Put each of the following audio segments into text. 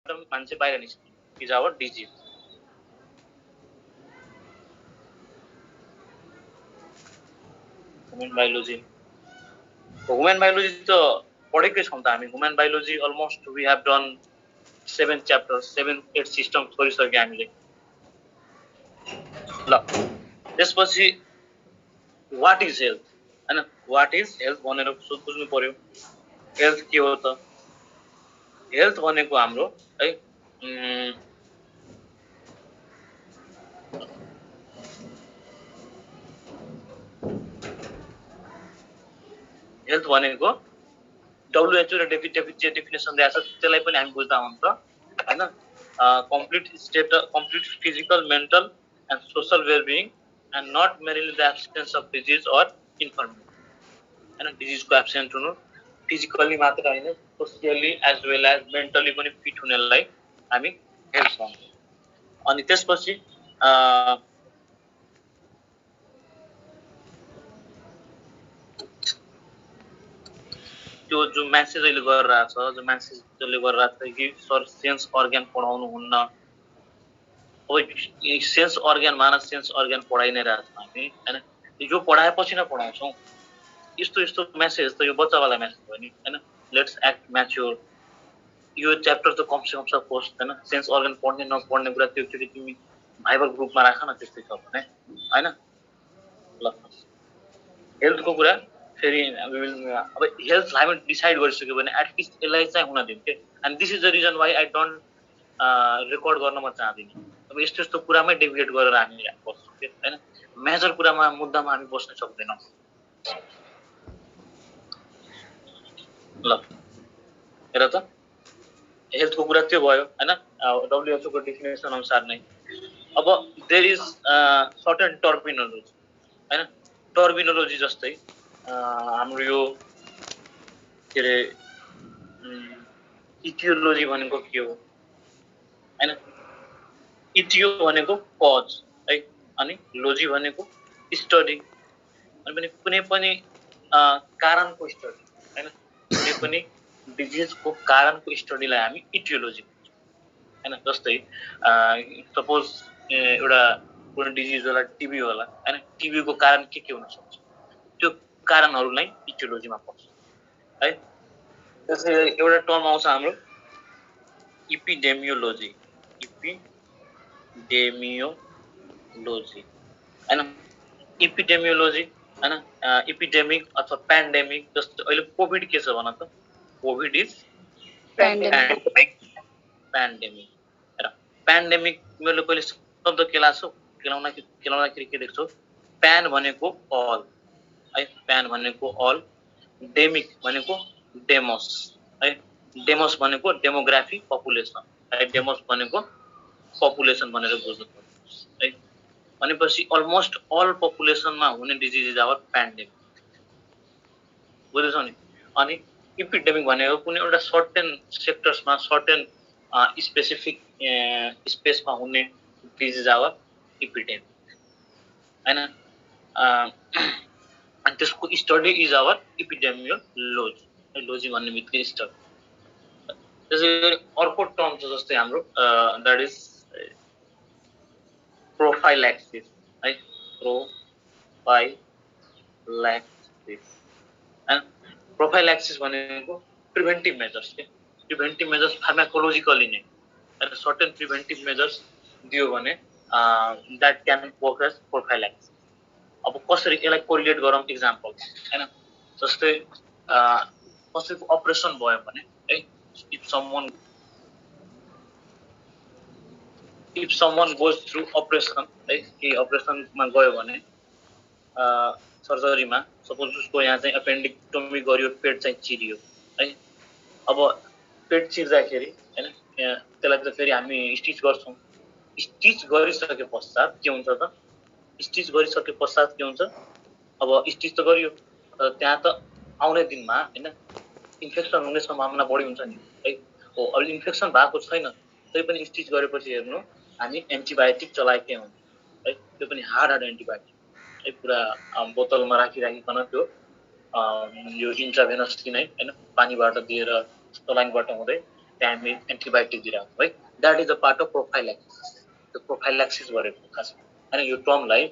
मान्छे बाहिर निस्किने is our disease. Human biology त पढेकै छौँ त हामी। Human biology almost we have done 7 chapters 7-8 system गरिसक्यो हामीले। ल त्यसपछि वाट इज हेल्थ हैन, वाट इज हेल्थ भनेर बुझ्नु पर्यो। हेल्थ के हो त? हेल्थ भनेको हाम्रो है हेल्थ भनेको WHO ले डेफिनेसन दिएको छ, त्यसलाई पनि हामी बुझ्दा हुन्छ हैन। complete physical, mental and social well-being and not merely the absence of disease or infirmity। हैन, डिजिज को एब्सेन्ट हुनु फिजिकली मात्र हैन, socially as well as mentally पनि फिट हुनेलाई हामी हेल्थ भन्छौँ। अनि त्यसपछि त्यो जो म्यासेज अहिले गरिरहेछ, जो म्यासेज जसले गरिरहेछ कि सर सेन्स अर्ग्यान पढाउनु हुन्न। अब सेन्स अर्ग्यान मानस सेन्स अर्ग्यान पढाइ नै रहेछ हामी हैन। यो पढाएपछि नै पढाउँछौँ। यस्तो म्यासेज त यो बच्चावाला म्यासेज हो नि हैन। Let's act mature. यो च्याप्टर त कमसेकम सपोज हैन सेन्स अर्गन पढ्ने नपढ्ने कुरा त्यो तिमी भाइबर ग्रुपमा राख न, त्यस्तै छ भने हैन। ल हेल्थको कुरा फेरि अब हेल्थ हामी डिसाइड गरिसक्यो भने एटलिस्ट यसलाई चाहिँ हुन दिउँ के। And this is the reason why I don't record गर्न म चाहदिनँ। अब यस्तो कुरामै डेभिएट गरेर हामी बस्छौँ के हैन। मेजर कुरामा मुद्दामा हामी बस्न सक्दैनौँ। ल हेर त हेल्थको कुरा त्यो भयो हैन, WHO को डेफिनेसन अनुसार नै। अब देयर इज सर्टेन टर्मिनोलोजी हैन। टर्मिनोलोजी जस्तै हाम्रो यो के रे इटियोलोजी भनेको के हो हैन। इटियो भनेको कज है, अनि लोजी भनेको स्टडी, अनि कुनै पनि कारणको स्टडी हैन। कुनै पनि डिजिजको कारणको स्टडीलाई हामी इटियोलोजी भन्छौँ हैन। जस्तै सपोज एउटा कुनै डिजिज होला, टिबी होला हैन। टिबीको कारण के हुन सक्छ, त्यो कारणहरूलाई इटियोलोजीमा पर्छ है। त्यसै एउटा टर्म आउँछ हाम्रो इपिडेमियोलोजी। इपिडेमियोलोजी हैन। इपिडेमियोलोजी हैन, इपिडेमिक अथवा प्यान्डेमिक। जस्तो अहिले कोभिड के छ भन त? Covid is प्यान्डेमिक। प्यान्डेमिक मैले कहिले शब्द केलाछौ केलाउँदाखेरि के देख्छौ? प्यान भनेको अल है, प्यान भनेको अल। डेमिक भनेको डेमोस है। डेमोस भनेको डेमोग्राफी पपुलेसन है। डेमोस भनेको पपुलेसन भनेर बुझ्नु पर्यो है। भनेपछि अलमोस्ट अल पपुलेसनमा हुने डिजिज इज आवर प्यान्डेमिक। बुझ्छौ नि? अनि इपिडेमिक भनेको कुनै एउटा सर्टेन सेक्टर्समा सर्टेन स्पेसिफिक स्पेसमा हुने डिजिज आवर इपिडेमिक हैन। अनि त्यसको स्टडी इज आवर इपिडेमियोलोजी। लोजी भन्ने बित्तिकै स्टडी। त्यसै गरी अर्को टर्म छ जस्तै हाम्रो द्याट इज प्रोफाइल्याक्सिस है। प्रोफाइल्याक्सिस हैन। प्रोफाइल्याक्सिस भनेको प्रिभेन्टिभ मेजर्स के। प्रिभेन्टिभ मेजर्स फार्माकोलोजिकली नै हैन, सर्टेन प्रिभेन्टिभ मेजर्स दियो भने द्याट क्यान वर्क एज प्रोफाइल्याक्सिस। अब कसरी यसलाई कोरिलेट गरौँ इक्जाम्पल हैन। जस्तै कसैको अपरेसन भयो भने है, if someone goes through operation है, कि अपरेसनमा गयो भने सर्जरीमा सपोज उसको यहाँ चाहिँ एपेन्डिक्टोमी गरियो, पेट चाहिँ चिरियो है। अब पेट चिर्दाखेरि हैन त्यसलाई त फेरि हामी स्टिच गर्छौँ। स्टिच गरिसके पश्चात के हुन्छ त? स्टिच गरिसके पश्चात के हुन्छ? अब स्टिच त गरियो, त्यहाँ त आउने दिनमा हैन इन्फेक्सन हुने सम्भावना बढी हुन्छ नि है। हो, अब इन्फेक्सन भएको छैन तै पनि स्टिच गरेपछि हेर्नु हामी एन्टिबायोटिक चलाएकै हुन्छ है। त्यो पनि हार्ड एन्टिबायोटिक है, पुरा बोतलमा राखिराखिकन त्यो यो इन्ट्राभेनस नै हैन पानीबाट दिएर सलाइनबाट हुँदै त्यहाँ हामी एन्टिबायोटिक दिइरहेको है that is a part of prophylaxis त्यो प्रोफाइल्याक्सिस गरेको खासमा होइन यो टर्मलाई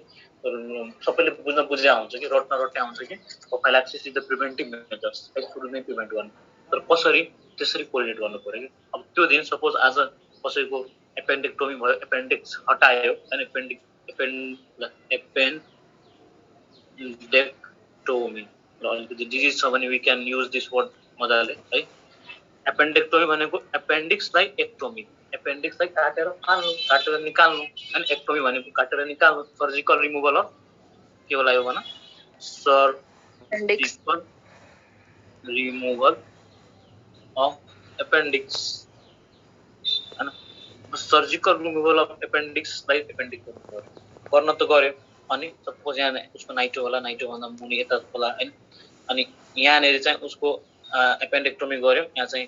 सबैले बुझ्या हुन्छ कि रट्या हुन्छ कि प्रोफाइल्याक्सिस इज द प्रिभेन्टिभ मेजर्स सुरु नै प्रिभेन्ट गर्नु तर कसरी त्यसरी कोर्डिनेट गर्नु पर्यो कि अब त्यो दिन सपोज आज कसैको एपेन्डेक्टोमी भयो एपेन्डिक्स हटायो होइन एपेन्डेक्टोमी र अलिकति डिजिज छ भने we can use this word मजाले है एपेन्डेक्टोमी भनेको एपेन्डिक्सलाई एक्टोमी एपेन्डिक्सलाई काटेर निकाल्नु अनि एक्टोमी भनेको काटेर निकाल्नु सर्जिकल रिमुभल अफ के होला यो भन सर्जिकल रिमुभल अफ एपेन्डिक्स हैन सर्जिकल रिमुभल अफ एपेन्डिक्सलाई एपेन्डिक्स गर्न त गर्यो अनि सपोज यहाँ उसको नाइटो होला नाइटो भन्दा मुनि यता होला हैन अनि यहाँनेरि चाहिँ उसको एपेन्डेक्टोमी गर्यो यहाँ चाहिँ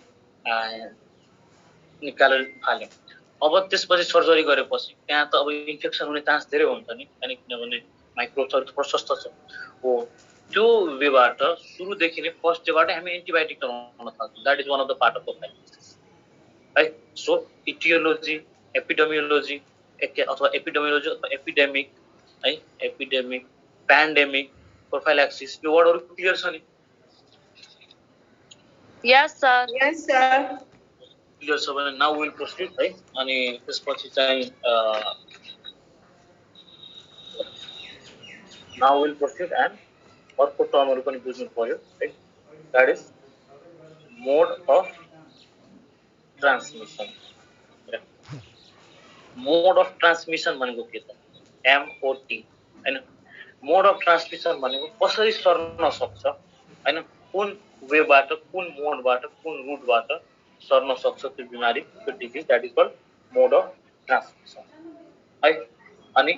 निकालेर फाल्यो अब त्यसपछि सर्जरी गरेपछि त्यहाँ त अब इन्फेक्सन हुने चान्स धेरै हुन्छ नि अनि किनभने माइक्रोब्सहरु प्रशस्त छ हो त्यो वेबाट सुरुदेखि नै फर्स्ट डेबाट हामी एन्टिबायोटिक चलाउन थाल्छौँ that is one of the part of prophylaxis है सो इटियोलोजी एपिडेमियोलोजी अथवा एपिडेमियोलोजी अथवा एपिडेमिक है एपिडेमिक प्यान्डेमिक प्रोफाइल्याक्सिस यो वर्डहरु क्लियर छ नि Yes, sir. Yes, sir. Clear छ भने नाउ विल प्रोसिड है अनि त्यसपछि चाहिँ नाउ विल प्रोसिड एन्ड अर्को टर्महरु पनि बुझ्नु पर्यो है that is mode of transmission mode of transmission भनेको के त एमओटी हैन मोड अफ ट्रान्समिसन भनेको कसरी सर्न सक्छ हैन कुन वेबाट कुन मोडबाट कुन रुटबाट सर्न सक्छ त्यो बिमारी त्यो disease that is called mode of transmission है अनि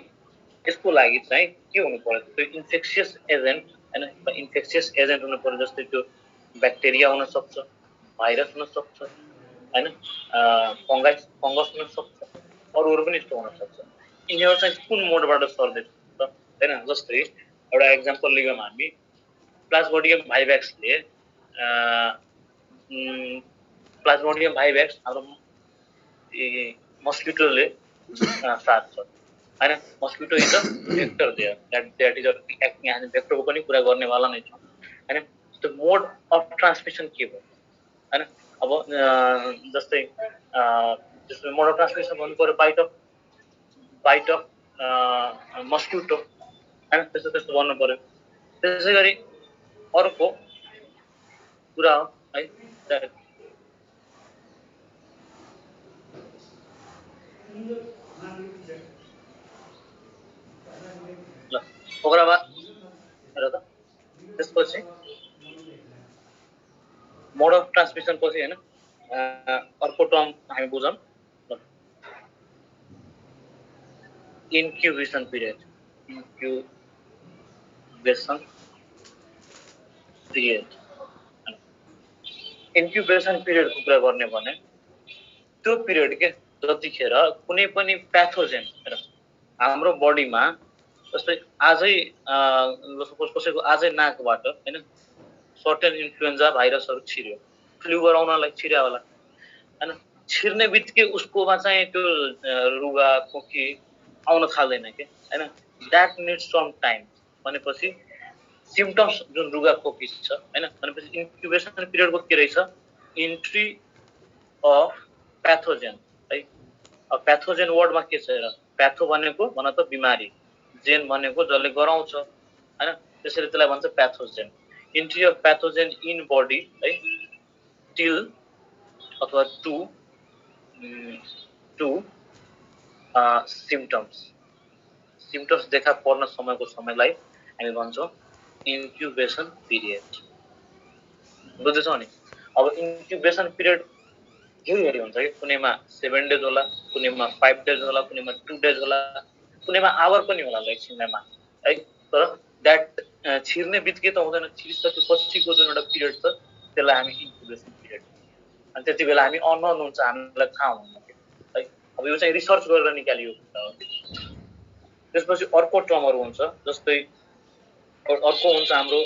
यसको लागि चाहिँ के हुनु पर्यो त्यो इन्फेक्सियस एजेन्ट हैन इन्फेक्सियस एजेन्ट हुनु पर्यो जस्तै त्यो ब्याक्टेरिया हुन सक्छ भाइरस हुन सक्छ हैन फंगस हुन सक्छ अरूहरु पनि यस्तो हुन सक्छ यिनीहरु चाहिँ कुन मोडबाट सर्दैछ हैन जस्तै एउटा एक्जाम्पल लियौं हामी प्लाज्मोडियम भाइभ्याक्सले प्लाज्मोडियम भाइभ्याक्स हाम्रो मस्किटोले सार्छ हैन mosquito is a vector there that is a यहाँ भेक्टरको पनि कुरा गर्नेवाला नै छ हैन त्यो मोड अफ ट्रान्समिसन के हो हैन अब जस्तै मोड अफ ट्रान्समिसन भन्नु पर्यो बाइट अफ मस्किटो हैन त्यस्तो भन्नु पर्यो त्यसैगरी अर्को कुरा हो है ओकरा बाद हेर त त्यसपछि मोड अफ ट्रान्समिसन पछि हैन अर्को टर्म हामी बुझौं इन्क्युबेसन पिरियड इन्क्युबेसन पिरियड को कुरा गर्ने भने त्यो पिरियड के जतिखेर कुनै पनि प्याथोजेन हाम्रो बडीमा जस्तै आजै सपोज कसैको आजै नाकबाट हैन सर्टेन इन्फ्लुएन्जा भाइरसहरु छिर्यो फ्लू गराउनलाई छिर्या होला हैन छिर्ने बित्तिकै उसकोमा चाहिँ त्यो रुगा खोकी आउन थाल्दैन के हैन दैट नीड्स सम टाइम भनेपछि सिम्पटम्स जुन रुगा खोकी छ हैन भनेपछि इन्क्युबेसन पिरियडको के रहेछ इन्ट्री अफ प्याथोजेन है अब प्याथोजेन वर्डमा के छ हेर प्याथो भनेको भन त बिमारी जेन भनेको जसले गराउँछ हैन त्यसैले त्यसलाई भन्छ प्याथोजेन इन्ट्री अफ प्याथोजेन इन बडी है टिल अथवा टु सिम्पटम्स देखा पर्न समयको समयलाई हामी भन्छौं इन्क्युबेसन पिरियड बुझ्दैछौ नि अब इन्क्युबेसन पिरियड हेरी हुन्छ कि कुनैमा 7 डेज होला कुनैमा 5 डेज होला कुनैमा 2 डेज होला कुनैमा आवर पनि होला एकछिनमा है तर दैट छिर्ने बित्तिकै त हुँदैन छिरिसकेपछिको जुन एउटा पिरियड छ त्यसलाई हामी इन्क्युबेसन पिरियड अनि त्यतिबेला हामी अननोन हुन्छ हामीलाई थाहा हुँदैन है अब यो चाहिँ रिसर्च गरेर निकालियो त्यसपछि अर्को टर्महरु हुन्छ जस्तै अर्को हुन्छ हाम्रो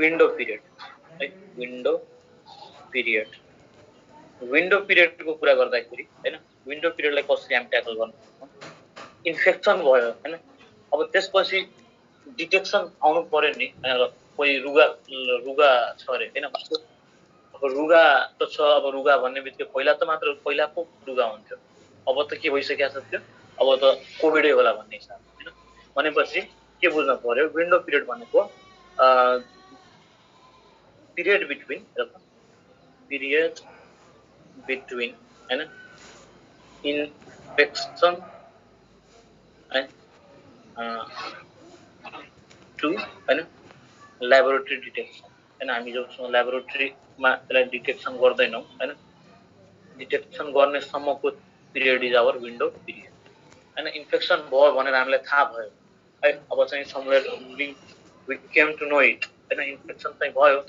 विन्डो पिरियड है विन्डो पिरियड विन्डो पिरियडको कुरा गर्दाखेरि हैन विन्डो पिरियडलाई कसरी हामी ट्याकल गर्न सक्छौँ इन्फेक्सन भयो हैन अब त्यसपछि डिटेक्सन आउनु पर्यो नि कोही रुगा छ अरे हैन अब रुगा त छ अब रुगा भन्ने बित्तिकै पहिला त मात्र पहिलाको रुगा हुन्थ्यो अब त के भइसकेको छ त्यो अब त कोभिडै होला भन्ने हिसाब हैन भनेपछि के बुझ्नु पर्यो विन्डो पिरियड भनेको पिरियड बिट्विन हैन इन्फेक्सन हैन टु हैन ल्याबोरेटरी डिटेक्सन हैन हामी जबसम्म ल्याबोरेटरीमा त्यसलाई डिटेक्सन गर्दैनौँ हैन डिटेक्सन गर्ने सम्मको period is our window period हैन इन्फेक्सन भयो भनेर हामीलाई थाहा भयो है अब चाहिँ somewhere we came to know it हैन इन्फेक्सन चाहिँ भयो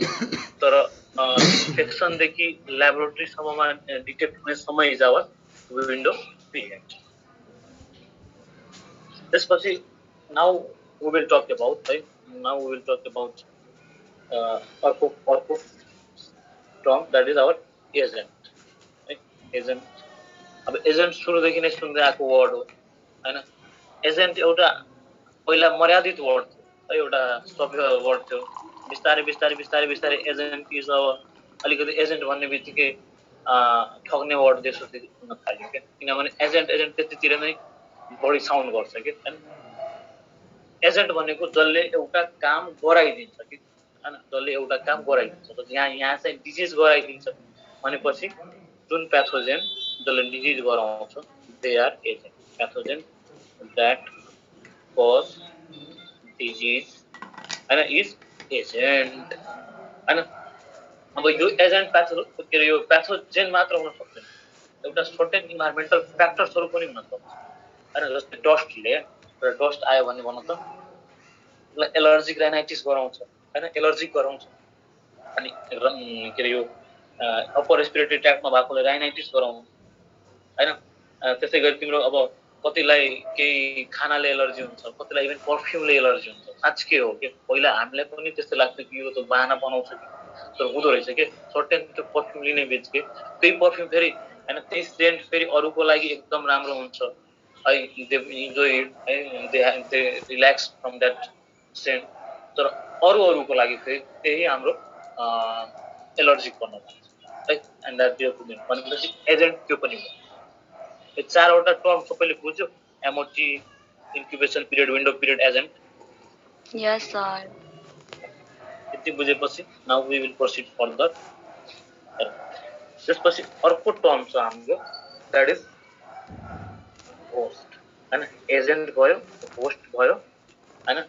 तर इन्फेक्सनदेखि ल्याबोरेटरीसम्ममा डिटेक्ट हुने समय इज आवर विन्डो पिरियड त्यसपछि now we will talk about अर्को term that is our agent agent अब एजेन्ट सुरुदेखि नै सुन्दै आएको वर्ड हो हैन एजेन्ट एउटा पहिला मर्यादित वर्ड थियो एउटा सभ्य वर्ड थियो बिस्तारै एजेन्ट इज अब अलिकति एजेन्ट भन्ने बित्तिकै ठग्ने वर्ड जस्तो हुन थाल्यो के किनभने एजेन्ट त्यतितिर नै बढी साउन्ड गर्छ के हैन एजेन्ट भनेको जसले एउटा काम गराइदिन्छ कि हैन जसले एउटा काम गराइदिन्छ त यहाँ चाहिँ डिजिज गराइदिन्छ भनेपछि जुन प्याथोजेन जसले डिजिज गराउँछ they are agent pathogen that cause disease हैन इज एजेन्ट हैन अब यो एजेन्ट यो प्याथोजेन मात्र हुन सक्दैन एउटा सर्टेन इन्भाइरोमेन्टल फ्याक्टर्सहरु पनि हुन सक्छ हैन जस्तै डस्टले डस्ट आयो भने भन्न त एलर्जिक राइनाइटिस गराउँछ हैन एलर्जिक गराउँछ अनि के रे यो अप्पर रेस्पिरेटरी ट्र्याक्टमा भएकोले राइनाइटिस गराउँछ हैन त्यसैगरी तिम्रो अब कतिलाई केही खानाले एलर्जी हुन्छ कतिलाई इभन परफ्युमले एलर्जी हुन्छ साच्चै हो के पहिला हामीलाई पनि त्यस्तो लाग्थ्यो कि यो त बहाना बनाउँछ कि तर हुँदो रहेछ के सर्टेन त्यो परफ्युम लिने बिच के त्यही परफ्युम फेरि हैन त्यही सेन्ट फेरि अरूको लागि एकदम राम्रो हुन्छ I they enjoy it they relax from that scent तर अरूको लागि त्यही हाम्रो एलर्जिक बन्न जान्छ है एन्ड दैट त्यो भनेपछि एजेन्ट त्यो पनि हो यो चारवटा टर्म सबैले बुझ्यो MOT incubation period window period agent yes sir यति बुझेपछि now we will proceed further त्यसपछि अर्को टर्म छ हाम्रो दैट इज होस्ट हैन एजेन्ट भयो होस्ट भयो हैन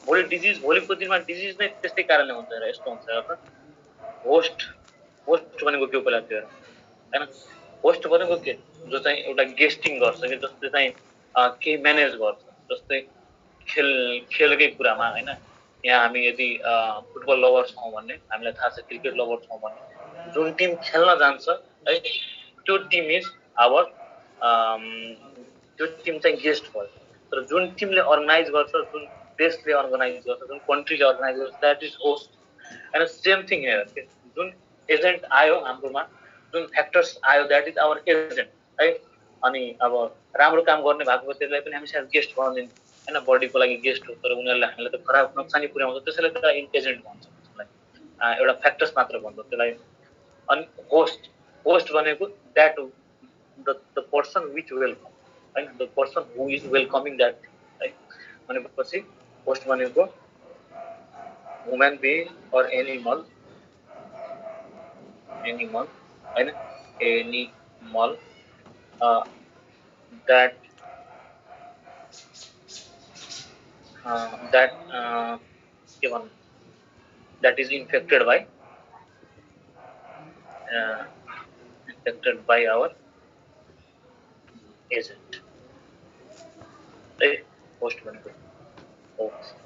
भोलिको दिनमा डिजिज नै त्यस्तै कारणले हुन्छ र यस्तो हुन्छ र होस्ट भनेको के हो पहिला त्यो हैन होस्ट भनेको के जो चाहिँ एउटा गेस्टिङ गर्छ कि जसले चाहिँ केही म्यानेज गर्छ जस्तै खेलकै कुरामा हैन यहाँ हामी यदि फुटबल लभर छौँ भन्ने हामीलाई थाहा छ क्रिकेट लभर छौँ भन्ने जुन टिम खेल्न जान्छ है त्यो टिम इज आवर त्यो टिम चाहिँ गेस्ट भयो तर जुन टिमले अर्गनाइज गर्छ जुन देशले अर्गनाइज गर्छ जुन कन्ट्रीले अर्गनाइज गर्छ that is host and same thing here जुन एजेन्ट आयो हाम्रोमा जुन फ्याक्टर्स आयो द्याट इज आवर एजेन्ट है अनि अब राम्रो काम गर्ने भएको त्यसलाई पनि हामी सायद गेस्ट बनाउँदिन्छौँ हैन बडीको लागि गेस्ट हो तर उनीहरूले हामीलाई त खराब नोक्सानी पुर्याउँछ त्यसैले त्यसलाई एजेन्ट भन्छ त्यसलाई एउटा फ्याक्टर्स मात्र भन्छ त्यसलाई अनि होस्ट भनेको that the person which welcome हैन the person who is welcoming that है भनेपछि होस्ट भनेको ह्युमन बिइङ अर एनिमल हैन animal that that is infected by our agent host भनेको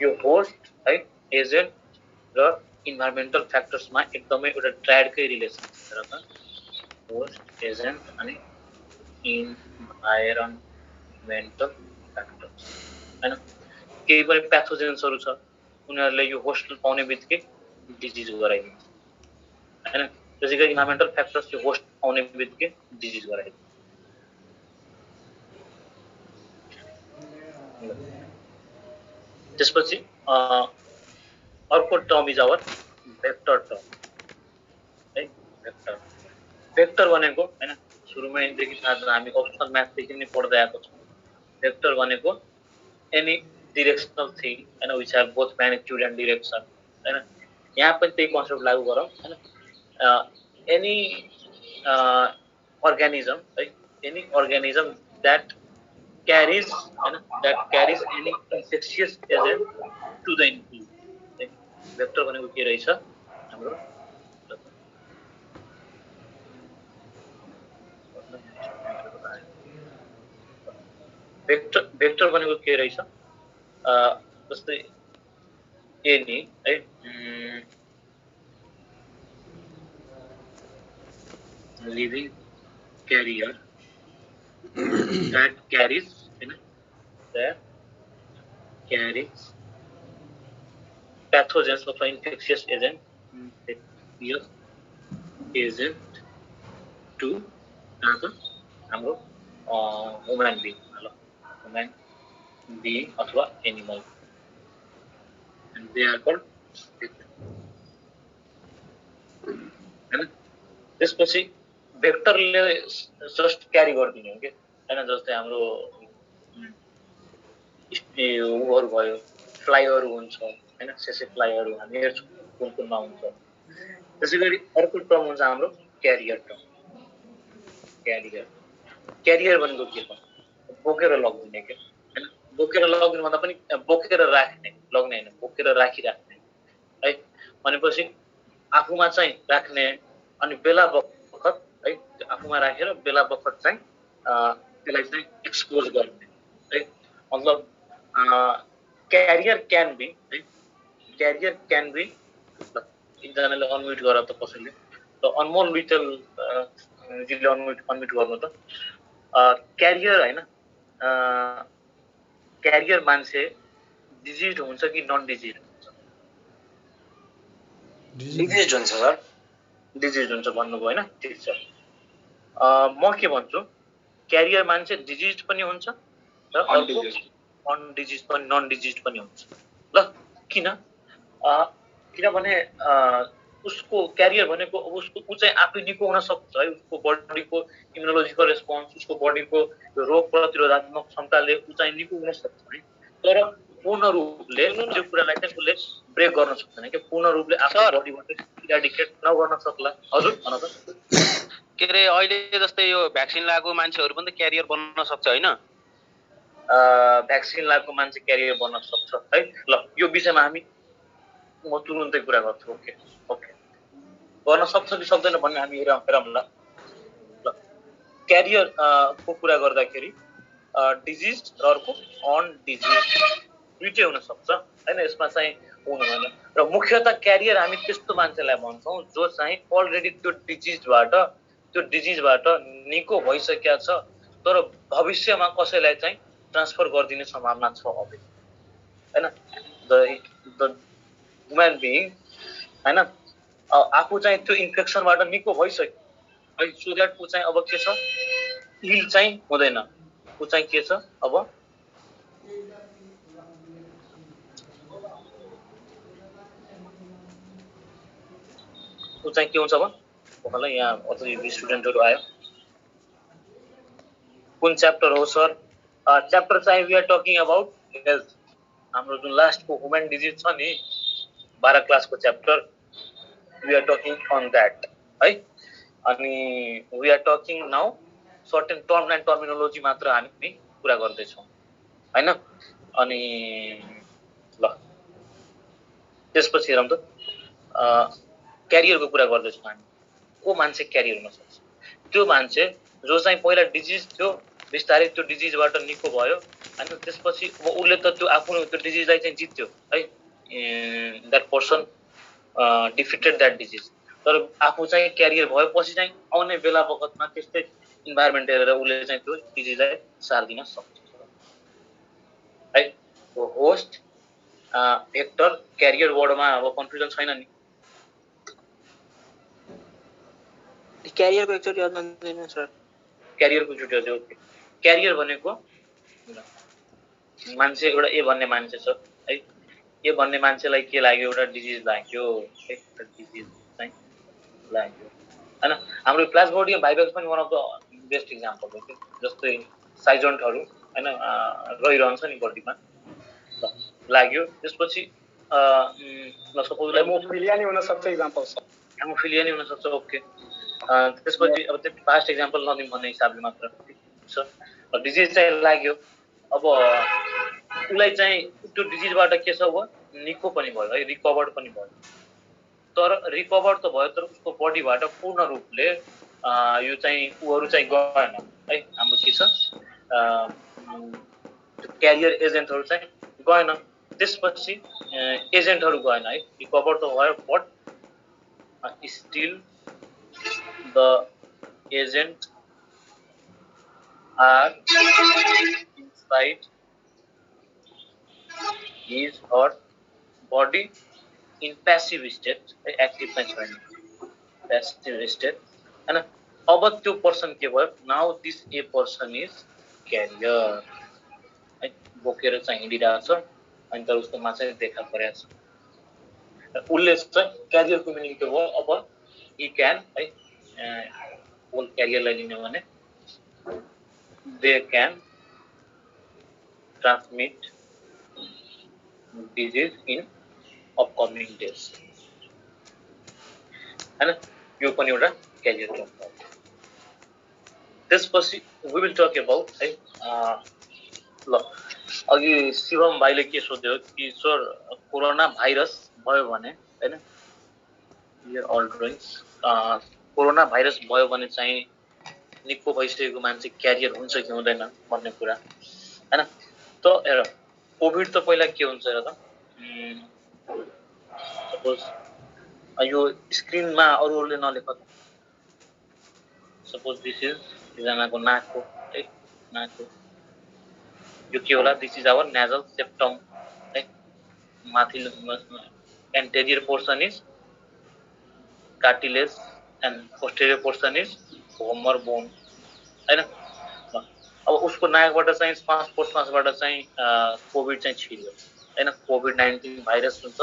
यो होस्ट है एजेन्ट र इन्भाइरोमेन्टल फ्याक्टर्समा एकदमै एउटा ट्रायडकै रिलेसन छ र होस्ट एजेन्ट अनि इन्भाइरोमेन्टल फ्याक्टर्स हैन केही पनि प्याथोजेन्सहरु छ उनीहरुले यो होस्ट पाउने बित्तिकै डिजिज गराइदिन्छ हैन त्यसैगरी इन्भाइरोमेन्टल फ्याक्टर्स त्यो होस्ट आउने बित्तिकै डिजिज गराइदिन्छ। त्यसपछि अर्को term is our vector term है। भेक्टर भेक्टर भनेको हैन सुरुमैदेखि हामी अप्सनल म्याथदेखि नै पढ्दै आएको छौँ। भेक्टर भनेको एनी डिरेक्सनल थिङ हैन which have both magnitude and direction हैन। यहाँ पनि त्यही कन्सेप्ट लागू गरौँ हैन। एनी organism है any organism that carries any infectious agent to the nucleus। Vector भनेको के रहेछ हाम्रो भेक्टर भनेको के रहेछ जस्तै एनी है living carrier that carries pathogens of an infectious agent to हाम्रो ह्युमन बिइङ अथवा animal and they are called हैन। त्यसपछि भेक्टरले जस्ट क्यारी गरिदिने हो के हैन। जस्तै हाम्रो उहरू भयो फ्लाइहरू हुन्छ हैन सेसे फ्लाइहरू हामी हेर्छौँ कुन कुनमा हुन्छ। त्यसैगरी अर्को टर्म हुन्छ हाम्रो क्यारियर टर्म। क्यारियर भनेको के हो बोकेर लगिदिने के हैन। बोकेर लगिदिनु भन्दा पनि बोकेर राख्ने लग्ने हैन बोकेर राखिराख्ने है। भनेपछि आफूमा चाहिँ राख्ने अनि बेला बखत है आफूमा राखेर बेला बखत चाहिँ त्यसलाई चाहिँ एक्सपोज गर्ने है। मतलब क्यारियर क्यान बी है क्यारियर क्यान बी एकजनाले अनम्युट गर त कसैले त अनमोल लिटल जिले अनम्युट गर्नु त क्यारियर हैन क्यारियर मान्छे डिजिज हुन्छ कि नन डिजिज हुन्छ? डिजिज हुन्छ सर। डिजिज हुन्छ भन्नुभयो हैन ठीक छ। म के भन्छु क्यारियर मान्छे डिजिज पनि हुन्छ र अर्को अनडिजिज पनि नन डिजिज पनि हुन्छ। ल किन किनभने उसको क्यारियर भनेको उसको ऊ चाहिँ आफै निको हुन सक्छ है। उसको बडीको इम्युनोलोजिकल रेस्पोन्स उसको बडीको रोग प्रतिरोधात्मक क्षमताले ऊ चाहिँ निको हुन सक्छ है। तर पूर्ण रूपले त्यो कुरालाई चाहिँ उसले ब्रेक गर्न सक्दैन कि पूर्ण रूपले आफ्नो बडीबाट इराडिकेट नगर्न सक्ला। हजुर भन त के रे अहिले जस्तै यो भ्याक्सिन लागेको मान्छेहरू पनि त क्यारियर बन्न सक्छ हैन? भ्याक्सिन लागेको मान्छे क्यारियर बन्न सक्छ है। ल यो विषयमा हामी म तुरुन्तै कुरा गर्छु। ओके गर्न सक्छ कि सक्दैन भन्ने हामी हेरौँला। ल क्यारियर को कुरा गर्दाखेरि डिजिज र अर्को अनडिजिज दुईटै हुन सक्छ हैन। यसमा चाहिँ हुनु भएन र मुख्यतः क्यारियर हामी त्यस्तो मान्छेलाई भन्छौँ जो चाहिँ अलरेडी त्यो डिजिजबाट निको भइसकेको छ तर भविष्यमा कसैलाई चाहिँ ट्रान्सफर गरिदिने सम्भावना छ अब हैन। द ह्युमन बिइङ हैन आफू चाहिँ त्यो इन्फेक्सनबाट निको भइसक्यो है। सो द्याट ऊ चाहिँ अब के छ हिल चाहिँ हुँदैन। ऊ चाहिँ के छ अब ऊ चाहिँ के हुन्छ अब होला यहाँ अझै स्टुडेन्टहरु आयो। कुन च्याप्टर हो सर? च्याप्टर चाहिँ we are talking about health. हाम्रो जुन लास्टको ह्युमन डिजिज छ नि 12 क्लासको chapter we are talking on that है। अनि we are talking now certain term and terminology मात्र हामी कुरा गर्दै छौं हैन। अनि ल त्यसपछि हेरौँ त क्यारियरको कुरा गर्दै छौं हामी। को मान्छे क्यारियर हुन सक्छ? त्यो मान्छे जो चाहिँ पहिला डिजिज थियो बिस्तारै त्यो डिजिजबाट निको भयो अनि त्यसपछि उले त त्यो आफ्नो त्यो डिजिजलाई चाहिँ जित्यो है। That person defeated that disease. तर आफू चाहिँ क्यारियर भएपछि चाहिँ आउने बेला बखतमा त्यस्तै इन्भाइरोमेन्ट हेरेर उले चाहिँ त्यो डिजिजलाई सार्दिन सक्छ है। होस्ट भेक्टर क्यारियर वर्डमा अब कन्फ्युजन छैन नि? क्यारियरको एकचोटि याद गरिदिनु सर। क्यारियरको छुट्यो थियो। ओके, क्यारियर भनेको मान्छे एउटा ए भन्ने मान्छे छ है, ए भन्ने मान्छेलाई के लाग्यो, एउटा डिजिज लाग्यो है, एउटा डिजिज चाहिँ लाग्यो हैन। हाम्रो फ्ल्यास बडी भाइरस पनि one of the best example हो कि, जस्तै साइजन्टहरू हैन रहिरहन्छ नि बडीमा, लाग्यो त्यसपछि ल सपोज हेमोफिलिया नि हुन सक्छ इक्जाम्पल छ, हेमोफिलिया नि हुन सक्छ। ओके, त्यसपछि अब त्यो फास्ट इक्जाम्पल नदिउँ भन्ने हिसाबले मात्र छ। डिजिज चाहिँ लाग्यो, अब उसलाई चाहिँ त्यो डिजिजबाट के छ भयो, निको पनि भयो है, रिकभर्ड पनि भयो। तर रिकभर्ड त भयो, तर उसको बडीबाट पूर्ण रूपले यो चाहिँ उहरू चाहिँ गएन है। हाम्रो के छ क्यारियर एजेन्टहरू चाहिँ गएन, त्यसपछि एजेन्टहरू गएन है, रिकभर्ड त भयो but still the agent are inside his or body in passive state, active चाहिँ छैन, passive state हैन। अब त्यो पर्सन के भयो, now this a person is career है, बोकेर चाहिँ हिँडिरहेको छ अनि तर उसकोमा चाहिँ देखा परेको छ। उसले चाहिँ क्यारियरको मिनिङ के भयो, अब ही क्यान है, होल क्यारियरलाई लिने भने they can transmit disease in upcoming days हैन। यो पनि एउटा क्यारियर टर्म हो। त्यसपछि we will talk about है ल अघि शिवम भाइले के सोध्यो कि सर कोरोना भाइरस भयो भने हैन, here all drawings, corona virus भयो भने चाहिँ निको भइसकेको मान्छे क्यारियर हुन्छ कि हुँदैन भन्ने कुरा हैन। त हेर कोभिड त पहिला के हुन्छ हेर त, सपोज यो स्क्रिनमा अरूले नलेख त, सपोज दिस इज एकजनाको नाक हो है, नाक हो, यो के होला, this is our nasal septum है, माथिल्लो anterior portion is cartilage and posterior portion is vomer bone हैन। अब उसको नाकबाट चाहिँ श्वास प्रश्वासबाट चाहिँ कोभिड चाहिँ छिर्यो हैन, कोभिड-19 भाइरस हुन्छ,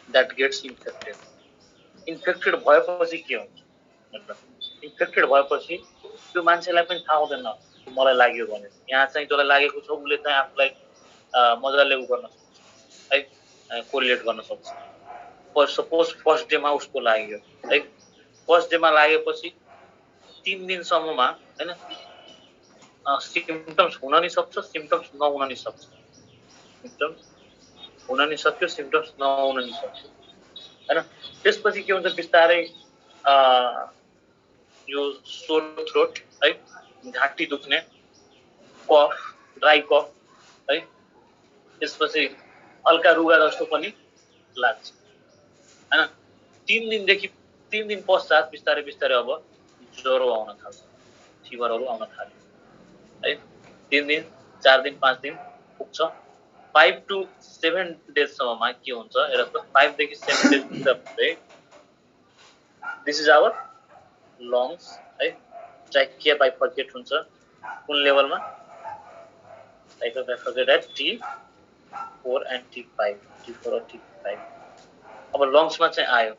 द्याट गेट्स इन्फेक्टेड। इन्फेक्टेड भएपछि के हुन्छ, मतलब इन्फेक्टेड भएपछि त्यो मान्छेलाई पनि थाहा हुँदैन मलाई लाग्यो भने, यहाँ चाहिँ जसलाई लागेको छ उसले चाहिँ आफूलाई मजाले उ गर्न सक्छ है, कोरिलेट गर्न सक्छ। सपोज फर्स्ट डेमा उसको लाग्यो है, फर्स्ट डेमा लागेपछि 3 दिनसम्ममा हैन सिम्पटम्स हुन नि सक्छ, सिम्पटम्स नहुन नि सक्छ, सिम्पटम्स हुन नि सक्यो, सिम्पटम्स नहुन नि सक्छ हैन। त्यसपछि के हुन्छ, बिस्तारै यो सोर थ्रोट है, घाँटी दुख्ने, कफ, ड्राई कफ है, त्यसपछि हल्का रुगा जस्तो पनि लाग्छ हैन। 3 दिन पश्चात बिस्तारै बिस्तारै अब ज्वरो आउन थाल्छ, फिभरहरू आउन थाल्यो है। 3 दिन 4 दिन 5 दिन पुग्छ, 5 to 7 डेजसम्ममा के हुन्छ हेर त, 5 देखि 7 डेज भित्र दिस इज आवर लङ्स है, ट्र्याकिया बाइफर्केट हुन्छ, कुन लेभलमा, ट्र्याकिया bifurcate at T4 and T5, T4 और T5। अब लङ्समा चाहिँ आयो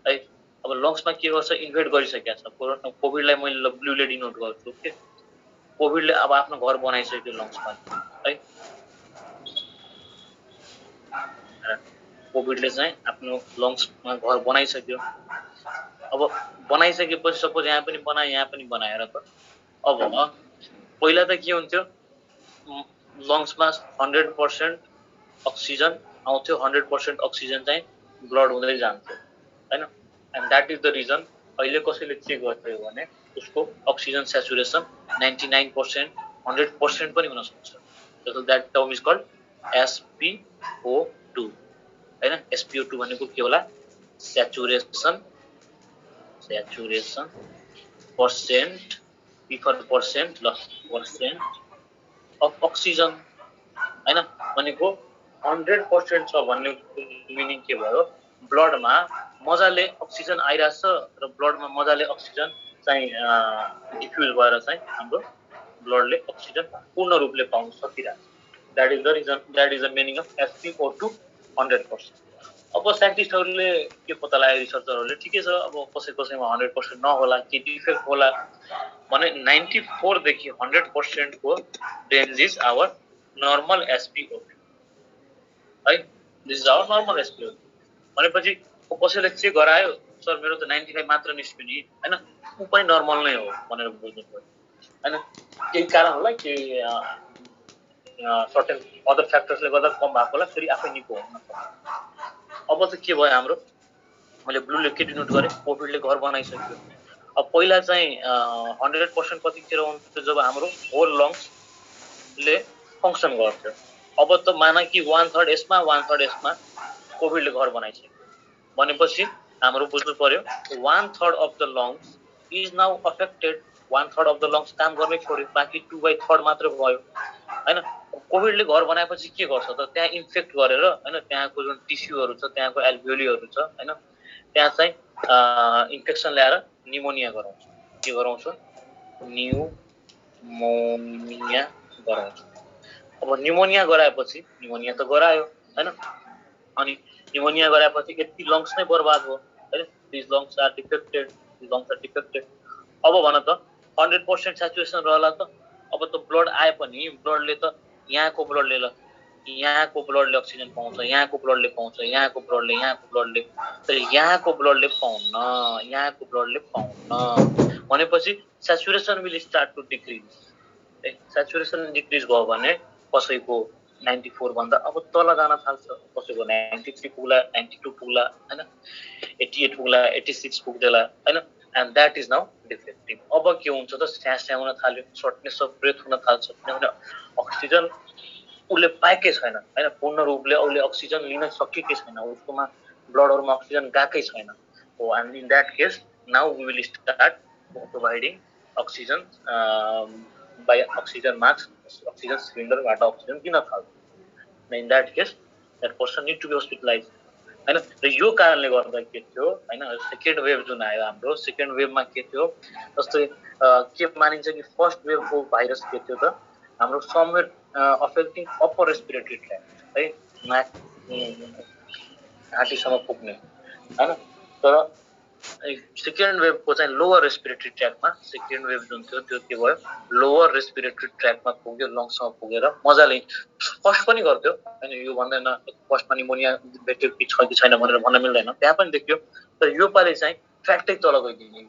है, अब लङ्समा के गर्छ, इन्भेड गरिसकेको छ कोभिडलाई, मैले ब्लूले डिनोट गर्छु के, कोभिडले अब आफ्नो घर बनाइसक्यो लङ्समा है, कोभिडले चाहिँ आफ्नो लङ्समा घर बनाइसक्यो। अब बनाइसकेपछि सपोज यहाँ पनि बनाएर त अब पहिला त के हुन्थ्यो, लङ्समा 100% अक्सिजन आउँथ्यो, 100% अक्सिजन चाहिँ ब्लड हुँदै जान्थ्यो हैन। And that is the reason अहिले कसैले चेक गर्यो भने उसको अक्सिजन स्याचुरेसन 99%, 100% पनि हुन सक्छ। So that term is called SpO2 हैन। SpO2 भनेको के होला, स्याचुरेसन पर्सेन्ट, पर्सेन्ट ल पर्सेन्ट अफ अक्सिजन हैन, भनेको 100% छ भन्ने मिनिङ के भयो, ब्लडमा मजाले अक्सिजन आइरहेछ र ब्लडमा मजाले अक्सिजन चाहिँ डिफ्युज भएर चाहिँ हाम्रो ब्लडले अक्सिजन पूर्ण रूपले पाउन सकिरहेको छ। That is the meaning of SpO2 100%। अब साइन्टिस्टहरूले के पत्ता लगाए, रिसर्चरहरूले ठिकै छ, अब कसैमा 100% नहोला, के डिफेक्ट होला भने 94 देखि 100% को range is our normal SpO2 है। This is our normal SpO2 भनेपछि कसैले चेक गरायो, सर मेरो त 95 मात्र निस्क्यो नि हैन, उ पनि नर्मल नै हो भनेर बुझ्नु पर्यो हैन। केही कारण होला, केही सर्टेन अदर फ्याक्टर्सले गर्दा कम भएको होला, फेरि आफै निको हुन सक्छ। अब चाहिँ के भयो हाम्रो, मैले ब्लूले के डिनोट गरेँ, कोभिडले घर बनाइसक्यो। अब पहिला चाहिँ 100% कतिखेर हुन्थ्यो जब हाम्रो होल लङ्सले फङ्सन गर्थ्यो। अब त माना कि 1/3 यसमा 1/3 यसमा कोभिडले घर बनाइसक्यो भनेपछि हाम्रो बुझ्नु पर्यो 1/3 of the lungs is now affected. 1/3 of the lungs काम गर्नै छोड्यो, बाँकी 2/3 मात्र भयो हैन। कोभिडले घर बनाएपछि के गर्छ त, त्यहाँ इन्फेक्ट गरेर हैन, त्यहाँको जुन टिस्युहरू छ, त्यहाँको एल्भियोलीहरू छ हैन, त्यहाँ चाहिँ इन्फेक्सन ल्याएर निमोनिया गराउँछ। के गराउँछ? न्युमोनिया गराउँछ। अब निमोनिया गराएपछि, निमोनिया त गरायो हैन, अनि निमोनिया गराएपछि यति लङ्स नै बर्बाद हो हैन। This lungs are defected. अब भन त 100% स्याचुरेसन रहला त अब त ब्लड आए पनि ब्लडले त यहाँको ब्लडले अक्सिजन पाउँछ, यहाँको ब्लडले पाउँछ, यहाँको ब्लडले तर यहाँको ब्लडले पाउन्न भनेपछि saturation will start to decrease. Saturation decrease भयो भने कसैको 94 भन्दा अब तल जान थाल्छ, कसैको 93 पुग्ला, 92 पुग्ला हैन, 88 पुग्ला, 86 पुग्देला हैन, and that is now defective. अब के हुन्छ त, स्यास आउन थाल्यो, सर्टनेस अफ ब्रेथ हुन थाल्छ, किनभने अक्सिजन उसले पाएकै छैन हैन, पूर्ण रूपले उसले अक्सिजन लिन सकेकै छैन, उसकोमा ब्लडहरुमा अक्सिजन गएकै छैन। हो, and in that case now we will start providing oxygen by oxygen mask, oxygen सिलिन्डरबाट अक्सिजन दिन थाल्छ। In that case that person need to be hospitalize हैन। र यो कारणले गर्दा के थियो हैन, सेकेन्ड वेभ जुन आयो हाम्रो, सेकेन्ड वेभमा के थियो, जस्तै के मानिन्छ कि फर्स्ट वेभको भाइरस के थियो त, हाम्रो समवेयर अफेक्टिङ अप्पर रेस्पिरेटरी ट्र्याक्ट है, नाक घाँटीसम्म पुग्ने हैन। तर सेकेन्ड वेभको चाहिँ लोवर रेस्पिरेटरी ट्र्याक्टमा, सेकेन्ड वेभ जुन थियो त्यो के भयो, लोवर रेस्पिरेटरी ट्र्याक्टमा पुग्यो, लङ्समा पुगेर मजाले फर्स्ट पनि गर्थ्यो हैन। यो भन्दैन फर्स्टमा निमोनिया भेट्यो कि छ कि छैन भनेर भन्न मिल्दैन, त्यहाँ पनि देखियो। तर यो पालि चाहिँ ट्र्याक्टै तल गइदिने,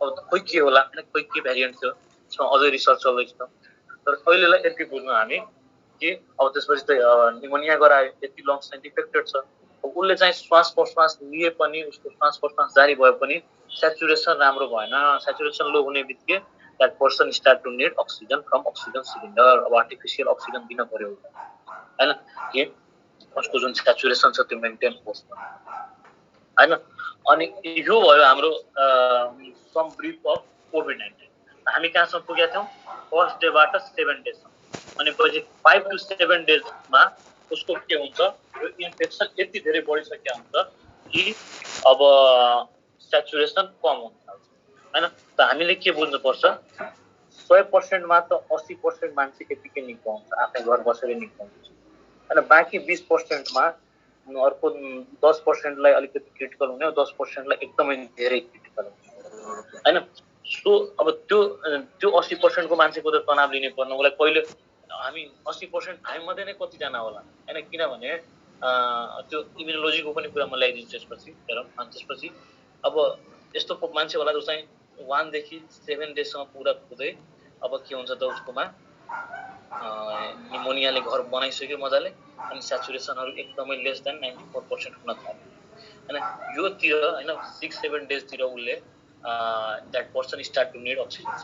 अब खोइ के होला हैन, खोइ के भेरिएन्ट थियो, त्यसमा अझै रिसर्च चल्दैछ। तर अहिलेलाई यति बुझ्नु हामी कि अब त्यसपछि त निमोनिया गरायो, यति लङ्स चाहिँ डिफेक्टेड छ, उसले चाहिँ श्वास प्रश्वास लिए पनि, उसको श्वास प्रश्वास जारी भए पनि स्याचुरेसन राम्रो भएन। स्याचुरेसन लो हुने बित्तिकै that person start to need oxygen from oxygen cylinder. अब आर्टिफिसियल अक्सिजन दिन पर्यो हैन, कि उसको जुन स्याचुरेसन छ त्यो मेन्टेन होस् हैन। अनि यो भयो हाम्रो सम ब्रिफ अफ कोभिड-19। हामी कहाँसम्म पुगेका थियौँ, फर्स्ट डेबाट 7 डेसम्म। अनि पछि 5 to 7 डेजमा उसको के हुन्छ, यो इन्फेक्सन यति धेरै बढिसकेको हुन्छ कि अब स्याचुरेसन कम हुन थाल्छ हैन। त हामीले के बुझ्नुपर्छ, 100% मा त 80% मान्छे यतिकै निको हुन्छ, आफै घर बसेर निको हुन्छ हैन। बाँकी 20% मा अर्को 10% लाई अलिकति क्रिटिकल हुने, 10% लाई एकदमै धेरै क्रिटिकल हुने हैन। सो अब त्यो 80% को मान्छेको त तनाव लिनै पर्ने, उसलाई पहिले हामी 80% हामी मध्ये नै कतिजना होला हैन, किनभने त्यो इम्युनोलोजीको पनि कुरा म ल्याइदिन्छु त्यसपछि। हेरौँ, अनि त्यसपछि अब यस्तो मान्छे होला जो चाहिँ 1 देखि 7 डेजसम्म पुरा पुग्दै अब के हुन्छ त, उसकोमा निमोनियाले घर बनाइसक्यो मजाले, अनि स्याचुरेसनहरू एकदमै लेस देन 94% हुन थाल्यो हैन। योतिर हैन 6-7 डेजतिर उसले that person start to need oxygen.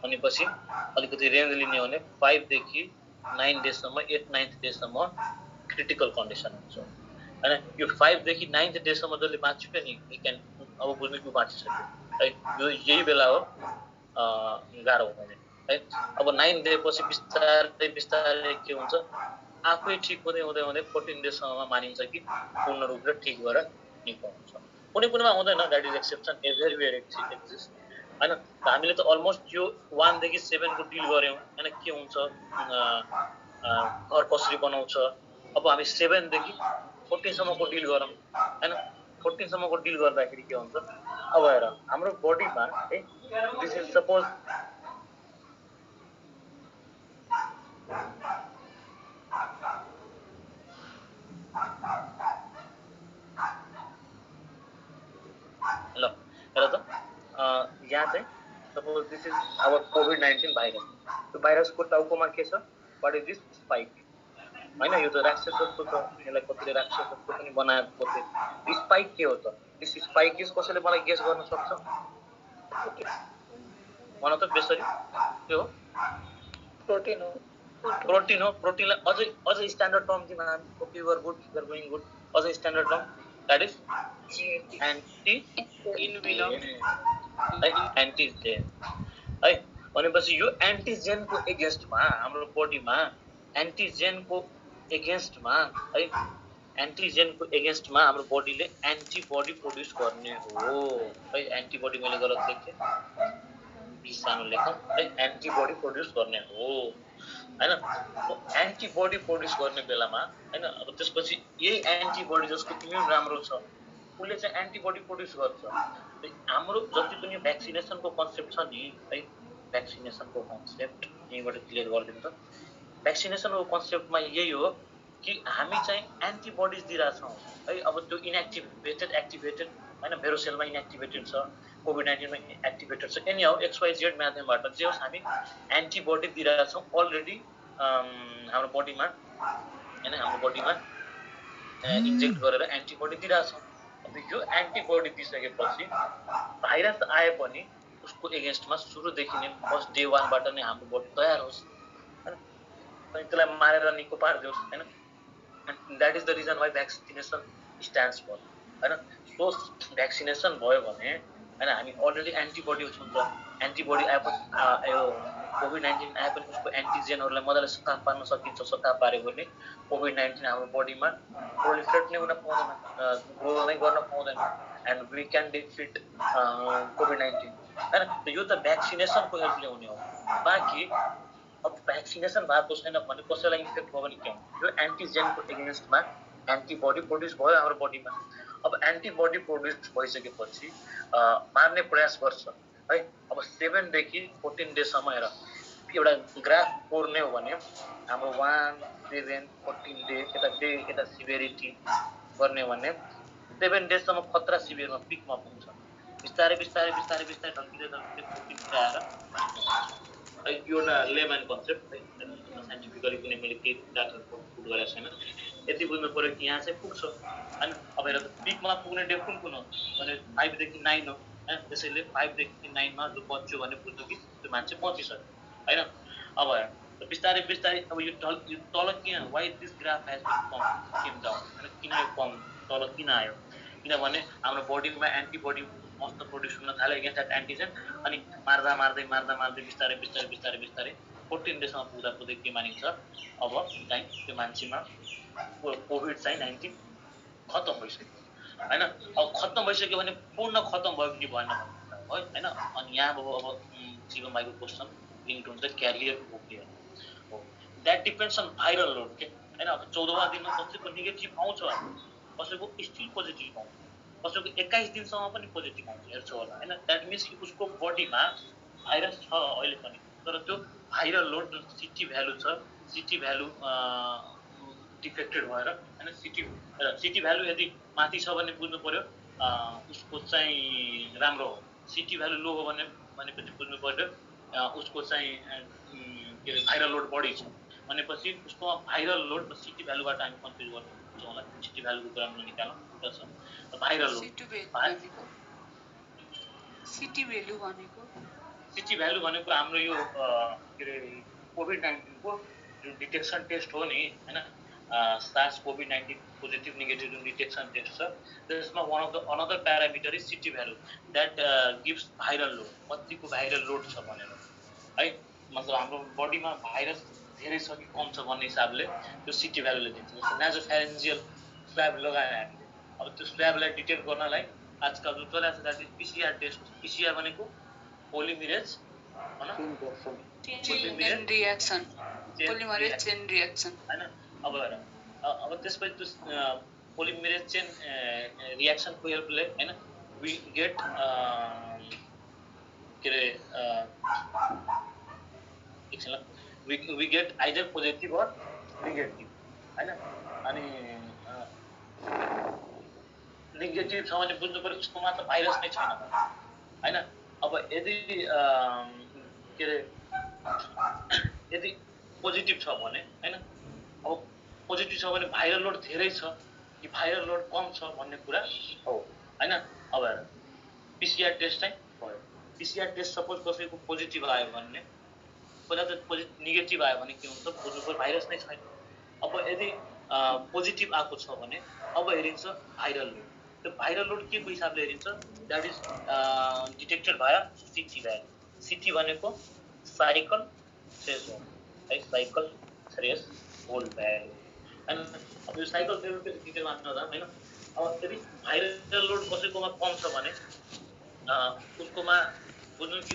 अनि पछि अलिकति रेन्ज लिने हो भने 5 देखि 9 डेजसम्म, 8-9 डेजसम्म क्रिटिकल कन्डिसन हुन्छ हैन। यो 5 देखि 9 डेजसम्म जसले बाँच्यो नि, अब बुझ्नु कि बाँचिसक्यो है, यो यही बेला हो गाह्रो हुने है। अब 9 डे पछि बिस्तारै के हुन्छ, आफै ठिक हुँदै 14 डेजसम्ममा मानिन्छ कि पूर्ण रूपले ठिक भएर निको हुन्छ। कुनै कुनैमा हुँदैन, that is exception, everywhere exist. हैन हामीले त अलमोस्ट यो 1 देखि 7 को डिल गर्यौं हैन के हुन्छ घर कसरी बनाउँछ अब हामी 7 देखि 14 सम्मको डिल गरौँ हैन 14 सम्मको डिल गर्दाखेरि के हुन्छ अब हेर हाम्रो बडीमा है दिस इज सपोज ल हेर त यहाँ चाहिँ सपोज दिस इज आवर कोभिड-19 भाइरस त्यो भाइरसको टाउकोमा के छ वाट इज दिस स्पाइक हैन यो त राक्षस जस्तो छ यसलाई कतिले राक्षस जस्तो पनि बनाएको थियो स्पाइक के हो त दिस स्पाइक इज कसैले मलाई गेस गर्न सक्छ भन त बेसरी के हो प्रोटीन हो प्रोटीनलाई अझै स्ट्यान्डर्ड टर्म दिमा हामी okay you are good you are going good अझै standard term that is anti antigen है भनेपछि यो एन्टिजेनको एगेन्स्टमा हाम्रो बडीमा एन्टिजेनको एगेन्स्टमा है एन्टिजेनको एगेन्स्टमा हाम्रो बडीले एन्टिबडी प्रोड्युस गर्ने हो है एन्टिबडी मैले गलत लेखेँ सानो लेखौँ है एन्टिबडी प्रोड्युस गर्ने हो हैन एन्टिबडी प्रोड्युस गर्ने बेलामा हैन अब त्यसपछि यही एन्टिबडी जसको इम्युन राम्रो छ उसले चाहिँ एन्टिबडी प्रोड्युस गर्छ हाम्रो जति पनि भ्याक्सिनेसनको कन्सेप्ट छ नि है भ्याक्सिनेसनको कन्सेप्ट यहीँबाट क्लियर गरिदिनु त भ्याक्सिनेसनको कन्सेप्टमा यही हो कि हामी चाहिँ एन्टिबडिज दिइरहेछौँ है अब त्यो इनएक्टिभेटेड एक्टिभेटेड हैन मेरो सेलमा इनएक्टिभेटेड छ कोभिड-19 मा एक्टिभेटेड छ एनी हाउ XYZ माध्यमबाट जे होस् हामी एन्टिबडी दिइरहेछौँ अलरेडी हाम्रो बडीमा हैन हाम्रो बडीमा इन्जेक्ट गरेर एन्टिबडी दिइरहेछौँ अब यो एन्टिबडी दिइसकेपछि भाइरस आए पनि उसको एगेन्स्टमा सुरुदेखि नै फर्स्ट डे 1 बाट नै हाम्रो बडी तयार होस् हैन अनि त्यसलाई मारेर निको पारिदियोस् हैन that is the reason why vaccination stands for हैन सो भ्याक्सिनेसन भयो भने हैन हामी अलरेडी एन्टिबडी छौँ त एन्टिबडी आएपछि यो कोभिड-19 आए पनि उसको एन्टिजेनहरूलाई मजाले सकाप पार्न सकिन्छ सकाप पार्यो भने कोभिड-19 हाम्रो बडीमा प्रोलिफरेट नै हुन पाउँदैन ग्रो नै गर्न पाउँदैन एन्ड वी क्यान डिफिट कोभिड-19 हैन यो त भ्याक्सिनेसनको हेल्पले हुने हो बाँकी अब भ्याक्सिनेसन भएको छैन भने कसैलाई इन्फेक्ट भयो भने के हुन्छ यो एन्टिजेनको एगेन्स्टमा एन्टिबडी प्रोड्युस भयो हाम्रो बडीमा अब एन्टिबडी प्रोड्युस भइसकेपछि मार्ने प्रयास गर्छ है अब 7 देखि 14 डेसम्म हेर एउटा ग्राफ कोर्ने हो भने हाम्रो 1 7 14 डे यता सिभियरिटी गर्ने हो भने 7 डेसम्म खतरा सिभियरमा पिकमा पुग्छ बिस्तारै ढल्किँदै 14 आएर एउटा लेमन कन्सेप्ट साइन्टिफिकली कुनै मैले केही डाटा पुट गरेको छैन यति बुझ्नु पर्यो कि यहाँ चाहिँ पुग्छ होइन अब हेर पिकमा पुग्ने डे कुन हो भने 5 देखि 9 हो होइन त्यसैले 5 देखि 9 मा जो बच्यो भने बुझ्नु कि त्यो मान्छे बचिसक्यो होइन अब हेर बिस्तारै अब यो तल किन why this graph has been came down होइन किन यो कम तल किन आयो किनभने हाम्रो बडीमा एन्टिबडी मस्त प्रोड्युस हुन थाल्यो एगेन्स्ट एन्टिजेन अनि मार्दै बिस्तारै 14 डेसम्म पुग्दै के मानिन्छ अब चाहिँ त्यो मान्छेमा कोभिड चाहिँ 19 खत्तम भइसक्यो हैन अब खत्तम भइसक्यो भने पूर्ण खत्तम भयो कि भएन है हैन अनि यहाँ अब जीवन भाइको क्वेसन लिङ्क हुन्छ क्यारियर बोक्ने हो that depends on viral load के हैन अब 14वाँ दिनमा कसैको नेगेटिभ आउँछ कसैको स्टिल पोजिटिभ आउँछ कसैको 21 दिनसम्म पनि पोजिटिभ आउँछ हेर्छु होला हैन द्याट मिन्स कि उसको बडीमा भाइरस छ अहिले पनि तर त्यो भाइरल लोड सिटी भ्यालु छ सिटी भ्यालु डिफेक्टेड भएर हैन सिटी भ्यालु यदि माथि छ भने बुझ्नु पर्यो उसको चाहिँ राम्रो हो सिटी भ्यालु लो हो भनेपछि बुझ्नु पर्यो उसको चाहिँ के अरे भाइरल लोड बढी छ भनेपछि उसको भाइरल लोड र सिटी भ्यालुबाट हामी कन्फ्युज गर्न सक्छौँ होला सिटी भ्यालुको कुरा निकाल्न सक्छ भाइरल लोड सिटी भ्यालु भनेको सिटी भ्यालु भनेको हाम्रो यो के अरे कोभिड-19 को जुन डिटेक्सन टेस्ट हो नि हैन सार्स कोभिड-19 पोजिटिभ नेगेटिभ जुन डिटेक्सन टेस्ट छ त्यसमा one of the another parameter is city value that gives viral load कतिको भाइरल लोड छ भनेर है मतलब हाम्रो बडीमा भाइरस धेरै छ कि कम छ भन्ने हिसाबले त्यो सिटी भ्यालुले दिन्छ जस्तो नाजोफ्यारेन्जियल स्वाब लगाए हामीले अब त्यो स्वाबलाई डिटेक्ट गर्नलाई आजकल जुन चलिरहेको छ that is PCR test PCR भनेको पोलिमरेज हैन chain reaction polymerase chain reaction हैन अब हेर अब त्यसपछि त्यो पोलिमरेज चेन रिएक्सनको हेल्पले हैन वी गेट के रे एकछिन we get either positive or negative हैन अनि नेगेटिभ छ भने बुझ्नु पर्यो उसकोमा त भाइरस नै छैन हैन अब यदि के रे यदि पोजिटिभ छ भने हैन अब पोजिटिभ छ भने भाइरल लोड धेरै छ कि भाइरल लोड कम छ भन्ने कुरा हो हैन अब हेर पीसीआर टेस्ट चाहिँ भयो पीसीआर टेस्ट सपोज कसैको पोजिटिभ आयो भने पहिला त नेगेटिभ आयो भने के हुन्छ बुझ्नु पर्यो भाइरस नै छैन अब यदि पोजिटिभ आएको छ भने अब हेरिन्छ भाइरल लोड त्यो भाइरल लोड के को हिसाबले हेरिन्छ that is detected via city value city भनेको साइकल थ्रेसहोल्ड है साइकल थ्रेसहोल्ड भ्यालु हैन अब यो साइकल थ्रेसहोल्ड डिटेल मात्र नजाम हैन अब यदि भाइरल लोड कसैकोमा कम छ भने उसकोमा बुझ्नु कि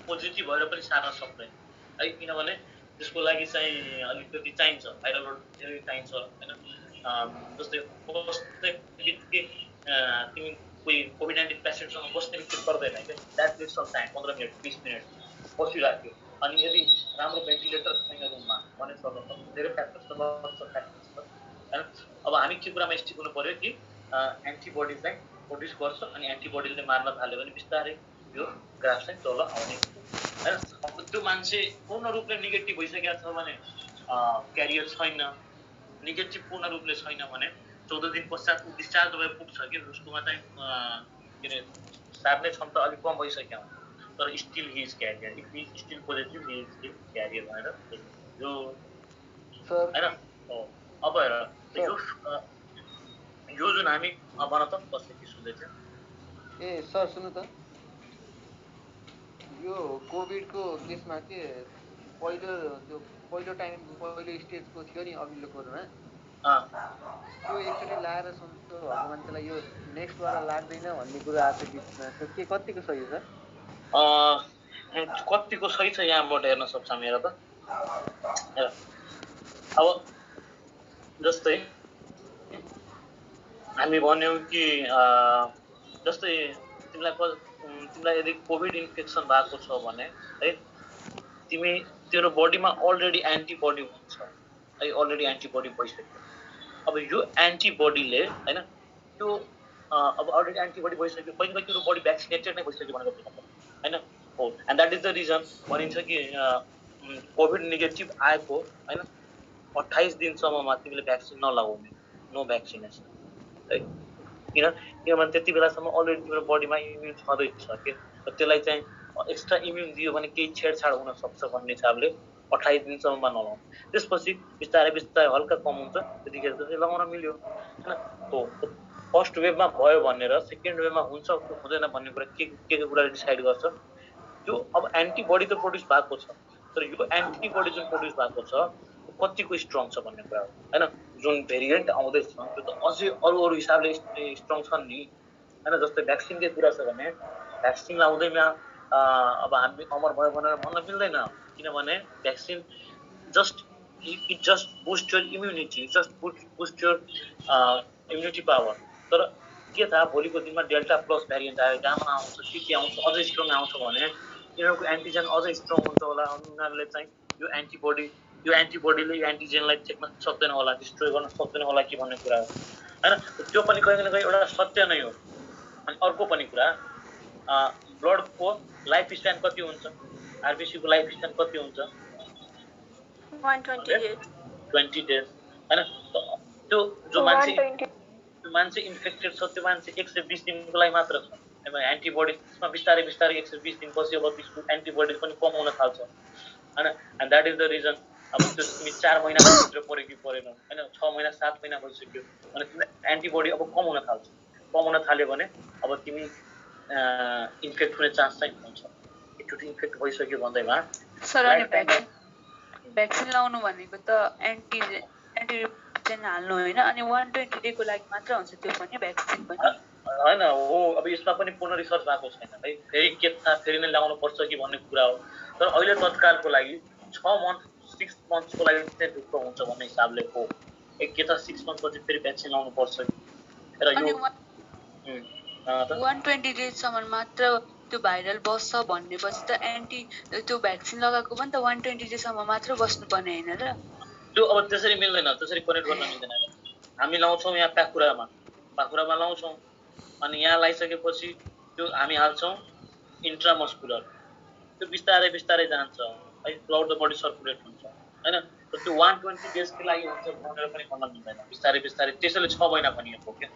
पोजिटिभ भएर पनि सार्न सक्दैन है किनभने त्यसको लागि चाहिँ अलिकति चाहिन्छ भाइरल लोड धेरै चाहिन्छ हैन जस्तै बस्ने तिमी कोही कोभिड-19 पेसेन्टसँग बस्ने बित्तिकै पर्दैन है that takes some time 15 minute 20 minute बसिराख्यो अनि यदि राम्रो भेन्टिलेटर छैन रुममा भने सर्न सक्छ धेरै फ्याक्टर्स त फ्याक्टर्स त हैन अब हामी के कुरामा स्टिक हुनु पर्यो कि एन्टिबडी चाहिँ प्रोड्युस गर्छ अनि एन्टिबडीले मार्न थाल्यो भने बिस्तारै यो ग्राफ चाहिँ तल आउने हैन अब त्यो मान्छे पूर्ण रूपले नेगेटिभ भइसकेको छ भने क्यारियर छैन नेगेटिभ पूर्ण रूपले छैन भने 14 दिन पश्चात डिस्चार्ज भए पुग्छ कि उसकोमा चाहिँ के रे सार्ने क्षमता अलिक कम भइसक्यो तर still he is career if he still positive he is still career भनेर यो सर हैन अब हेर यो जुन हामी भन त कसले के सुन्दैछ ए सर सुन्नु त यो कोभिडको केसमा के पहिलो टाइम पहिलो स्टेजको थियो नि अघिल्लो कोरोना त्यो एकचोटि लाएर सन्चो भएको मान्छेलाई यो नेक्स्टबाट लाग्दैन भन्ने कुरा आएको बिचमा त्यो के कतिको सही छ कतिको सही छ यहाँबाट हेर्न सक्छ मेरो त अब जस्तै हामी भन्यौँ कि जस्तै तिमीलाई यदि कोभिड इन्फेक्सन भएको छ भने है तिम्रो बडीमा अलरेडी एन्टिबडी हुन्छ है अलरेडी एन्टिबडी भइसक्यो अब यो एन्टिबडीले हैन त्यो अब अलरेडी एन्टिबडी भइसक्यो कहिले तिम्रो बडी भ्याक्सिनेटेड नै भइसक्यो भनेको हैन हो and that is the reason भनिन्छ कि कोभिड नेगेटिभ आएको हैन 28 दिनसम्ममा तिमीले भ्याक्सिन नलगाउने नो भ्याक्सिनेसन है किनभने त्यति बेलासम्म अलरेडी तिम्रो बडीमा इम्युन छँदैछ के त्यसलाई चाहिँ एक्स्ट्रा इम्युन दियो भने केही छेडछाड हुन सक्छ भन्ने हिसाबले 28 दिनसम्ममा नलाउनु त्यसपछि बिस्तारै बिस्तारै हल्का कम हुन्छ त्यतिखेर चाहिँ लगाउन मिल्यो हैन हो फर्स्ट वेभमा भयो भनेर सेकेन्ड वेभमा हुन्छ हुँदैन भन्ने कुरा के कुराले डिसाइड गर्छ त्यो अब एन्टिबडी त प्रोड्युस भएको छ तर यो एन्टिबडी जुन प्रोड्युस भएको छ कतिको स्ट्रङ छ भन्ने कुरा हो हैन जुन भेरिएन्ट आउँदैछ त्यो त अझै अरू हिसाबले स्ट्रङ छन् नि हैन जस्तै भ्याक्सिनकै कुरा छ भने भ्याक्सिन लाउँदैमा अब हामी अमर भयो भनेर भन्न मिल्दैन किनभने vaccine it just boost your immunity just boost your immunity power तर के थाहा भोलिको दिनमा डेल्टा प्लस भ्यारिएन्ट आयो गामा आउँछ के आउँछ अझै स्ट्रङ आउँछ भने यिनीहरूको एन्टिजेन अझै स्ट्रङ हुन्छ होला अनि उनीहरूले चाहिँ यो एन्टिबडीले यो एन्टिजेनलाई टेक्न सक्दैन होला डिस्ट्रोय गर्न सक्दैन होला कि भन्ने कुरा हो हैन त्यो पनि कहिले न कहिले एउटा सत्य नै हो अनि अर्को पनि कुरा ब्लडको लाइफ स्प्यान कति हुन्छ आरबिसीको लाइफ स्प्यान कति हुन्छ 120 डेज हैन त्यो जो मान्छे इन्फेक्टेड छ त्यो मान्छे 120 दिनको लागि मात्र छ एन्टिबडीमा बिस्तारै 120 दिन पछि अब त्यसको एन्टिबडी पनि कम हुन थाल्छ हैन and that is the reason अब त्यो तिमी 4 महिनाभित्र पऱ्यो कि परेन हैन 6 महिना 7 महिना भइसक्यो अनि तिम्रो एन्टिबडी अब कम हुन थाल्यो भने अब तिमी इन्फेक्ट हुने चान्स चाहिँ हुन्छ एकचोटि इन्फेक्ट भइसक्यो भन्दैमा सर अनि भ्याक्सिन लाउनु भनेको त एन्टिजेन हाल्नु होइन अनि 120 डेको लागि मात्र हुन्छ त्यो पनि भ्याक्सिन पनि होइन हो। अब यसमा पनि पूर्ण रिसर्च भएको छैन है, फेरि के थाहा फेरि नै ल्याउनु पर्छ कि भन्ने कुरा हो। तर अहिले तत्कालको लागि 6 मन्थ 6 मन्थ्सको लागि चाहिँ ढुक्क हुन्छ भन्ने हिसाबले हो। के त 6 मन्थपछि फेरि भ्याक्सिन लाउनु पर्छ र यो 120 डेजसम्म मात्र त्यो भाइरल बस्छ भन्नेपछि त त्यो भ्याक्सिन लगाएको पनि त 120 डेजसम्म मात्र बस्नुपर्ने होइन र? त्यो अब त्यसरी मिल्दैन, त्यसरी कनेक्ट गर्न मिल्दैन। हामी लाउँछौँ यहाँ पाखुरामा लाउँछौँ, अनि यहाँ लगाइसकेपछि त्यो हामी हाल्छौँ इन्ट्रामस्कुलर, त्यो बिस्तारै बिस्तारै जान्छ है, थ्रुआउट द बडी सर्कुलेट हुन्छ होइन। त्यो 120 डेजको लागि हुन्छ भनेर पनि भन्न मिल्दैन, बिस्तारै बिस्तारै त्यसैले 6 महिना भनिएको क्या।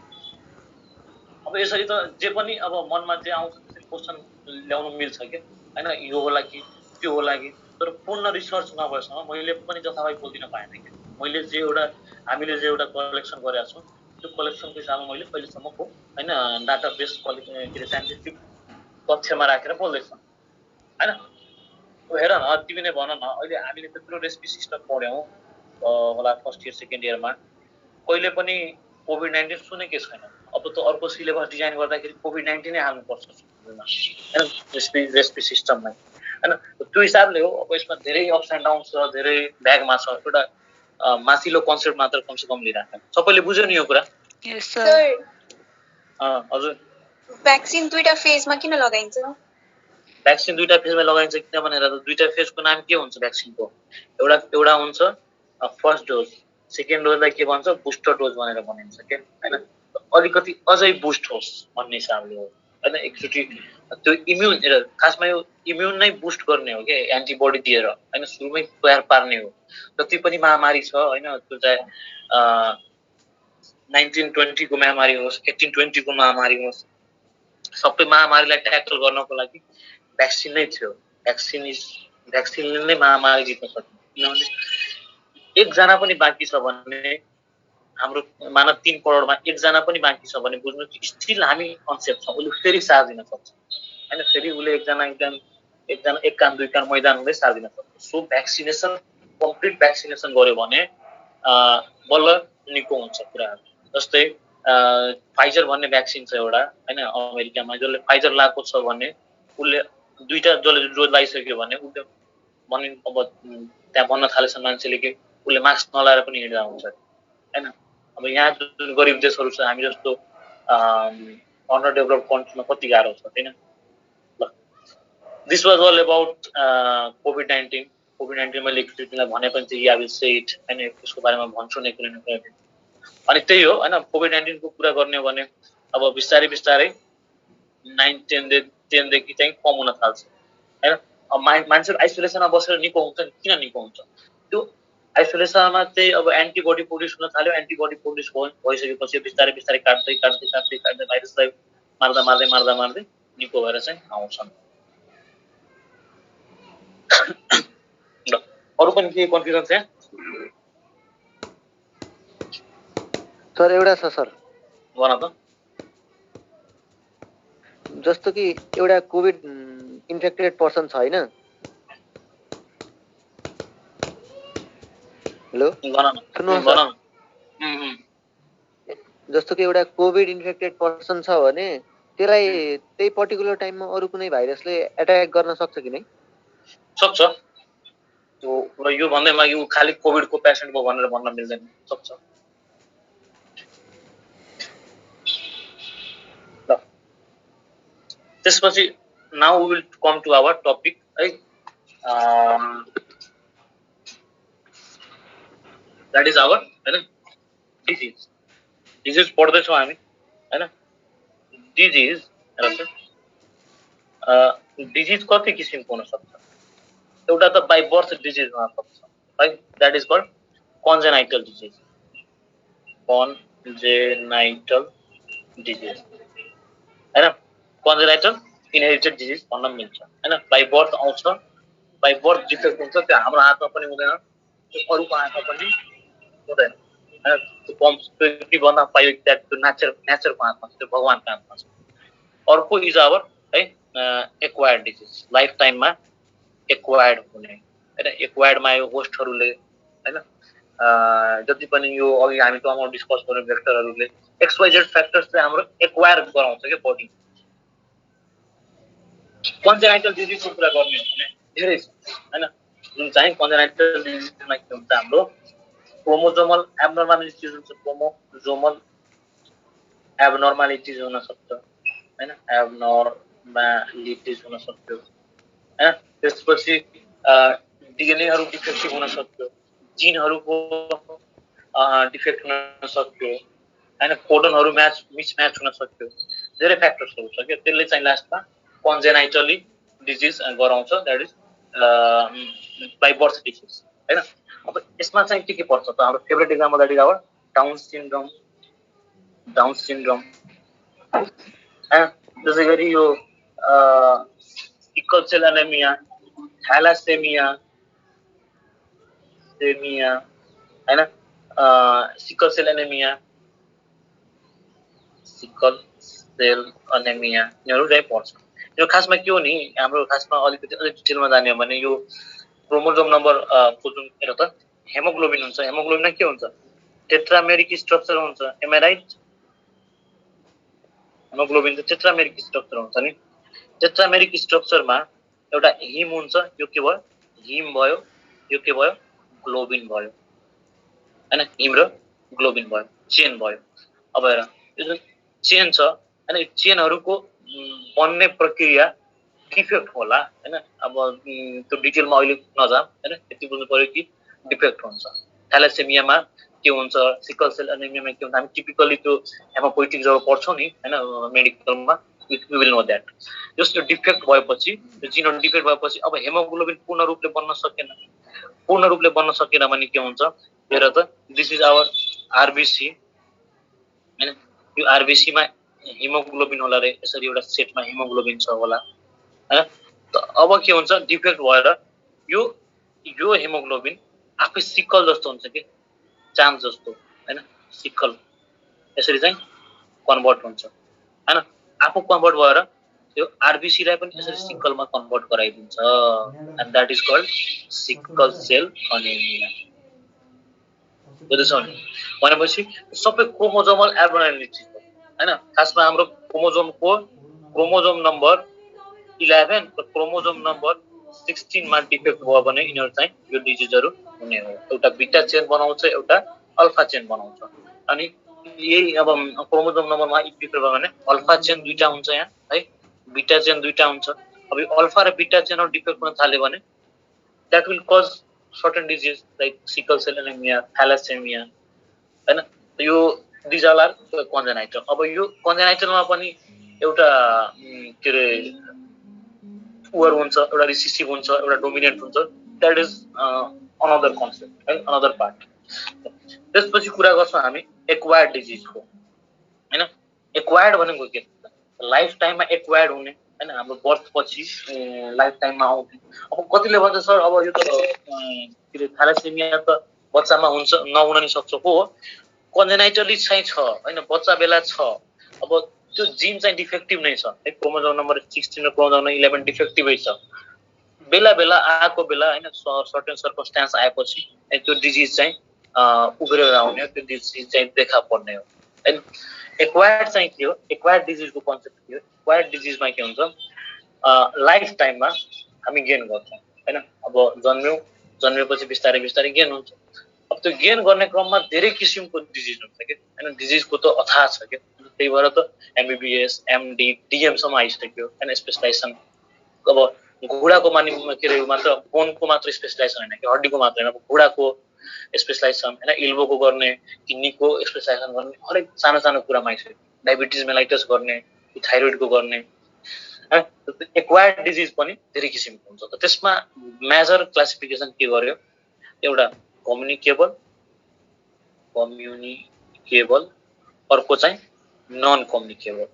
अब यसरी त जे पनि अब मनमा जे आउँछ त्यसरी क्वेसन ल्याउनु मिल्छ क्या होइन, यो होला कि त्यो होला कि। तर पूर्ण रिसर्च नभएसम्म मैले पनि जथाभावी बोल्दिन पाएन क्या। हामीले जे एउटा कलेक्सन गरेका छौँ त्यो कलेक्सनको हिसाबमा मैले अहिलेसम्मको होइन डाटा बेस के अरे साइन्टिफिक तथ्यमा राखेर बोल्दैछु होइन। हेर न तिमी नै भन न, अहिले हामीले त्यत्रो रेसिपी सिस्टम पढ्यौँ होला फर्स्ट इयर सेकेन्ड इयरमा, कहिले पनि कोभिड-19 सुनेकै छैन। अब त अर्को सिलेबस डिजाइन गर्दाखेरि कोभिड-19 नै हाल्नुपर्छ होइन रेसिपी सिस्टममा होइन। त्यो हिसाबले हो। अब यसमा धेरै अप्स एन्ड डाउन्स छ, धेरै ब्यागमा छ। एउटा माथिल्लो कन्सेप्ट मात्र कमसेकम लिइराख्नु। सबैले बुझ्यो नि यो कुरा? Yes sir sir. हजुर, भ्याक्सिन 2टा फेजमा किन लगाइन्छ? भ्याक्सिन 2टा फेजमा लगाइन्छ किन भनेर त 2टा फेजको नाम के हुन्छ भ्याक्सिनको? एउटा हुन्छ फर्स्ट डोज, सेकेन्ड डोजलाई के भन्छ बुस्टर डोज भनेर भनिन्छ के होइन। अलिकति अझै बुस्ट होस् भन्ने हिसाबले हो होइन। एकचोटि त्यो इम्युन खासमा यो इम्युन नै बुस्ट गर्ने हो क्या, एन्टिबडी दिएर होइन, सुरुमै तयार पार्ने हो। जति पनि महामारी छ होइन, त्यो चाहे 1920 को महामारी होस् 1820 को महामारी होस्, सबै महामारीलाई ट्याकल गर्नको लागि भ्याक्सिन नै थियो। भ्याक्सिनले नै महामारी जित्न सक्छ। किनभने एकजना पनि बाँकी छ भने, हाम्रो मानव 3 करोडमा एकजना पनि बाँकी छ भने बुझ्नु स्टिल हामी कन्सेप्ट छौँ, उसले फेरि साथ दिन सक्छ होइन। फेरि उसले एकजना एक कान दुई कान मैदान हुँदै साथ दिन सक्छ। सो भ्याक्सिनेसन कम्प्लिट भ्याक्सिनेसन गर्यो भने बल्ल निको हुन्छ कुराहरू। जस्तै फाइजर भन्ने भ्याक्सिन छ एउटा होइन अमेरिकामा, जसले फाइजर लगाएको छ भने उसले 2टा जसले डोज लगाइसक्यो भने उसले भनिन् अब त्यहाँ भन्न थालेछ मान्छेले कि उसले मास्क नलाएर पनि हिँड्दा हुन्छ होइन। अब यहाँ जुन गरिब देशहरू छ हामी जस्तो अन्डर डेभलप कन्ट्रीमा कति गाह्रो छ होइन। ल दिस वाज अल अबाउट कोभिड-19 मैले एकचोटिलाई भने पनि थिएँ या विल से इट होइन, यसको बारेमा भन्छु नै कुनै न कुनै। अनि त्यही हो होइन, कोभिड-19 को कुरा गर्ने हो भने अब बिस्तारै बिस्तारै 9-10 देखि चाहिँ कम हुन थाल्छ होइन। अब मान्छेहरू आइसोलेसनमा बसेर निको हुन्छ नि, किन निको हुन्छ? त्यो आइसोलेसनमा चाहिँ अब एन्टिबडी प्रोड्युस हुन थाल्यो, एन्टिबडी प्रोड्युस भइसकेपछि बिस्तारै बिस्तारै काट्दै भाइरसलाई मार्दै निको भएर चाहिँ आउँछन्। अरू पनि के कन्फ्युजन छ? सर एउटा छ सर, भन त। जस्तो कि एउटा कोभिड इन्फेक्टेड पर्सन छ होइन, हेलो सुन्नुहोस् सर, जस्तो कि एउटा कोभिड इन्फेक्टेड पर्सन छ भने त्यसलाई त्यही पर्टिकुलर टाइममा अरू कुनै भाइरसले एट्याक गर्न सक्छ कि नै? सक्छ। यो भन्दैमा यो खालि कोभिडको पेसेन्ट हो भनेर भन्न मिल्दैन, सक्छ। त्यसपछि now we will come to our topic है, द्याट इज आवर होइन डिजिज पढ्दैछौँ हामी होइन। डिजिज कति किसिमको हुन सक्छ? एउटा त बाई बर्थ डिजिज हुन सक्छ है, द्याट इज कल्ड कन्जेनाइटल डिजिज होइन। कन्जेनाइटल इनहेरिटेड डिजिज भन्न मिल्छ होइन। बाई बर्थ आउँछ, बाई बर्थ डिफेक्ट हुन्छ, त्यो हाम्रो हातमा पनि हुँदैन, त्यो अरूको हातमा पनि हुँदैन होइन। त्यो भन्दा पाइयो त्यो नेचरको हातमा छ, त्यो भगवानको हातमा छ। अर्को इज आवर है एक्वायर्ड डिजिज, लाइफ टाइममा एक्वायर्ड हुने होइन। एक्वायर्डमा यो होस्टहरूले होइन जति पनि यो अघि हामी टर्ममा डिस्कस गर्ने भेक्टरहरूले XYZ फ्याक्टर्स चाहिँ हाम्रो एक्वायर गराउँछ के बडी कन्जेनाइटल डिजिजको कुरा गर्ने हो भने धेरै छ हैन जुन चाहिँ कन्जेनाइटल डिजिजमा के हुन्छ हाम्रो क्रोमोजोमल एब्नर्मालिटिज हुन्छ क्रोमोजोमल एब्नर्मालिटिज हुन सक्छ हैन एब्नर्मालिटिज हुन सक्छ हैन त्यसपछि डीएनएहरु डिफेक्टिभ हुन सक्छ जिनहरुको डिफेक्ट हुन सक्छ हैन कोडनहरु मिसम्याच हुन सक्छ धेरै फ्याक्टर्सहरु छ के त्यसले चाहिँ लास्टमा कन्जेनाइटली डिजिज गराउँछ that is by birth disease हैन अब यसमा चाहिँ के पर्छ त हाम्रो favourite example that is our Down syndrome त्यसै गरी यो सिकल सेल एनेमिया थैलासेमिया हैन सिकल सेल एनेमिया यिनीहरु चाहिँ पर्छ यो खासमा के हो नि हाम्रो खासमा अलिकति डिटेलमा जाने हो भने यो क्रोमोजोम नम्बर को जुन हेर त हेमोग्लोबिन हुन्छ हेमोग्लोबिनमा के हुन्छ टेट्रामेरिक स्ट्रक्चर हुन्छ एम आई राइट हेमोग्लोबिन चाहिँ टेट्रामेरिक स्ट्रक्चर हुन्छ नि टेट्रामेरिक स्ट्रक्चरमा एउटा हिम हुन्छ यो के भयो हिम भयो यो के भयो ग्लोबिन भयो हैन हिम र ग्लोबिन भयो चेन भयो अब हेर यो जुन चेन छ हैन चेनहरुको बन्ने प्रक्रिया डिफेक्ट होला हैन अब त्यो डिटेलमा अहिले नजाम हैन यति बुझ्नु पर्यो कि डिफेक्ट हुन्छ थैलासेमियामा के हुन्छ सिकल सेल एनेमियामा के हुन्छ हामी टिपिकली त्यो हेमोपोइटिक जब पढ्छौं नि हैन मेडिकलमा वी विल नो दैट जस्तो डिफेक्ट भएपछि त्यो जिन डिफेक्ट भएपछि अब हेमोग्लोबिन पूर्ण रूपले बन्न सकेन भने के हुन्छ हेर त दिस इज आवर आरबीसी हैन यो आरबीसी मा हिमोग्लोबिन होला रे यसरी एउटा सेटमा हिमोग्लोबिन छ होला हैन त अब के हुन्छ डिफेक्ट भएर यो हिमोग्लोबिन आफै सिकल जस्तो हुन्छ के चान्स जस्तो हैन सिकल यसरी चाहिँ कन्भर्ट हुन्छ हैन आफू कन्भर्ट भएर त्यो आरबीसी लाई पनि यसरी सिकलमा कन्भर्ट गराइदिन्छ and that is called sickle cell anaemia बुझ्दैछौ नि भनेपछि सबै क्रोमोजोमल एब्नर्मालिटी हैन खासमा हाम्रो क्रोमोजोम नम्बर 11 र क्रोमोजोम नम्बर 16 मा डिफेक्ट भयो भने यिनीहरु चाहिँ यो डिजिजहरु हुने हो एउटा बीटा चेन बनाउँछ एउटा अल्फा चेन बनाउँछ अनि यही अब क्रोमोजोम नम्बरमा डिफेक्ट भयो भने अल्फा चेन दुईटा हुन्छ यहाँ है बीटा चेन दुईटा हुन्छ अब यो अल्फा र बीटा चेनहरु डिफेक्ट हुन थाल्यो भने that will cause certain disease like sickle cell anaemia thalassaemia हैन यो दिज आर कन्जेनाइटल अब यो कन्जेनाइटलमा पनि एउटा के रे पुअर हुन्छ एउटा रिसेसिभ हुन्छ एउटा डोमिनेन्ट हुन्छ दैट इज अनदर कन्सेप्ट है अनदर पार्ट त्यसपछि कुरा गर्छौं हामी एक्वायर्ड डिजीजको हैन एक्वायर्ड भनेको के लाइफ टाइममा एक्वायर्ड हुने हैन हाम्रो बर्थ पछि लाइफ टाइममा आउने अब कतिले भन्छ सर अब यो त के रे थैलासेमिया त बच्चामा हुन्छ नहुन नि सक्छ हो कन्जेनाइटली चाहिँ छ हैन बच्चा बेला छ अब त्यो जिन चाहिँ डिफेक्टिभ नै छ है क्रोमोजोम नम्बर 16 र क्रोमोजोम नम्बर 11 डिफेक्टिभै छ बेला आएको बेला हैन सर्टेन सर्कमस्टेन्स आएपछि त्यो डिजीज चाहिँ उभरेर आउने त्यो डिजीज चाहिँ देखा पर्ने हो हैन एक्वायर्ड चाहिँ के हो एक्वायर्ड डिजीजको कन्सेप्ट के हो एक्वायर्ड डिजीजमा के हुन्छ लाइफ टाइममा हामी गेन गर्छौं हैन अब जन्मेपछि बिस्तारै गेन हुन्छ अब त्यो गेन गर्ने क्रममा धेरै किसिमको डिजीज हुन्छ के हैन डिजीजको त अथाह छ के त्यही भएर त एमबीबीएस एमडी डीएम सम्म आइसक्यो हैन स्पेशलाइजेसन अब घुडाको के रे मात्र बोनको मात्र स्पेशलाइजेसन हैन कि हड्डीको मात्र हैन घुडाको स्पेशलाइजेसन हैन इल्बोको गर्ने किडनीको स्पेशलाइजेसन गर्ने हरेक सानो कुरामा आइसक्यो डायबिटिज मेलाइटस गर्ने थाइरोइडको गर्ने एक्वायर्ड डिजीज पनि धेरै किसिमको हुन्छ त त्यसमा मेजर क्लासिफिकेसन के गर्यो एउटा कम्युनिकेबल अर्को चाहिँ नन कम्युनिकेबल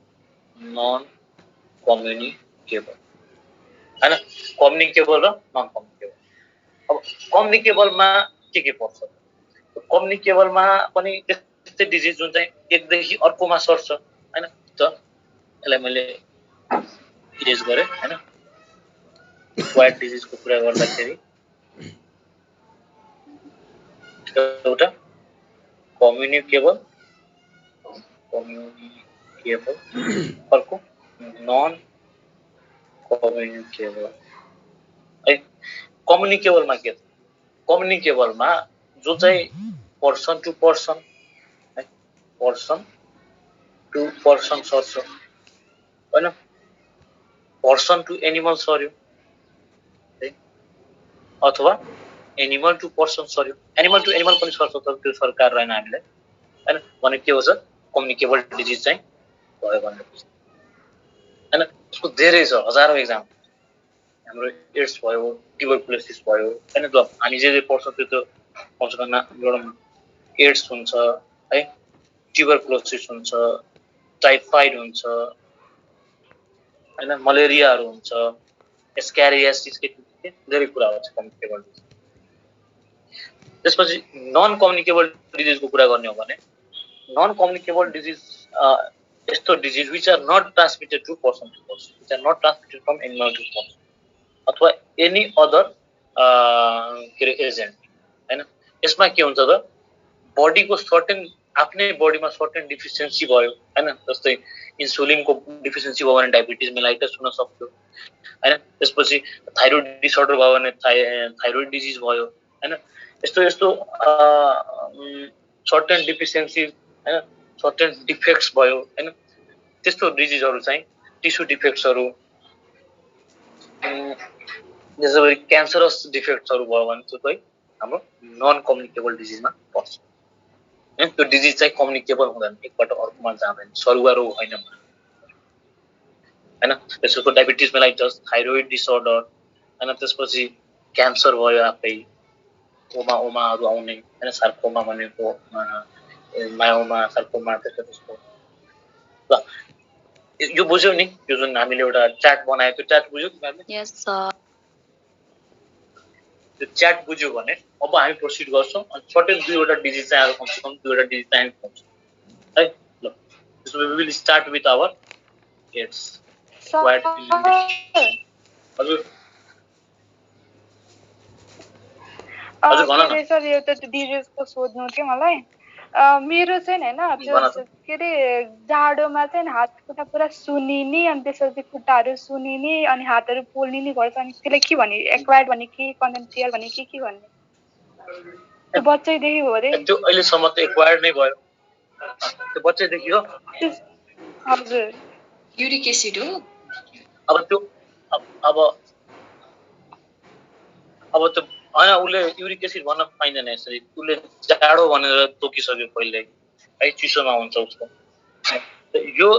हैन कम्युनिकेबल र नन कम्युनिकेबल अब कम्युनिकेबलमा के पर्छ कम्युनिकेबलमा पनि त्यस्तै डिजीज जुन चाहिँ एकदेखि अर्कोमा सर्छ हैन त यसलाई मैले इरेज गरे हैन एक्वायर्ड डिजीजको कुरा गर्दाखेरि एउटा कम्युनिकेबल अर्को नन कम्युनिकेबल है। कम्युनिकेबलमा के छ? कम्युनिकेबलमा जो चाहिँ पर्सन टु पर्सन है, पर्सन टु पर्सन सर्छ हैन, पर्सन टु एनिमल सर्यो है, अथवा एनिमल टु पर्सन सर्यो। एनिमल टु एनिमल पनि सर्छ तर त्यो सरकार रहेन हामीलाई हैन। भने के हुन्छ कम्युनिकेबल डिजिज चाहिँ भयो भनेपछि हैन। त्यसको धेरै छ, हजारौं एक्जाम्पल। हाम्रो एड्स भयो, ट्युबरकुलोसिस भयो हैन। ल हामी जे पढ्छौँ त्यो त कमसेकम एउटा एड्स हुन्छ है, ट्युबरकुलोसिस हुन्छ, टाइफाइड हुन्छ हैन, मलेरियाहरू हुन्छ, एस्क्यारियासिस के धेरै कुरा हुन्छ कम्युनिकेबल डिजिज। त्यसपछि नन कम्युनिकेबल डिजिजको कुरा गर्ने हो भने नन कम्युनिकेबल डिजिज यस्तो disease which are not transmitted to person to person, which are not transmitted from animal to person अथवा एनी अदर के अरे एजेन्ट हैन। यसमा के हुन्छ त बडीको सर्टेन आफ्नै बडीमा सर्टेन डिफिसियन्सी भयो हैन। जस्तै इन्सुलिनको डिफिसियन्सी भयो भने डायबिटिज मेलाइटस हुन सक्यो हैन। त्यसपछि थाइरोइड डिसअर्डर भयो भने थाइरोइड डिजिज भयो हैन। यस्तो यस्तो सर्टेन डिफिसियन्सी हैन, सर्टेन डिफेक्ट्स भयो हैन। त्यस्तो डिजिजहरू चाहिँ टिस्यु डिफेक्ट्सहरू, जसरी क्यान्सरस डिफेक्ट्सहरू भयो भने त्यो चाहिँ हाम्रो नन कम्युनिकेबल डिजिजमा पर्छ। त्यो डिजिज चाहिँ कम्युनिकेबल हुँदैन, एकबाट अर्कोमा जाँदैन, सरुवा रोग होइन हैन। त्यसको डायबिटिज मेलाइटस, थाइरोइड डिसअर्डर हैन, त्यसपछि क्यान्सर भयो आफै, ओमाहरू आउने हैन, सार्कोमा भनेको मायोमा, सार्कोमा त्यस्तो। ल यो बुझ्यौ नि, यो जुन हामीले एउटा च्याट बनायो त्यो च्याट बुझ्यौ तिमीहरूले? यस सर। त्यो च्याट बुझ्यो भने अब हामी प्रोसिड गर्छौँ अनि सर्टेन दुईवटा डिजिज चाहिँ कमसेकम दुईवटा डिजिज चाहिँ पाउँछ है। ल so we will start with our AIDS. हजुर सर एउटा डिजिजको सोध्नु थियो मलाई। मेरो चाहिँ हैन त्यो के अरे जाडोमा चाहिँ हात खुट्टा पुरा सुनिने अनि त्यसपछि खुट्टाहरू सुनिने अनि हातहरू पोल्ने गर्छ अनि त्यसलाई के भन्ने? एक्वायर्ड भन्ने कि कन्डेन्सियल भन्ने के भन्ने? त्यो बच्चैदेखि हो रे। त्यो अहिलेसम्म त एक्वायर्ड नै भयो, त्यो बच्चैदेखि हो। हजुर युरिक एसिड हो। अब त्यो अब त्यो हैन, उसले युरिक एसिड भन्न पाइँदैन यसरी। उसले जाडो भनेर तोकिसक्यो पहिल्यै है, चिसोमा हुन्छ उसको। यो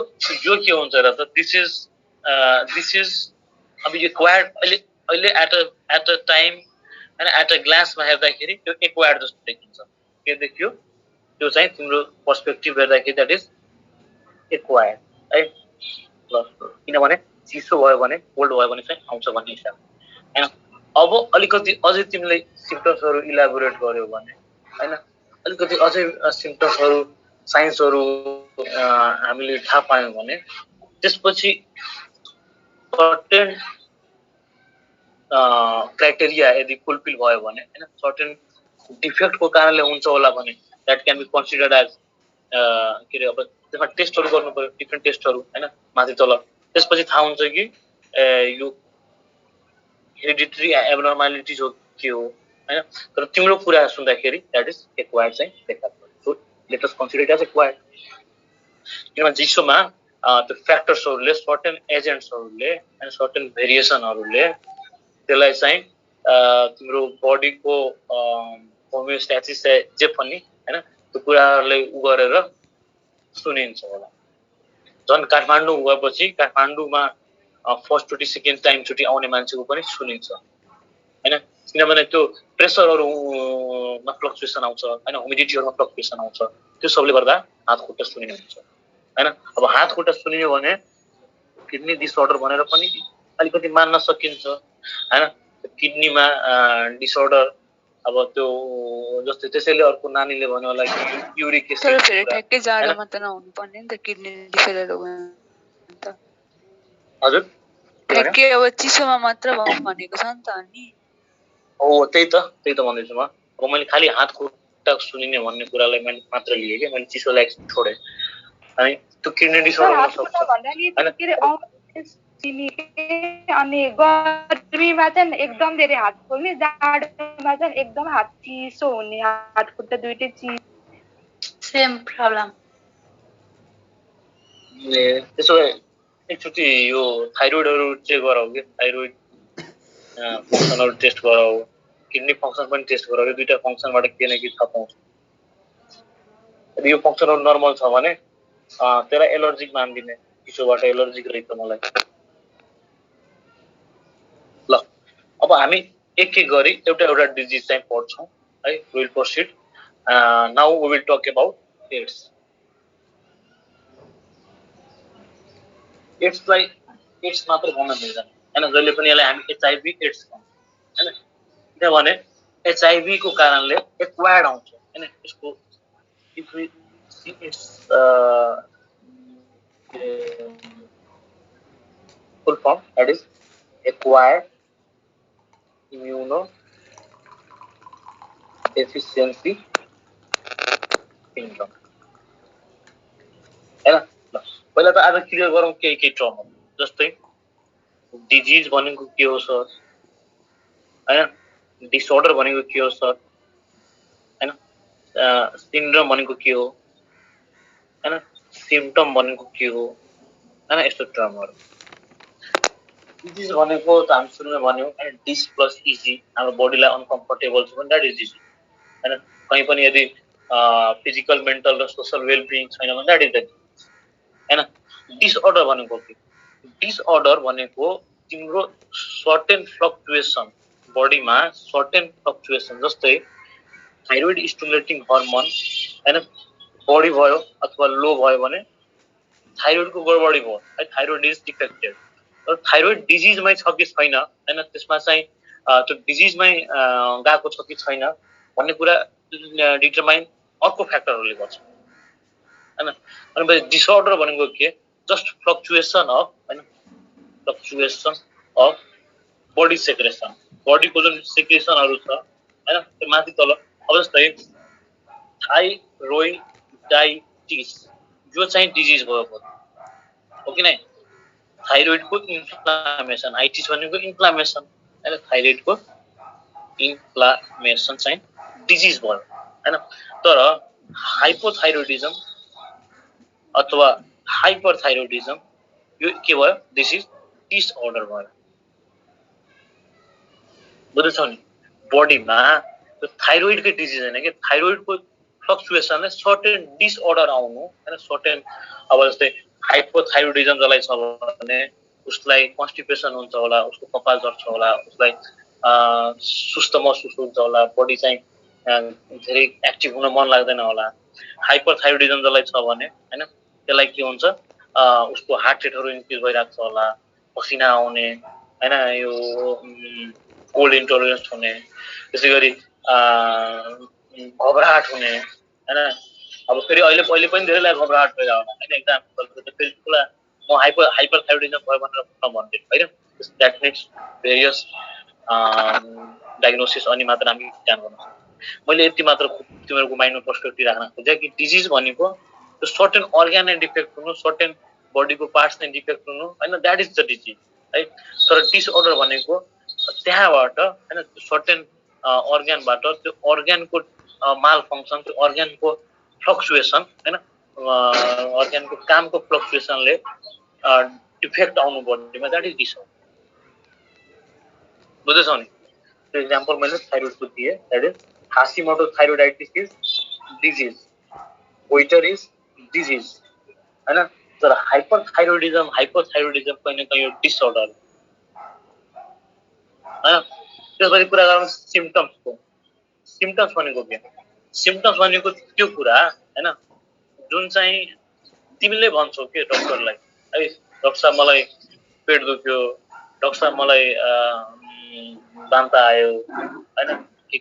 के हुन्छ र त दिस इज अब एक्वायर्ड अहिले एट अ टाइम हैन, एट अ ग्लान्समा हेर्दाखेरि त्यो एक्वायर्ड जस्तो देखिन्छ। के देखियो? त्यो चाहिँ तिम्रो पर्सपेक्टिभ हेर्दाखेरि द्याट इज एक्वायर्ड है। ल किनभने चिसो भयो भने कोल्ड भयो भने चाहिँ आउँछ भन्ने हिसाब हैन। अब अलिकति अझै तिमीले सिम्पटम्सहरू इलाबोरेट गर्यो भने हैन, अलिकति अझै सिम्पटम्सहरू साइन्सहरू हामीले थाहा पायौँ भने त्यसपछि सर्टेन क्राइटेरिया यदि फुलफिल भयो भने हैन, सर्टेन डिफेक्टको कारणले हुन्छ होला भने that can be considered as के अरे अब त्यसमा टेस्टहरू गर्नु पर्यो, डिफ्रेन्ट टेस्टहरू हैन, माथि तल। त्यसपछि थाहा हुन्छ कि यो हेरिडिटरी एब्नर्मालिटिज हो के हो हैन। तर तिम्रो कुरा सुन्दाखेरि द्याट इज एक्वायर्ड चाहिँ देखा पर्छ। So let us consider as acquired. किनभने चिसोमा त्यो फ्याक्टर्सहरूले, सर्टेन एजेन्ट्सहरूले एन्ड सर्टेन भेरिएसनहरूले त्यसलाई चाहिँ तिम्रो बडीको होमियोस्ट्यासिस जे पनि हैन त्यो कुराहरूले उ गरेर सुनिन्छ होला। झन् काठमाडौँ गएपछि काठमाडौँमा फर्स्टचोटि सेकेन्ड टाइमचोटि आउने मान्छेको पनि सुनिन्छ हैन। किनभने त्यो प्रेसरहरूमा फ्लक्चुएसन आउँछ हैन, ह्युमिडिटीहरूमा फ्लक्चुएसन आउँछ, त्यो सबले गर्दा हात खुट्टा सुनिने हुन्छ हैन। अब हात खुट्टा सुनियो भने किडनी डिसअर्डर भनेर पनि अलिकति मान्न सकिन्छ हैन। किडनीमा डिसअर्डर अब त्यो जस्तै त्यसैले अर्को नानीले भन्यो होला कि युरिक एसिड। तर फेरि ठ्याक्कै जाडोमा त नहुनु पर्ने नि त किडनी डिसअर्डर हो त। हजुर ठ्याक्कै अब चिसोमा मात्र भनेको छ नि त अनि। हो त्यही त भन्दैछु म। अब मैले खालि हात टकटक सुनिने भन्ने कुरालाई मैले मात्र लिएँ कि मैले चिसोलाई छोडेँ अनि त्यो किडनी डिसअर्डर हुन सक्छ अनि गर्मीमा चाहिँ एकदम धेरै हात पोल्ने जाडोमा चाहिँ एकदम हात चिसो हुने हात खुट्टा दुइटै सेम प्रब्लम त्यसो भए एकचोटि यो थाइरोइडहरू चेक गराऊ कि थाइरोइड फङ्सनहरू टेस्ट गराऊ किडनी फङ्सन पनि टेस्ट गराऊ यो दुईटा फङ्सनबाट के न के थाहा पाउँछ यदि यो फङ्सनहरू नर्मल छ भने त्यसलाई एलर्जिक मान्दिने चिसोबाट एलर्जिक रहेछ मलाई ल अब हामी एक गरी एउटा डिजिज चाहिँ पढ्छौँ है will proceed now we will talk about AIDS एड्सलाई एड्स मात्र भन्न मिल्दैन हैन जहिले पनि यसलाई हामी एचआईभी एड्स भन्छौँ हैन किनभने एचआईभी को कारणले एक्वायर्ड आउँछ हैन यसको if we see its full form that is acquired immunodeficiency syndrome हैन पहिला त आज क्लियर गरौँ के टर्म हो जस्तै डिजिज भनेको के हो सर हैन डिसअर्डर भनेको के हो सर हैन सिन्ड्रोम भनेको के हो हैन सिम्पटम भनेको के हो हैन यस्तो टर्महरु डिजिज भनेको त हामी सुरुमा भन्यौ हैन डिस प्लस इजी हाम्रो बडीलाई अनकम्फर्टेबल छ भने दैट इज डिजिज हैन कहीं पनि यदि फिजिकल मेन्टल र सोशल वेल बिइङ छैन भने दैट इज द हैन डिसअर्डर भनेको के डिसअर्डर भनेको तिम्रो सर्टेन फ्लक्चुएसन बडीमा सर्टेन फ्लक्चुएसन जस्तै थाइरोइड स्टिमुलेटिङ हार्मोन हैन बडी भयो अथवा लो भयो भने थाइरोइडको गडबडी भयो है थाइरोइड इज डिफेक्टेड तर थाइरोइड डिजिजमै छ कि छैन हैन त्यसमा चाहिँ त्यो डिजिजमै गएको छ कि छैन भन्ने कुरा डिटरमाइन अर्को फ्याक्टरहरूले गर्छ हैन अनि डिसअर्डर भनेको के जस्ट फ्लक्चुएसन अफ हैन फ्लक्चुएसन अफ बडी सेक्रेसन बडीको जुन सेक्रेसनहरु छ हैन त्यो माथि तल अब जस्तै थाइरोइडाइटिस यो चाहिँ डिजिज भयो हो कि नै थाइरोइडको इन्फ्लामेसन आइटिस भनेको इन्फ्लामेसन हैन थाइरोइडको इन्फ्लामेसन चाहिँ डिजिज भयो हैन तर हाइपोथाइरोइडिजम अथवा हाइपरथाइरोइडिजम यो के भयो दिस इज डिसअर्डर भयो बुझ्छौ नि बडीमा त्यो थाइरोइडको डिजिज हैन के थाइरोइडको फ्लक्चुएसनले सर्टेन डिसअर्डर आउनु हैन सर्टेन अब जस्तै हाइपोथाइरोइडिजम जसलाई छ भने उसलाई कन्स्टिपेसन हुन्छ होला उसको कपाल झर्छ होला उसलाई सुस्त महसुस हुन्छ होला बडी चाहिँ धेरै एक्टिभ हुन मन लाग्दैन होला हाइपरथाइरोइडिजम जसलाई छ भने हैन त्यसलाई के हुन्छ उसको हार्ट रेटहरु इन्क्रिज भइराख्छ होला पसिना आउने हैन यो कोल्ड इन्टोलरेन्स हुने त्यसैगरी घबराहट हुने हैन अब फेरि अहिले पनि धेरैलाई घबराहट भइरहेको होला हैन एक्जाम्पल त फेरि पुरा म हाइपरथाइरोइडिजम भयो भनेर भन्दिन हैन दैट निड्स भेरियस डायग्नोसिस अनि मात्र हामी ध्यान गर्न सक्छौं मैले यति मात्र तिमीहरुको माइन्डमा पर्सपेक्टिभ राख्न खोजे कि डिजिज भनेको त्यो सर्टेन अर्गान नै डिफेक्ट हुनु सर्टेन बडीको पार्ट्स नै डिफेक्ट हुनु हैन दैट इज द डिजिज है तर डिसअर्डर भनेको त्यहाँबाट हैन सर्टेन अर्गानबाट त्यो अर्गानको माल फंक्सन त्यो अर्गानको फ्लक्चुएसन हैन अर्गानको कामको फ्लक्चुएसनले डिफेक्ट आउनु बडीमा दैट इज डिसअर्डर बुझ्छौ नि त्यो एक्जाम्पल मैले थाइरोइडको दिए that is Hashimoto thyroiditis is disease goitre is disease हैन तर हाइपरथाइरोइडिजम कहीं न कहीं डिसअर्डर हैन त्यसपछि कुरा गरौँ सिम्पटम्सको सिम्पटम्स भनेको के सिम्पटम्स भनेको त्यो कुरा हैन जुन चाहिँ तिमीले भन्छौ के डाक्टरलाई है डाक्टर साहब मलाई पेट दुख्यो डाक्टर साहब मलाई बान्ता आयो हैन के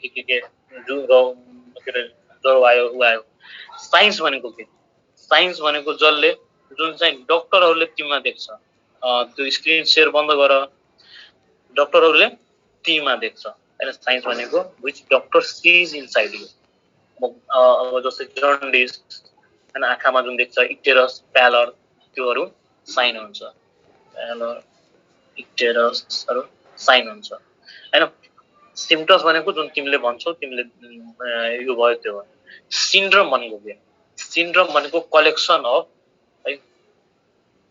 ज्वरो आयो उ आयो साइन्स भनेको के साइन्स भनेको जसले जुन चाहिँ डाक्टरहरुले तिमीमा देख्छ त्यो स्क्रिन शेयर बन्द गर डाक्टरहरुले तिमीमा देख्छ हैन साइन्स भनेको which doctor sees inside you अब जस्तै जन्डिस हैन, आँखामा जुन देख्छ इक्टेरस प्यालर, त्योहरू साइन हुन्छ। प्यालर इक्टेरसहरू साइन हुन्छ हैन। सिम्पटम्स भनेको जुन तिमीले भन्छौ, तिमीले यो भयो त्यो भयो। सिन्ड्रोम भनेको के? सिन्ड्रोम भनेको कलेक्सन अफ है,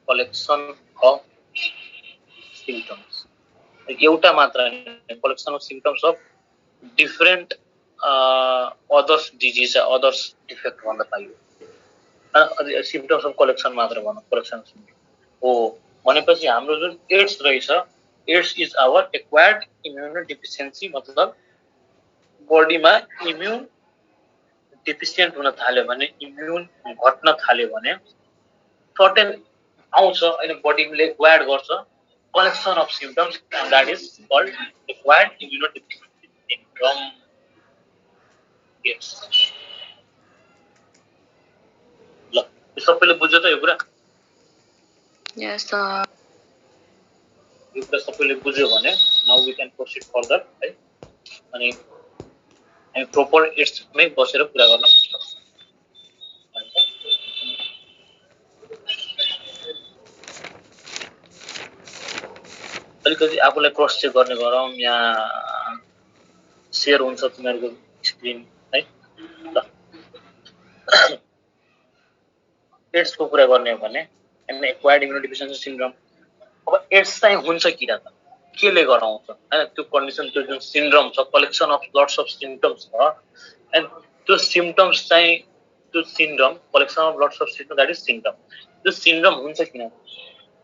कलेक्सन अफ सिम्पटम्स, एउटा मात्र collection of symptoms of different others disease, others defect भन्दा पाइयो। सिम्पटम्स अफ कलेक्सन मात्र भनौँ, कलेक्सन हो भनेपछि हाम्रो जुन एड्स रहेछ, AIDS is our acquired immuno deficiency, मतलब बडीमा इम्युन डिफिसियन्ट हुन थाल्यो भने, इम्युन घट्न थाल्यो भने सर्टेन आउँछ हैन, बडीले एक्वायर्ड गर्छ collection of symptoms, and that is called acquired immuno deficiency syndrome. Yes, ल सबैले बुझ्यो त यो कुरा? Yes sir. यो कुरा सबैले बुझ्यो भने now we can proceed further है। अनि हामी प्रोपर एड्समै बसेर कुरा गर्न सक्छौँ। अलिकति आफूलाई क्रस चेक गर्ने गरौँ। यहाँ सेयर हुन्छ तिमीहरूको स्क्रिन है। ल एड्सको कुरा गर्ने हो भने एक्वायर्ड इम्युनो डिफिसियन्सी सिन्ड्रोम। अब एड्स चाहिँ हुन्छ किन त, केले गराउँछ हैन? त्यो कन्डिसन, त्यो जुन सिन्ड्रोम छ, collection of lots of symptoms छ, एन्ड त्यो सिम्पटम्स चाहिँ, त्यो syndrome collection of lots of symptoms, that is symptom. त्यो सिन्ड्रोम हुन्छ किन?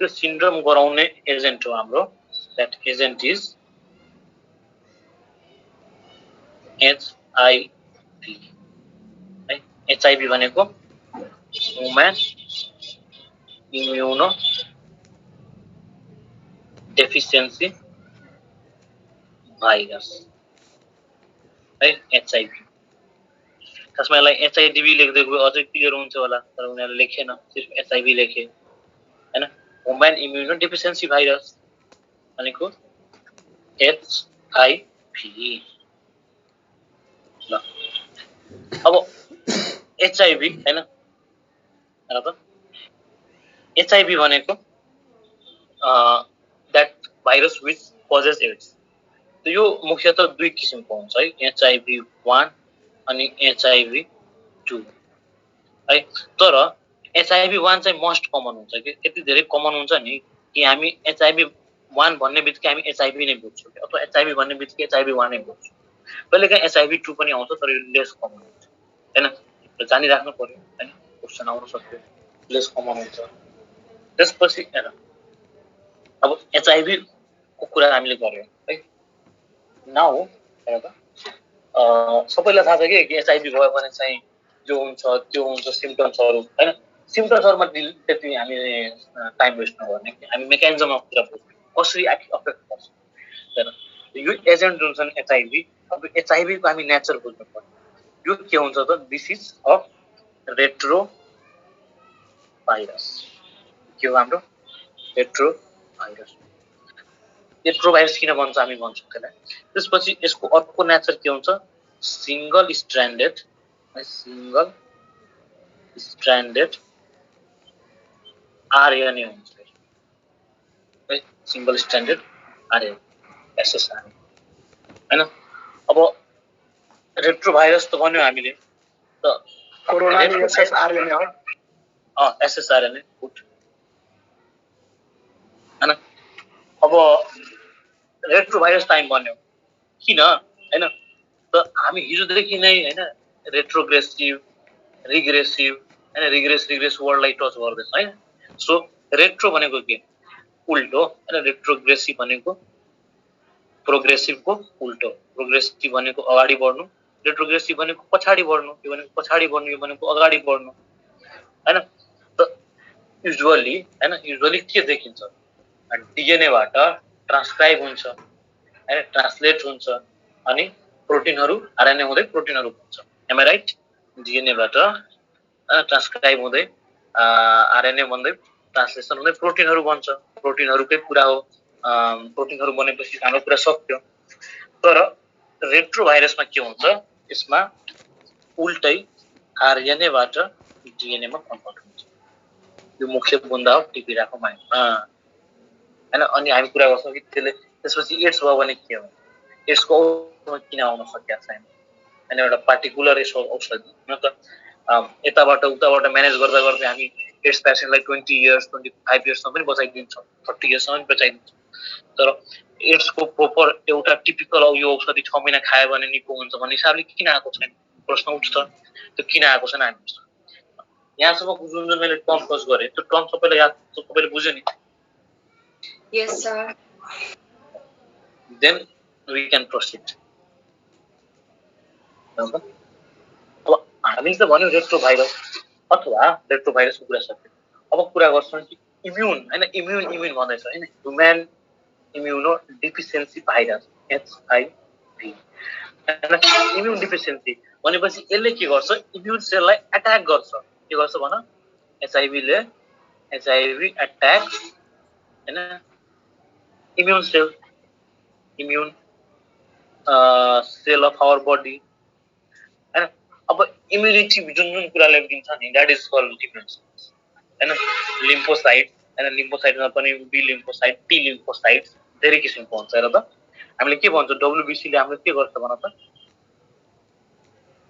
त्यो सिन्ड्रोम गराउने एजेन्ट हो हाम्रो, द्याट एजेन्ट इज एचआइभी है। एचआइभी भनेको ह्युमन इम्युनो डेफिसियन्सी भाइरस है, एचआइभी। खासमा यसलाई एचआइडिभी लेख्दिएको अझै क्लियर हुन्छ होला, तर उनीहरूले लेखेन, सिर्फ एचआइभी लेखे हैन। ह्युमन इम्युनो डेफिसियन्सी भाइरस भनेको एचआइभी। ल अब एचआइभी हैन, एचआइभी भनेको that virus which causes AIDS. यो मुख्यतः दुई किसिमको हुन्छ है, एचआइभी1 अनि एचआइभी2 है। तर एचआइभी1 चाहिँ मोस्ट कमन हुन्छ कि, यति धेरै कमन हुन्छ नि कि हामी एचआइभी1 भन्ने बित्तिकै हामी एचआइभी नै बुझ्छौँ, अथवा एचआइभी भन्ने बित्तिकै एचआइभी1 नै बुझ्छौँ। कहिलेकाहीँ एचआइभी2 पनि आउँछ, तर यो लेस कमन हुन्छ हैन। जानिराख्नु पर्यो हैन, क्वेसन आउन सक्यो, लेस कमन हुन्छ। त्यसपछि हेर, अब एचआइभी को कुरा हामीले गर्यौँ है। नाउ हेर त, सबैलाई थाहा छ कि एचआइभी भयो भने चाहिँ जो हुन्छ त्यो हुन्छ सिम्पटम्सहरू हैन। सिम्पटम्सहरूमा त्यति हामी टाइम वेस्ट नगर्ने, हामी मेकानिजम अफ कुरा बुझ्ने, कसरी अफेक्ट गर्छ हेर। यो एजेन्ट जुन छ एचआइभी, अब एचआइभीको हामी नेचर बुझ्नु पर्यो। यो के हुन्छ त, this is of retro virus. के हो हाम्रो रेट्रो भाइरस? रेट्रो भाइरस किन भन्छ हामी भन्छौँ त्यसलाई। त्यसपछि यसको अर्को नेचर के हुन्छ, सिंगल स्ट्रान्डेड आरएनए हुन्छ है, सिंगल स्ट्रान्डेड आरएनए एसएसआरएनए हैन। अब रेट्रो भाइरस त भन्यो हामीले, त कोरोना नि एसएसआरएनए हो। एसएसआरएनए गुड हैन। अब रेट्रो भाइरस टाइम भन्यो किन हैन, त हामी हिजोदेखि नै हैन रेट्रोग्रेसिभ रिग्रेसिभ हैन, रिग्रेस वर्डलाई टच गर्दैछ हैन। सो रेट्रो भनेको के, उल्टो हैन। रेट्रोग्रेसिभ भनेको प्रोग्रेसिभको उल्टो, प्रोग्रेसिभ भनेको अगाडि बढ्नु, रेट्रोग्रेसिभ भनेको पछाडि बढ्नु, यो भनेको पछाडि बढ्नु, यो भनेको अगाडि बढ्नु हैन। त युजुअली के देखिन्छ, डीएनएबाट ट्रान्सक्राइब हुन्छ हैन, ट्रान्सलेट हुन्छ, अनि प्रोटिनहरू आरएनए हुँदै प्रोटिनहरू बन्छ। Am I right? डीएनएबाट ट्रान्सक्राइब हुँदै आरएनए भन्दै ट्रान्सलेसन हुँदै प्रोटिनहरू बन्छ। प्रोटिनहरूकै कुरा हो, प्रोटिनहरू बनेपछि हाम्रो कुरा सक्यो। तर रेट्रो भाइरसमा के हुन्छ, यसमा उल्टै आरएनएबाट डिएनएमा कन्भर्ट हुन्छ। यो मुख्य बुन्दा हो टिपिरहेको माइन्डमा हैन। अनि हामी कुरा गर्छौँ कि त्यसपछि एड्स भयो भने के हो, एड्सको औषधि किन आउन सकेको छैन हैन। एउटा पार्टिकुलर यसो औषधि न त यताबाट उताबाट म्यानेज गर्दा गर्दै हामी एड्स पेसेन्टलाई 20 इयर्स 25 इयर्ससम्म पनि बचाइदिन्छौँ, 30 इयर्ससम्म पनि बचाइदिन्छौँ। तर एड्सको प्रोपर एउटा टिपिकल यो औषधि 6 महिना खायो भने निको हुन्छ भन्ने हिसाबले किन आएको छैन प्रश्न उठ्छ। त्यो किन आएको छैन हामी यहाँसम्म जुन मैले टर्म टच गरेँ त्यो टर्म सबैले बुझ्यो नि? Yes, sir. Then we can proceed. अब हामीले त भन्यो रेट्रोभाइरस अथवा रेट्रोभाइरसको कुरा सक्यो। अब कुरा गर्छौँ कि इम्युन हैन, इम्युन भन्दैछ हैन, human immuno deficiency virus HIV हैन। इम्युन डिफिसियन्सी भनेपछि यसले के गर्छ, इम्युन सेललाई अट्याक गर्छ। के गर्छ भन, एचआइभीले एचआइभी अट्याक हैन immune cell of our body हैन। अब इम्युनिटी जुन कुराले दिन्छ नि that is called immune cells हैन। लिम्फोसाइट हैन, लिम्फोसाइटमा पनि बी लिम्फोसाइट, टी लिम्फोसाइट धेरै किसिमको हुन्छ र त। हामीले के भन्छौँ, डब्ल्युबीसी ले हामीले के गर्छ भन त,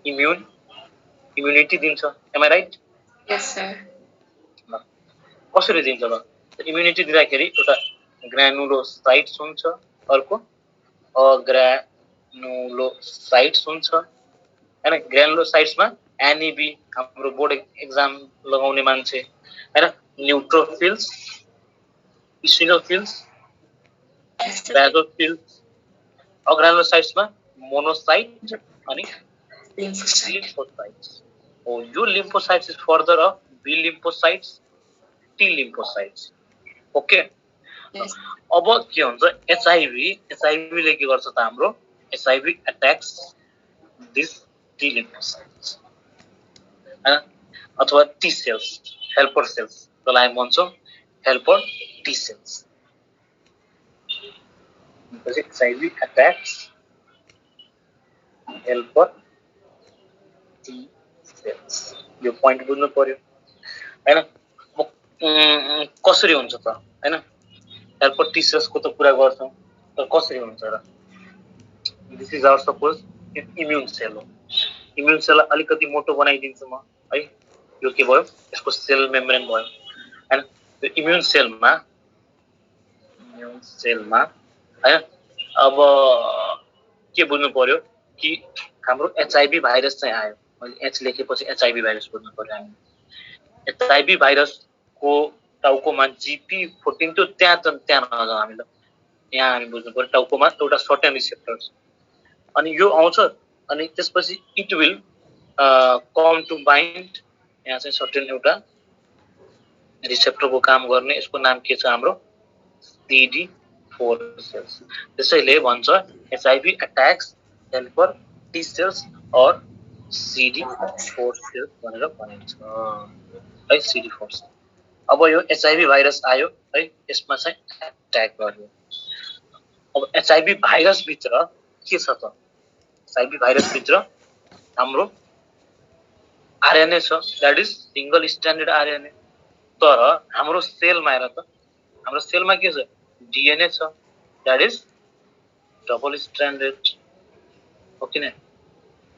इम्युनिटी दिन्छ। Am I right? Yes, sir. कसरी दिन्छ त? इम्युनिटी दिँदाखेरि एउटा ग्रानुलोसाइट्स हुन्छ, अर्को अग्रानुलोसाइट्स हुन्छ हैन। ग्रानुलोसाइट्समा एनईबी हाम्रो बोर्ड एक्जाम लगाउने मान्छे हैन, न्यूट्रोफिल्स, इसिनोफिल्स, बेजोफिल्स। अग्रानुलोसाइट्समा मोनोसाइट अनि लिम्फोसाइट्स। यो lymphocytes is further of B lymphocytes, T lymphocytes. Okay. अब के हुन्छ, एचआइभी ले के गर्छ त हाम्रो, HIV attacks this T lymphocytes हैन, अथवा टी सेल्स, हेल्पर सेल्स जसलाई हामी भन्छौँ helper T cells. HIV attacks helper T cells. यो पोइन्ट बुझ्नु पर्यो हैन। कसरी हुन्छ त हैन, हेल्पर टी सेल्सको त कुरा गर्छौँ, तर कसरी हुन्छ र? This is our suppose immune cell हो। इम्युन सेललाई अलिकति मोटो बनाइदिन्छु म है। यो के भयो, यसको सेल मेम्ब्रेन भयो हैन। त्यो इम्युन सेलमा हैन अब के बुझ्नु पर्यो कि हाम्रो एचआइभी भाइरस चाहिँ आयो। मैले एच लेखेपछि एचआइभी भाइरस बुझ्नु पर्यो हामी। एचआइभी भाइरसको टाउकोमा GP14 त्यो त्यहाँ नजाउँ हामी ल, यहाँ हामी बुझ्नु पर्यो टाउकोमा एउटा सर्टेन रिसेप्टर छ। अनि यो आउँछ अनि त्यसपछि it will come to bind, यहाँ चाहिँ सर्टेन एउटा रिसेप्टरको काम गर्ने, यसको नाम के छ हाम्रो CD4 सेल्स। त्यसैले भन्छ HIV attacks helper T cells और CD4 सेल्स भनेर भनिन्छ है, CD4 सेल्स। अब यो एचआइभी भाइरस आयो है, यसमा चाहिँ अट्याक गर्यो। अब एचआइभी भाइरस भित्र के छ त, एचआइभी भाइरस भित्र हाम्रो आरएनए छ, that is single standard RNA. तर हाम्रो सेलमा हेर त, हाम्रो सेलमा के छ, डीएनए छ, दैट इज डबल स्ट्यान्डर्ड। हो कि न,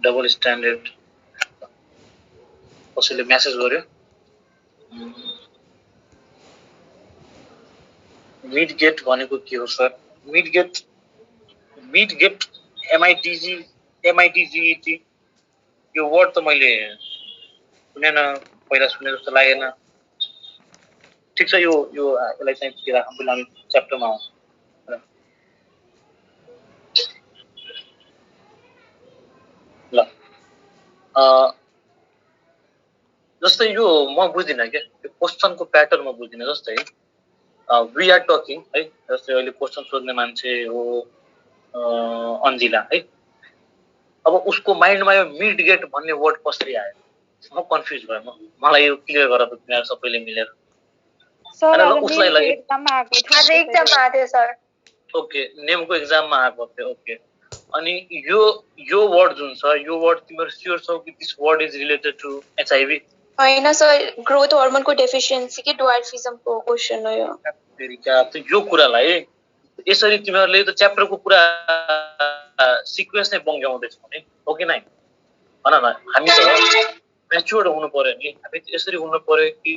डबल स्ट्यान्डर्ड। कसैले मेसेज गर्यो मिड गेट भनेको के हो सर? मिड गेट एमआइटीजीटी यो वर्ड त मैले सुनेन, पहिला सुने जस्तो लागेन। ठिक छ, यो यसलाई चाहिँ के राखौँ, पहिला हामी च्याप्टरमा आउँछ ल। जस्तै यो म बुझ्दिनँ क्या, यो क्वेसनको प्याटर्न म बुझ्दिनँ। जस्तै वी आर टकिङ है, जस्तै अहिले क्वेसन सोध्ने मान्छे हो अन्जिला है, अब उसको माइन्डमा यो मिड गेट भन्ने वर्ड कसरी आयो? म कन्फ्युज भयो। मलाई यो क्लियर गर त तिनीहरू सबैले मिलेर। आज एक्जाममा आएको थियो सर। ओके, नेमको एक्जाममा आएको थियो। ओके, अनि यो वर्ड जुन छ यो वर्ड तिम्रो स्योर छौ कि this word is related to HIV? होइन सर, ग्रोथ हर्मोनको डेफिसियन्सी कि ड्वार्फिजमको क्वेसन हो यो। यो कुरालाई यसरी तिमीहरूले त च्याप्टरको पुरा सिक्वेन्स नै बङ्ग्याउँदैछौ नि, हो कि नै? भन न, हामी त म्याच्योर्ड हुनु पर्यो नि, हामी यसरी हुनु पर्यो कि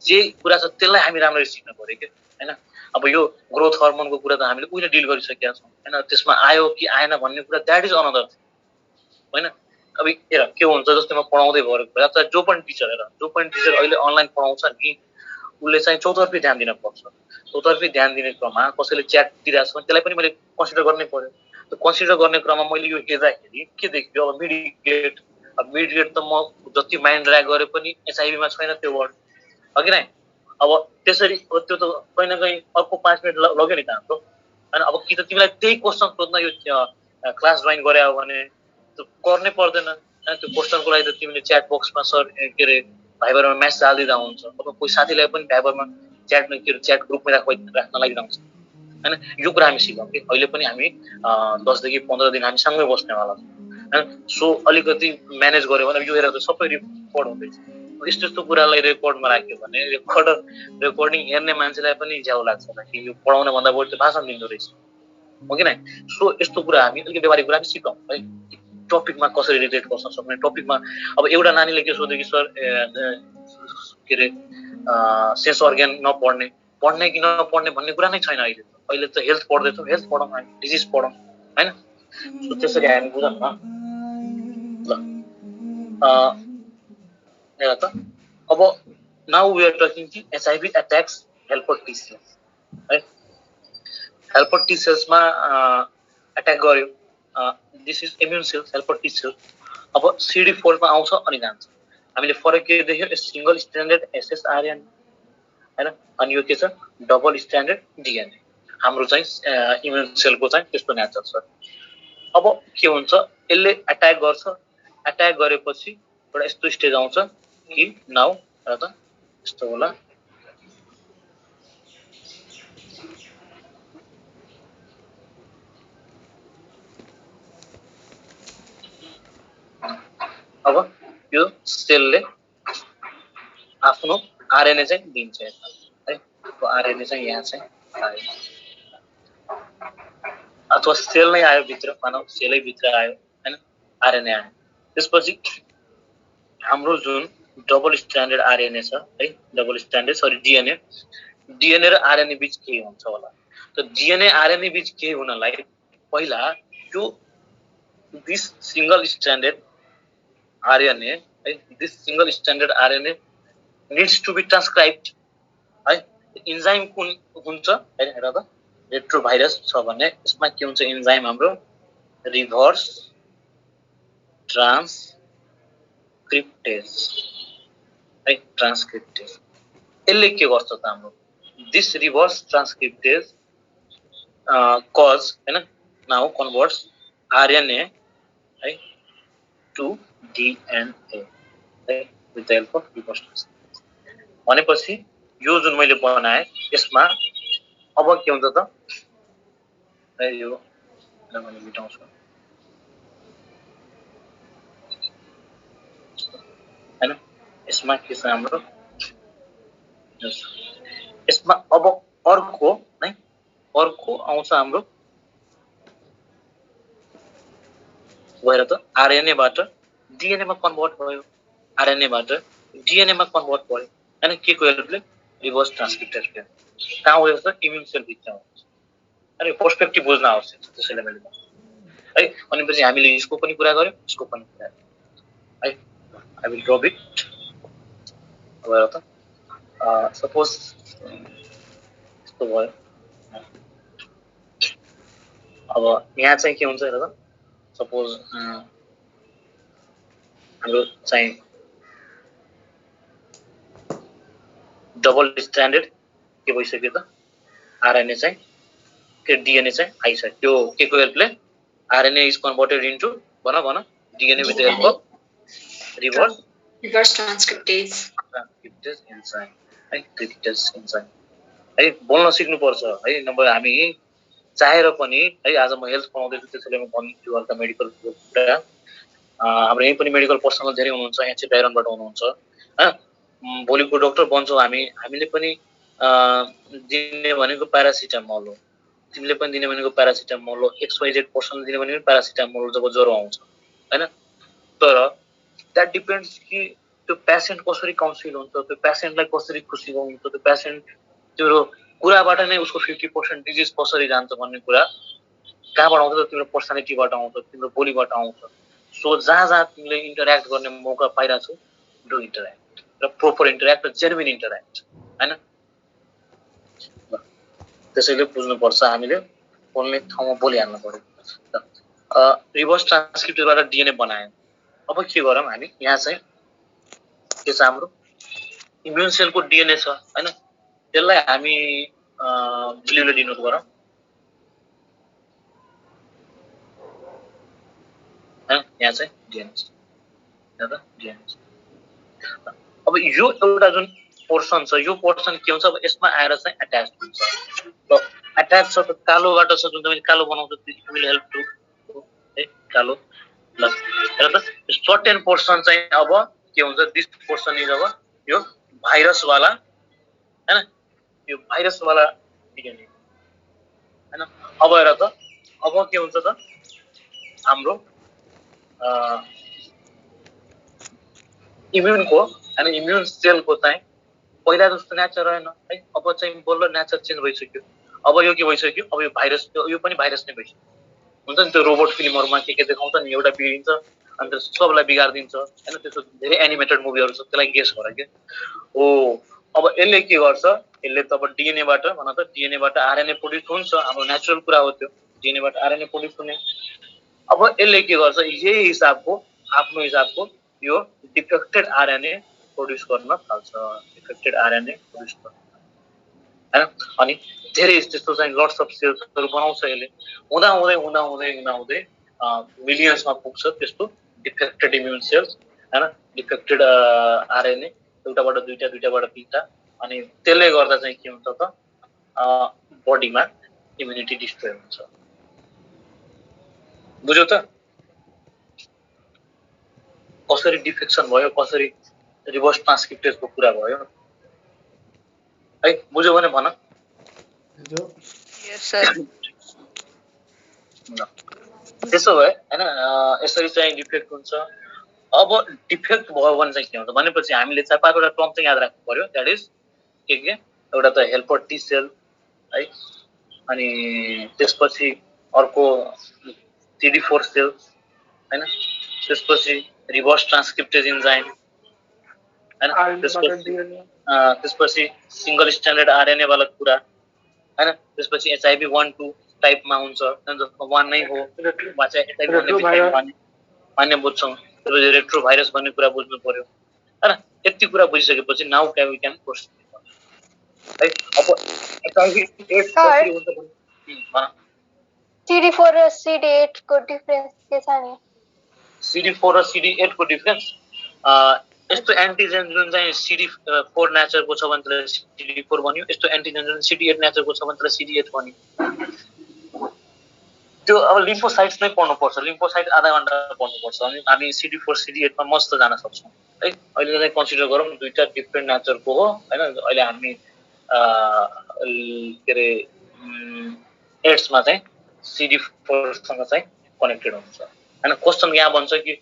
जे कुरा छ त्यसलाई हामी राम्ररी सिक्नु पर्यो कि हैन? अब यो ग्रोथ हर्मोनको कुरा त हामीले उहिले डिल गरिसकेका छौँ हैन, त्यसमा आयो कि आएन भन्ने कुरा द्याट इज अनदर हैन। अब हेर के हुन्छ, जस्तै म पढाउँदै भएर कुरा त जो पनि टिचर अहिले अनलाइन पढाउँछ नि उसले चाहिँ चौतर्फी ध्यान दिन पर्छ। चौतर्फी ध्यान दिने क्रममा कसैले च्याट दिइरहेको छ त्यसलाई पनि मैले कन्सिडर गर्नै पर्यो। त्यो कन्सिडर गर्ने क्रममा मैले यो हेर्दाखेरि के देख्यो, अब मिड ग्रेड त म जति माइन्ड ड्र्याग गरे पनि एचआईभीमा छैन त्यो वर्ड, हो कि नै? अब त्यसरी त्यो त कहीँ न कहीँ अर्को 5 मिनट लग्यो नि त हाम्रो हैन। अब कि त तिमीलाई त्यही क्वेसन सोध्न यो क्लास जोइन गरे हो भने त्यो गर्नै पर्दैन हैन। त्यो क्वेसनको लागि त तिमीले च्याट बक्समा सर के अरे भाइबरमा म्यासेज हालिदिँदा हुन्छ, अब कोही साथीलाई पनि भाइबरमा च्याट ग्रुपमा राख्न लागिदिँदा हुन्छ हैन। यो कुरा हामी सिकौँ कि अहिले पनि हामी 10 देखि 15 दिन हामी सँगै बस्नेवाला छौँ हैन। सो अलिकति म्यानेज गर्यो भने यो हेरेर सबै रिपोर्ट हुँदैछ। यस्तो कुरालाई रेकर्डमा राख्यो भने रेकर्डिङ हेर्ने मान्छेलाई पनि झ्याउ लाग्छ कि यो पढाउन भन्दा बढी त भाषण दिँदो रहेछ, हो कि नै? सो यस्तो कुरा हामी अलिकति व्यावहारिक कुरा पनि सिकौँ है। टपिकमा कसरी रिलेट गर्न सक्ने, टपिकमा अब एउटा नानीले के सोध्यो कि सर के अरे सेन्स अर्ग्यान पढ्ने कि नपढ्ने भन्ने कुरा नै छैन। अहिले त हेल्थ पढ्दैछौँ, हेल्थ पढौँ, हामी डिजिज पढौँ हैन। सो त्यसरी हामी बुझौँ न ल। हेर त, अब नाउ वी आर टकिङ कि HIV attacks helper T cells है। हेल्पर टी सेल्समा अट्याक गर्यो, this is immune cells, helper T cells. अब CD4 मा आउँछ अनि जान्छ। हामीले फरक के देख्यो, सिंगल स्ट्यान्डर्ड एसएसआरएन हैन, अनि यो के छ डबल स्ट्यान्डर्ड डीएनए। हाम्रो चाहिँ इम्युन सेलको चाहिँ त्यस्तो नेचर छ। अब के हुन्छ, यसले अट्याक गर्छ, अट्याक गरेपछि एउटा यस्तो स्टेज आउँछ कि नाउ र त यस्तो होला। अब यो सेलले आफ्नो आरएनए चाहिँ दिन्छ है। आरएनए चाहिँ यहाँ चाहिँ आयो अथवा सेल नै आयो भित्र, मानव सेलै भित्र आयो हैन, आरएनए आयो। त्यसपछि हाम्रो जुन डबल स्ट्यान्डर्ड आरएनए छ है, डबल स्ट्यान्डर्ड डीएनए र आरएनए बीच के हुन्छ होला? त डीएनए आरएनए बीच के हुनलाई पहिला त्यो दिस सिंगल स्ट्यान्डर्ड आरएनए है, this single standard RNA needs to be transcribed है। इन्जाइम कुन हुन्छ हैन? हेर त, रेट्रोभाइरस छ भने यसमा के हुन्छ, इन्जाइम हाम्रो रिभर्स ट्रान्सक्रिप्टेज है, ट्रान्सक्रिप्टेज। यसले के गर्छ त हाम्रो दिस रिभर्स ट्रान्सक्रिप्टेज कज हैन नाउ कन्भर्ट्स आरएनए है टु डीएनए है with the help of reverse transcriptase. भनेपछि यो जुन मैले बनाए यसमा अब के हुन्छ त, यो मैले मेटाउँछु हैन। यसमा के छ हाम्रो, यसमा अब अर्को आउँछ हाम्रो गएर त आरएनए बाट डीएनए मा कन्भर्ट भयो, आरएनए बाट डीएनए मा कन्भर्ट भयो हैन। के को हेल्पले? Reverse transcriptase. कहाँ हो त? इम्युन सेल भित्र हुन्छ। अनि पर्सपेक्टिभ बुझ्न आवश्यक छ, त्यसैले मैले है। अनि पछि हामीले यसको पनि कुरा गर्यौं, यसको पनि कुरा है। आई विल ड्रप इट गएर त सपोज यस्तो भयो। अब यहाँ चाहिँ के हुन्छ हेर त, सपोज हाम्रो चाहिँ डबल स्ट्यान्डर्ड के भइसक्यो त, आरएनए चाहिँ के डीएनए चाहिँ आइसक्यो। त्यो के को हेल्पले? आरएनए इज कन्भर्टेड इन्टु भन DNA with the help of reverse transcriptase enzyme है, क्रिप्टेज एन्जाइम है। बोल्न सिक्नु पर्छ है, नभए हामी चाहेर पनि है आज म हेल्थ पढाउँदैछु त्यसैले म भन्छु हल्का मेडिकलको कुरा हाम्रो यही पनि मेडिकल पर्सनल धेरै हुनुहुन्छ यहाँ चाहिँ बाहिरबाट हुनुहुन्छ हैन भोलिको डाक्टर बन्छौँ हामीले पनि दिने भनेको प्यारासिटामोल हो तिमीले पनि दिने भनेको प्यारासिटामोल हो XYZ दिने भनेको प्यारासिटामोल जब ज्वरो आउँछ हैन तर द्याट डिपेन्ड्स कि त्यो पेशेन्ट कसरी काउन्सिल हुन्छ त्यो पेशेन्टलाई कसरी खुसी हुन्छ त्यो पेशेन्ट त्यो कुराबाट नै उसको 50% डिजिज कसरी जान्छ भन्ने कुरा कहाँबाट आउँछ तिम्रो पर्सनालिटीबाट आउँछ तिम्रो बोलीबाट आउँछ सो जहाँ तिमीले इन्टरेक्ट गर्ने मौका पाइरहेको छौ डु इन्टरेक्ट र प्रोपर इन्टरेक्ट र जेन्युइन इन्टरेक्ट हैन त्यसैले बुझ्नुपर्छ हामीले बोल्ने ठाउँमा बोलिहाल्नु पर्यो रिभर्स ट्रान्सक्रिप्टरबाट डिएनए बनायो अब के गरौँ हामी यहाँ चाहिँ के छ हाम्रो इम्युन सेलको डिएनए छ हैन त्यसलाई हामी ब्लुले डिनोट गरौँ यहाँ चाहिँ डिएनए छ अब यो एउटा जुन पोर्सन छ यो पोर्सन के हुन्छ अब यसमा आएर चाहिँ अट्याच हुन्छ ल अट्याच छ त कालोबाट छ जुन तपाईले कालो बनाउँछ तिमीले हेल्प टु है कालो ल र त सर्टेन पोर्सन चाहिँ अब के हुन्छ दिस पोर्सन इज अब यो भाइरस वाला हैन यो भाइरस वाला डिएनए हैन अब हेर त अब के हुन्छ त हाम्रो इम्युनको हैन इम्युन सेलको चाहिँ पहिला जस्तो नेचर रहेन है अब चाहिँ बल्ल नेचर चेन्ज भइसक्यो अब यो के भइसक्यो अब यो भाइरस यो पनि भाइरस नै भइसक्यो हुन्छ नि त्यो रोबोट फिल्महरुमा के देखाउँछ नि एउटा बिग्रिन्छ अनि सबलाई बिगार्दिन्छ हैन त्यस्तो धेरै एनिमेटेड मुभीहरु छ त्यसलाई गेस गर के ओ अब यसले के गर्छ यसले त अब डीएनए बाट भन त डीएनए बाट आरएनए प्रोड्युस हुन्छ हाम्रो नेचुरल कुरा हो त्यो डीएनए बाट आरएनए प्रोड्युस हुने अब यसले के गर्छ यही हिसाबको आफ्नो हिसाबको यो डिफेक्टेड आरएनए प्रोड्युस गर्न थाल्छ डिफेक्टेड आरएनए प्रोड्युस गर्न हैन अनि धेरै त्यस्तो चाहिँ लट्स अफ सेल्सहरु बनाउँछ यसले हुँदा हुँदै मिलियन्समा पुग्छ त्यस्तो डिफेक्टेड इम्युन सेल्स हैन डिफेक्टेड आरएनए एउटाबाट दुईटाबाट तीनटा अनि त्यसले गर्दा चाहिँ के हुन्छ त बडीमा इम्युनिटी डिस्ट्रोय हुन्छ बुझ्यौ त कसरी डिफेक्सन भयो कसरी रिभर्स ट्रान्सक्रिप्टेजको कुरा भयो है बुझ्यौ भने भन यस सर त्यसो भए हैन यसरी चाहिँ डिफेक्ट हुन्छ अब डिफेक्ट भयो भने चाहिँ के हुन्छ भनेपछि हामीले चाहिँ पाँचवटा टर्म चाहिँ याद राख्नु पर्यो दैट इज के एउटा त हेल्पर टी सेल है अनि त्यसपछि अर्को CD4 सेल्स हैन त्यसपछि रिभर्स ट्रान्सक्रिप्टेज एन्जाइम हैन त्यसपछि सिंगल स्ट्यान्डर्ड आरएनए वाला कुरा हैन त्यसपछि HIV 1-2 टाइपमा हुन्छ जसको 1 नै हो वा चाहिँ HIV 1 मान्य बुझ्छौं त्यसपछि रेट्रो भाइरस भन्ने कुरा बुझ्नु पर्यो हैन यति कुरा बुझिसकेपछि नाउ वी क्यान प्रोसिड है अब HIV एड्स कसरी हुन्छ भन CD4 र CD8 को डिफरेन्स के छ नि CD4 र CD8 को डिफरेन्स यस्तो एन्टिजेन जुन चाहिँ CD4 नेचरको छ भने त्यसलाई CD4 भन्यो यस्तो एन्टिजेन जुन CD8 नेचरको छ भने त्यसलाई CD8 भन्यो त्यो अब लिम्फोसाइट्स नै पढ्नु पर्छ लिम्फोसाइट आधा घण्टा पढ्नु पर्छ अनि हामी CD4 CD8 मा मस्त जान सक्छौं है अहिले चाहिँ कन्सिडर गरौँ दुईटा डिफरेन्ट नेचरको हो हैन अहिले हामी के रे एड्स मा चाहिँ CD4 सँग चाहिँ कनेक्टेड हुन्छ हैन क्वेशन यहाँ भन्छ कि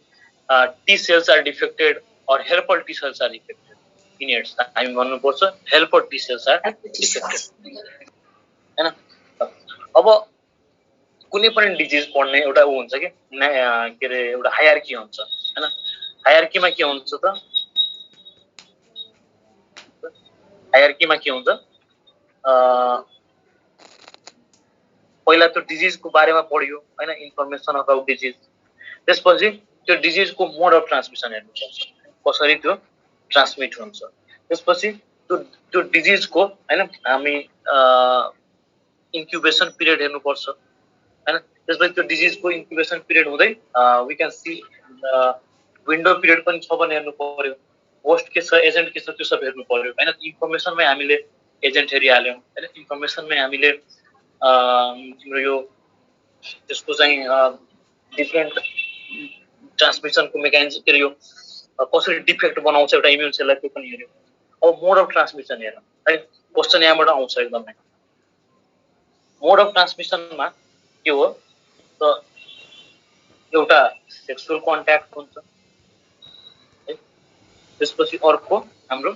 टी सेल्स आर डिफेक्टेड और helper T cells are defected in AIDS हामी भन्नु पर्छ helper T cells are defected हैन अब कुनै पनि डिजिज पढ्ने एउटा उ हुन्छ के रे एउटा हायरार्की हुन्छ हैन हायरार्कीमा के हुन्छ त हायरार्कीमा के हुन्छ पहिला त्यो डिजिजको बारेमा पढ्यो हैन इन्फर्मेसन अबाउट डिजिज त्यसपछि त्यो डिजिजको मोड अफ ट्रान्समिसन हेर्नुपर्छ कसरी त्यो ट्रान्समिट हुन्छ त्यसपछि त्यो डिजिजको हैन हामी इन्क्युबेसन पिरियड हेर्नुपर्छ हैन त्यसपछि त्यो डिजिजको इन्क्युबेसन पिरियड हुँदै we can see window period पनि छ भने हेर्नु पर्यो होस्ट के छ एजेन्ट के छ त्यो सब हेर्नु पर्यो हैन इन्फर्मेसनमै हामीले एजेन्ट हेरिहाल्यौं हैन इन्फर्मेसनमै हामीले तिम्रो यो त्यसको चाहिँ डिफ्रेन्ट ट्रान्समिसनको मेकानिजम के अरे यो कसरी डिफेक्ट बनाउँछ एउटा इम्युन सेललाई त्यो पनि हेऱ्यो। अब मोड अफ ट्रान्समिसन हेरौँ है, क्वेसन यहाँबाट आउँछ एकदमै। मोड अफ ट्रान्समिसनमा के हो त एउटा सेक्सुअल कन्ट्याक्ट हुन्छ है, त्यसपछि अर्को हाम्रो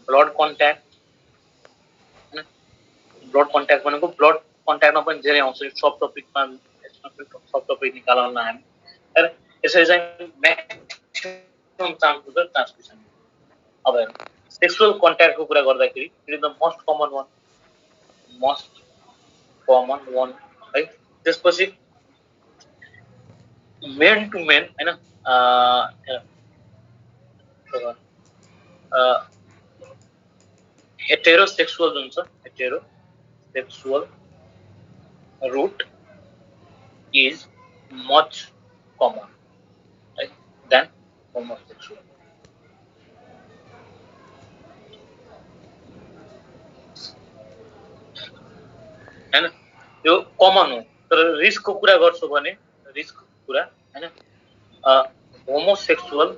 ब्लड कन्ट्याक्ट। ब्लड कन्ट्याक्ट भनेको ब्लड कन्ट्याक्टमा पनि धेरै आउँछ, सब टपिकमा सब टपिक निकाल्न हामी है। यसरी चाहिँ म्याक्सिमम चान्स हुन्छ ट्रान्समिसन। अब हेरौँ सेक्सुअल कन्ट्याक्टको कुरा गर्दाखेरि it is the most common one है। त्यसपछि मेन टु मेन हैन, हेटेरोसेक्सुअल जुन छ, heterosexual route is much common right, than homosexual. हैन यो कमन हो, तर रिस्कको कुरा गर्छौ भने रिस्कको कुरा हैन, homosexual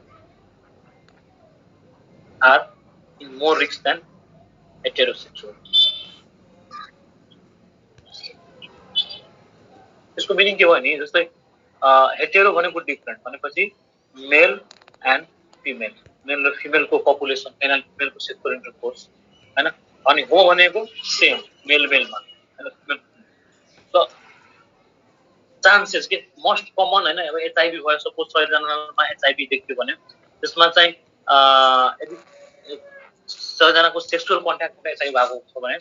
are in more risk than heterosexual. त्यसको मिनिङ के भयो नि, जस्तै हेटेरो भनेको डिफ्रेन्ट भनेपछि मेल एन्ड फिमेल, मेल र फिमेलको पपुलेसन मेल एन्ड फिमेलको सेक्सुअल इन्टरकोर्स हैन, अनि हो भनेको सेम मेल मेलमा हैन फिमेल। त चान्सेस के मोस्ट कमन हैन, अब एचआईभी भयो सपोज 100 जनामा एचआईभी देखियो भने त्यसमा चाहिँ यदि 100 जनाको सेक्सुअल कन्ट्याक्टमा एचआईभी भएको छ भने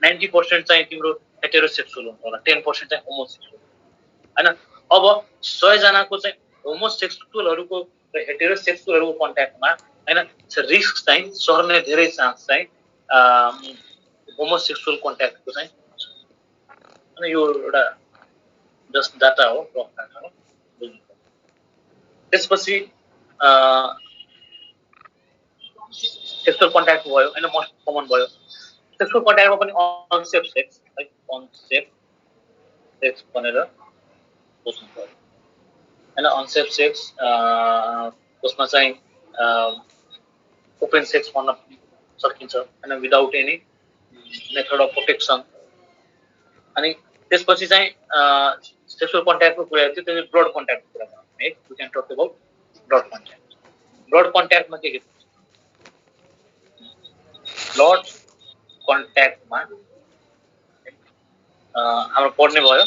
90% चाहिँ तिम्रो हेटेरोसेक्सुअल हुन्छ होला, 10% चाहिँ होमोसेक्सुअल हैन। अब 100 जनाको चाहिँ होमोसेक्सुअलहरुको र हेटेरोसेक्सुअलहरुको कन्ट्याक्टमा हैन रिस्क चाहिँ सर्ने धेरै चान्स चाहिँ होमोसेक्सुअल कन्ट्याक्टको चाहिँ अनि यो एउटा जस्ट डाटा हो, रफ डाटा हो। त्यसपछि सेक्सुअल कन्ट्याक्ट भयो हैन, मोस्ट कमन भयो। सेक्सुअल कन्ट्याक्टमा पनि अनसेफ सेक्स है, अनसेफ सेक्स भनेर बुझ्नु पर्यो हैन। अनसेफ सेक्स उसमा चाहिँ ओपन सेक्स भन्न सकिन्छ हैन, without any method of protection. अनि त्यसपछि चाहिँ सेक्सुअल कन्ट्याक्टको कुरा थियो, त्यसपछि ब्लड कन्ट्याक्टको कुरा गरौँ है। We can talk about blood contact. Blood कन्ट्याक्टमा के ब्लड कन्ट्याक्टमा हाम्रो पढ्ने भयो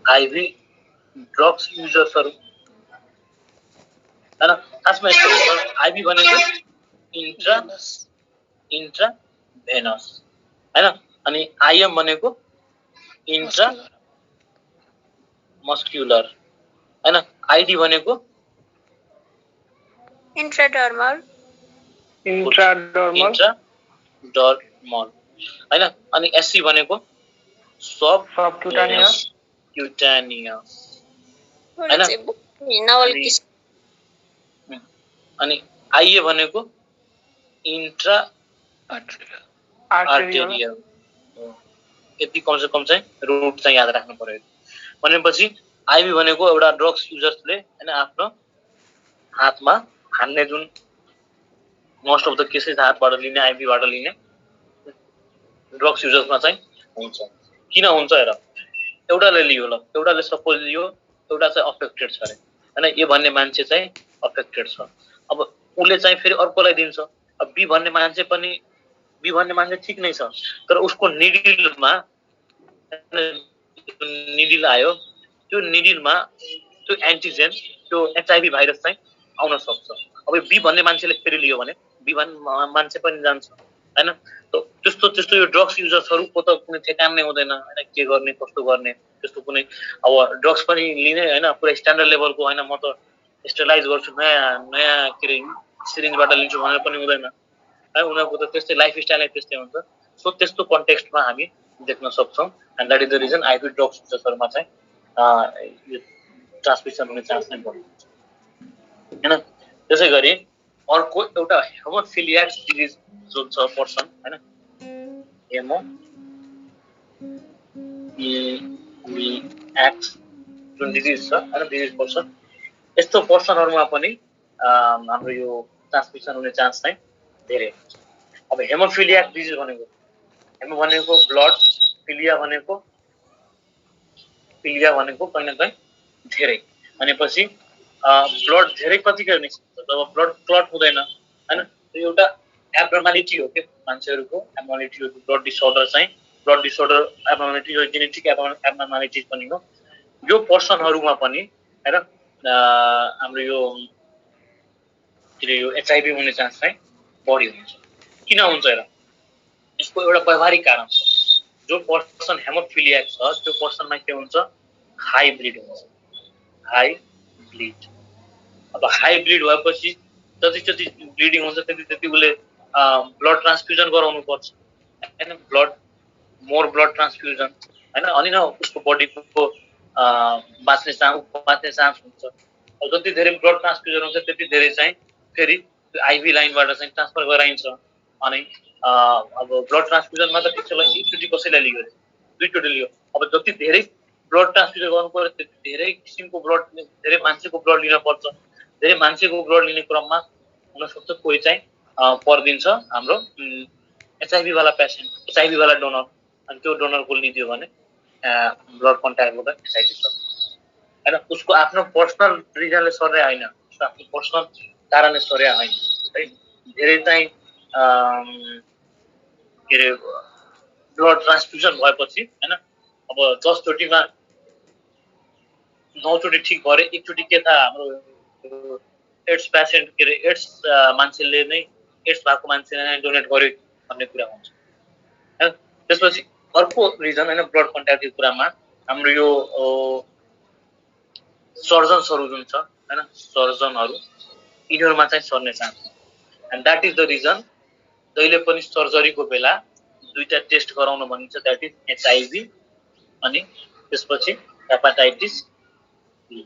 आईभी ड्रग्स युजर्सहरु हैन। खासमा यस्तो हुन्छ, आईभी भनेको इन्ट्रा भेनस हैन, अनि आईएम भनेको इन्ट्रा मस्क्युलर हैन, आईडी भनेको इंट्राडर्मल हैन, अनि एससी भनेको सबक्युटानियस हैन, अनि आईए भनेको इन्ट्रा आर्टेरियल। यति कम से कम चाहिँ रुट चाहिँ याद राख्नु पर्यो। भनेपछि आईभी भनेको एउटा ड्रग्स युजर्सले हैन आफ्नो हातमा हान्ने, जुन मोस्ट अफ द केसेस हातबाट लिने, आईभीबाट लिने ड्रग्स युजर्समा चाहिँ हुन्छ। किन हुन्छ हेर, एउटाले लियो ल, एउटाले सपोज लियो, एउटा चाहिँ अफेक्टेड छ अरे हैन, ए भन्ने मान्छे चाहिँ अफेक्टेड छ। अब उले चाहिँ फेरि अर्कोलाई दिन्छ। अब बी भन्ने मान्छे ठिक नै छ, तर उसको निडिलमा निडिल आयो, त्यो निडिलमा त्यो एन्टिजेन, त्यो एचआईभी भाइरस चाहिँ आउन सक्छ। अब बी भन्ने मान्छेले फेरि लियो भने बी भन्ने मान्छे पनि जान्छ हैन। त्यस्तो यो ड्रग्स युजर्सहरुको त कुनै ठेकान नै हुँदैन हैन, के गर्ने कस्तो गर्ने त्यस्तो कुनै। अब ड्रग्स पनि लिने हैन पुरै स्ट्यान्डर्ड लेभलको हैन, म त स्टेलाइज गर्छु नयाँ के रे सिरिन्जबाट लिन्छु भनेर पनि हुँदैन है, उनीहरुको त त्यस्तै लाइफ स्टाइल नै त्यस्तै हुन्छ। सो त्यस्तो कन्टेक्स्टमा हामी देख्न सक्छौं, and that is the reason IV drugs युजर्सहरुमा चाहिँ यो ट्रान्समिसन हुने चान्स नै बढी हुन्छ हैन। त्यसैगरी अर्को एउटा हेमोफिलिया डिजिज जुन छ पर्सन हैन हेमोफिलिया जुन डिजिज छ हैन डिजिज पर्सन यस्तो पर्सनहरुमा पनि हाम्रो यो ट्रान्समिसन हुने चान्स चाहिँ धेरै हुन्छ। अब हेमोफिलिया डिजिज भनेको हेमो भनेको ब्लड फिलिया भनेको कहीं न कहीं धेरै भनेपछि ब्लड धेरै कतिको निस्किन्छ जब ब्लड क्लट हुँदैन हैन त्यो एउटा एब्नर्मालिटी हो के मान्छेहरुको एब्नर्मालिटी हो ब्लड डिसअर्डर चाहिँ ब्लड डिसअर्डर एब्नर्मालिटी हो जेनेटिक एब्नर्मालिटी पनि हो यो पर्सनहरुमा पनि हैन हाम्रो यो एचआईभी हुने चान्स चाहिँ बढी हुन्छ। किन हुन्छ हेर यसको एउटा व्यवहारिक कारण छ जो पर्सन हेमोफिलियाक छ त्यो पर्सनमा के हुन्छ हाई ब्लिड हुन्छ हाई ब्लिड। अब हाई ब्लिड भएपछि जति ब्लिडिङ हुन्छ त्यति उले ब्लड ट्रान्सफ्युजन गराउनु पर्छ हैन मोर ब्लड ट्रान्सफ्युजन हैन अनि न उसको बडीको बाँच्ने चान्स हुन्छ। अब जति धेरै ब्लड ट्रान्सफ्युजन हुन्छ त्यति धेरै चाहिँ फेरि आईभी लाइनबाट चाहिँ ट्रान्सफर गराइन्छ अनि अब ब्लड ट्रान्सफ्युजनमा त ठिक छ एकचोटि कसैलाई लियो दुईचोटि लियो अब जति धेरै ब्लड ट्रान्सफ्युजन गर्नु पर्यो त्यति धेरै किसिमको ब्लड धेरै मान्छेको ब्लड लिन पर्छ। धेरै मान्छेको ब्लड लिने क्रममा हुन सक्छ कोही चाहिँ पर्दिन्छ हाम्रो एचआईभी वाला पेशेन्ट एचआईभी वाला डोनर अनि त्यो डोनरको लिदियो भने ब्लड कन्ट्याक्ट हुँदा एचआईभी सर्छ हैन उसको आफ्नो पर्सनल रिजनले सर्ने हैन उसको आफ्नो पर्सनल कारणले सर्या हैन है धेरै चाहिँ के रे ब्लड ट्रान्सफ्युजन भएपछि हैन अब 10 चोटीमा 9 चोटी ठीक भरे एकचोटी के था हाम्रो एड्स पेशेन्ट के रे एड्स मान्छेले नै एड्स भएको मान्छेले नै डोनेट गर्यो भन्ने कुरा हुन्छ हैन। त्यसपछि अर्को रिजन हैन ब्लड कन्ट्याक्टको कुरामा हाम्रो यो सर्जन्सहरु जुन छ हैन सर्जनहरु यिनीहरुमा चाहिँ सर्ने chance and that is the reason जहिले पनि सर्जरीको बेला दुईटा टेस्ट गराउनु भनिन्छ दैट इज एचआईभी अनि त्यसपछि हेपाटाइटिस बी।